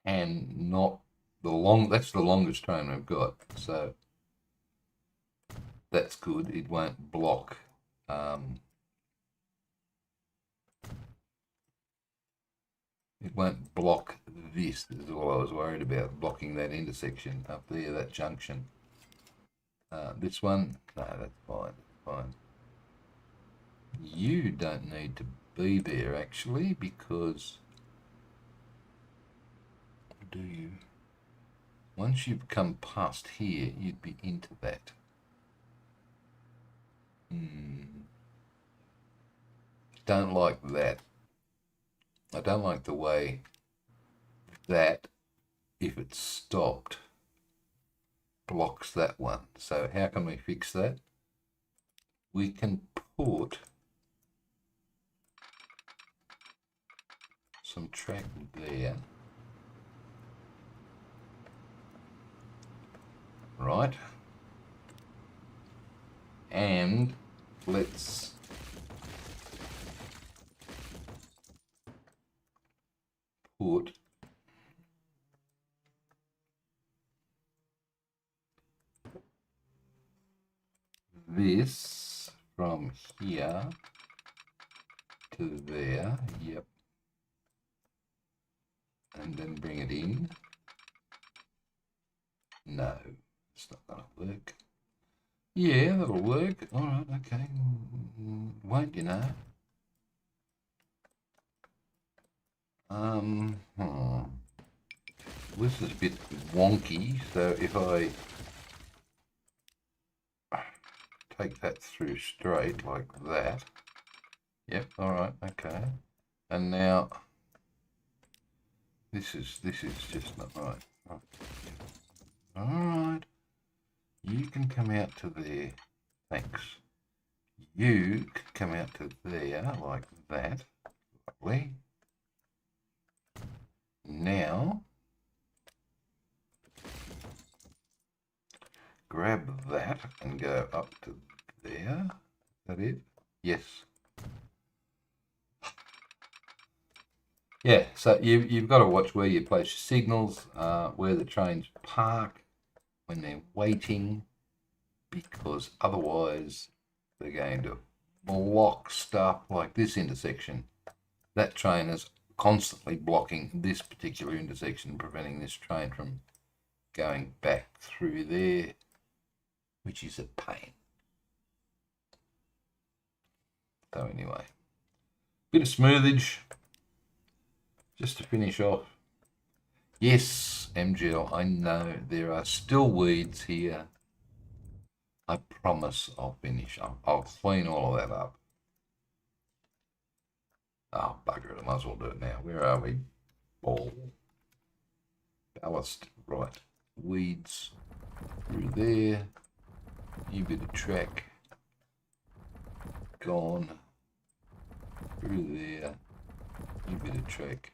and not that's the longest train we've got, so that's good. It won't block this. This is all I was worried about, blocking that intersection up there, that junction. This one, no, that's fine. You don't need to be there actually, because do you? Once you've come past here, you'd be into that. Don't like that. I don't like the way that, if it's stopped, blocks that one. So how can we fix that? We can put some track there. Right. And let's put this from here to there. Yep. And then bring it in. No, it's not going to work. Yeah, that'll work. All right, okay. Won't you know? This is a bit wonky, so if I take that through straight like that. Yep, all right, okay. And now this is just not right. All right, you can come out to there. Thanks. You can come out to there like that. Lovely. Now grab that and go up to there. Is that it? Yes. Yeah, so you've got to watch where you place your signals, where the trains park when they're waiting, because otherwise they're going to block stuff like this intersection. That train is constantly blocking this particular intersection, preventing this train from going back through there, which is a pain. So anyway, bit of smoothage just to finish off. Yes, MGL, I know there are still weeds here. I promise I'll finish. I'll clean all of that up. Oh, bugger it, I might as well do it now. Where are we? Ball. Ballast, right. Weeds through there. New bit of track. Gone. Through there. New bit of track.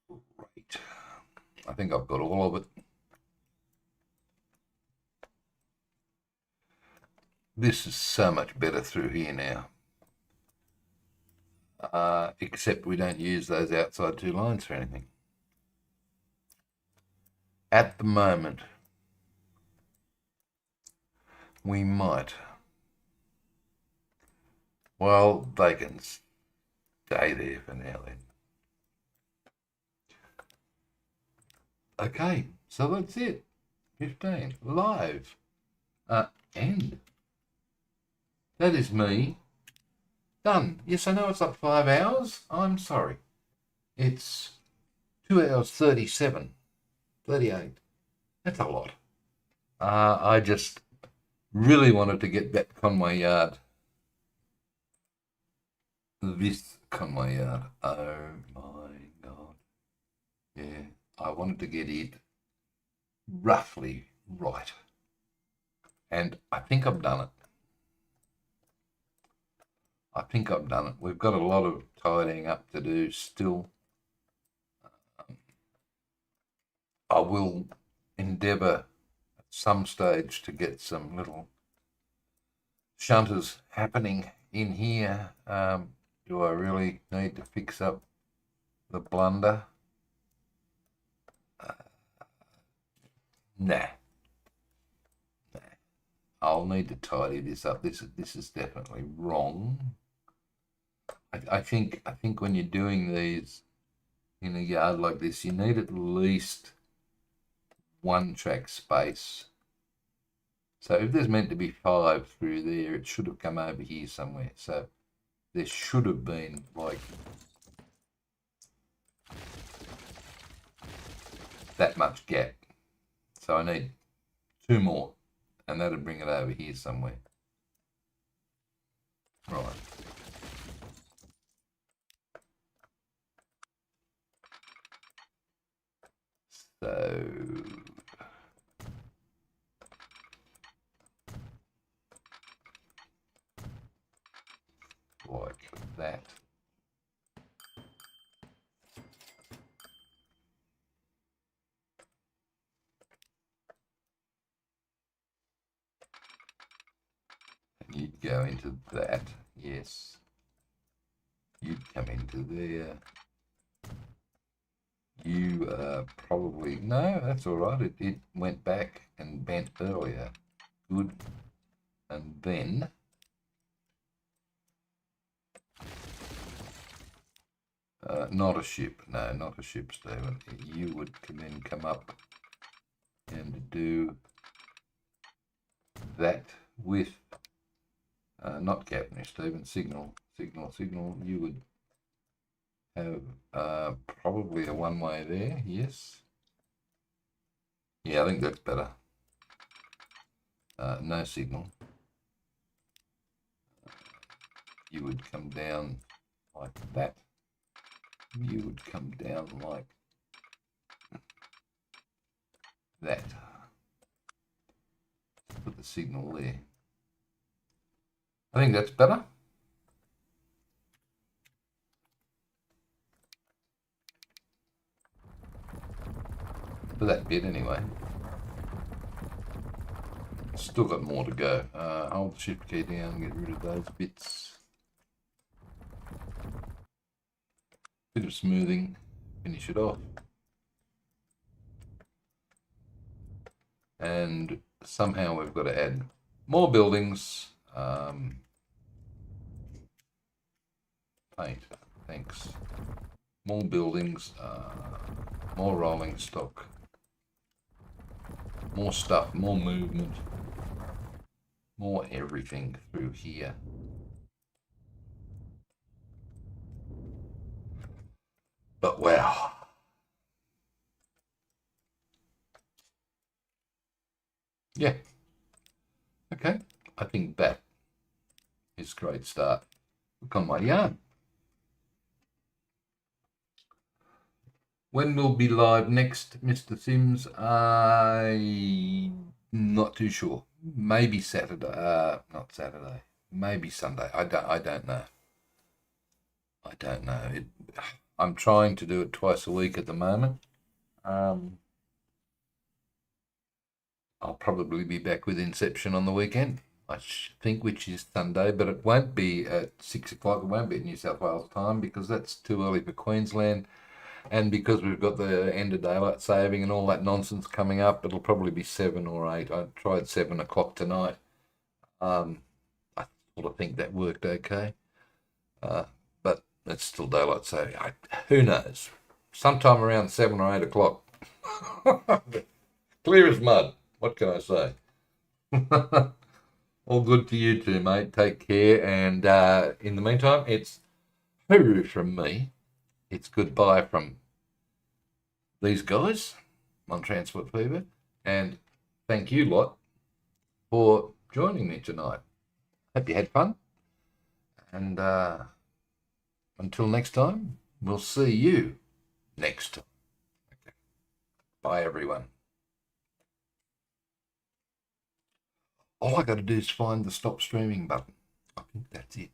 Great. I think I've got all of it. This is so much better through here now. Except we don't use those outside two lines for anything. At the moment, we might. Well, they can stay there for now then. Okay, so that's it. 15, live. End. That is me. Done. Yes, I know it's like 5 hours. I'm sorry. It's 2 hours 37, 38. That's a lot. I just really wanted to get back to Conway Yard. This Conway Yard. Oh my God. Yeah, I wanted to get it roughly right. And I think I've done it. I think I've done it. We've got a lot of tidying up to do still. I will endeavour at some stage to get some little shunters happening in here. Do I really need to fix up the blunder? Nah. I'll need to tidy this up. This is definitely wrong. I think when you're doing these in a yard like this, you need at least one track space. So if there's meant to be 5 through there, it should have come over here somewhere. So there should have been like that much gap. So I need 2 more, and that'll bring it over here somewhere. Right. So like that. And you'd go into that, yes. You'd come into there. You probably, no, that's all right. It went back and bent earlier. Good. And then not a ship. No, not a ship, Stephen. You would then come up and do that with not captain, Stephen. Signal. You would have probably a one-way there. Yes. Yeah, I think that's better. No signal. You would come down like that. You would come down like that. Put the signal there. I think that's better. For that bit anyway. Still got more to go. Hold the shift key down, get rid of those bits. Bit of smoothing, finish it off. And somehow we've got to add more buildings. Paint, thanks. More buildings, more rolling stock. More stuff, more movement. More everything through here. But wow. Yeah. Okay. I think that is a great start. Conway Yard. When we'll be live next, Mr. Sims? I'm not too sure. Maybe Saturday. Not Saturday. Maybe Sunday. I don't know. I don't know. I'm trying to do it twice a week at the moment. I'll probably be back with Inception on the weekend, I think, which is Sunday, but it won't be at 6 o'clock. It won't be at New South Wales time because that's too early for Queensland. And because we've got the end of daylight saving and all that nonsense coming up, it'll probably be 7 or 8. I tried 7 o'clock tonight. I sort of think that worked okay. But it's still daylight saving. Who knows? Sometime around 7 or 8 o'clock. Clear as mud. What can I say? All good to you too, mate. Take care. And in the meantime, it's hooroo from me. It's goodbye from these guys on Transport Fever. And thank you lot for joining me tonight. Hope you had fun. And until next time, we'll see you next time. Okay. Bye, everyone. All I got to do is find the stop streaming button. I think that's it.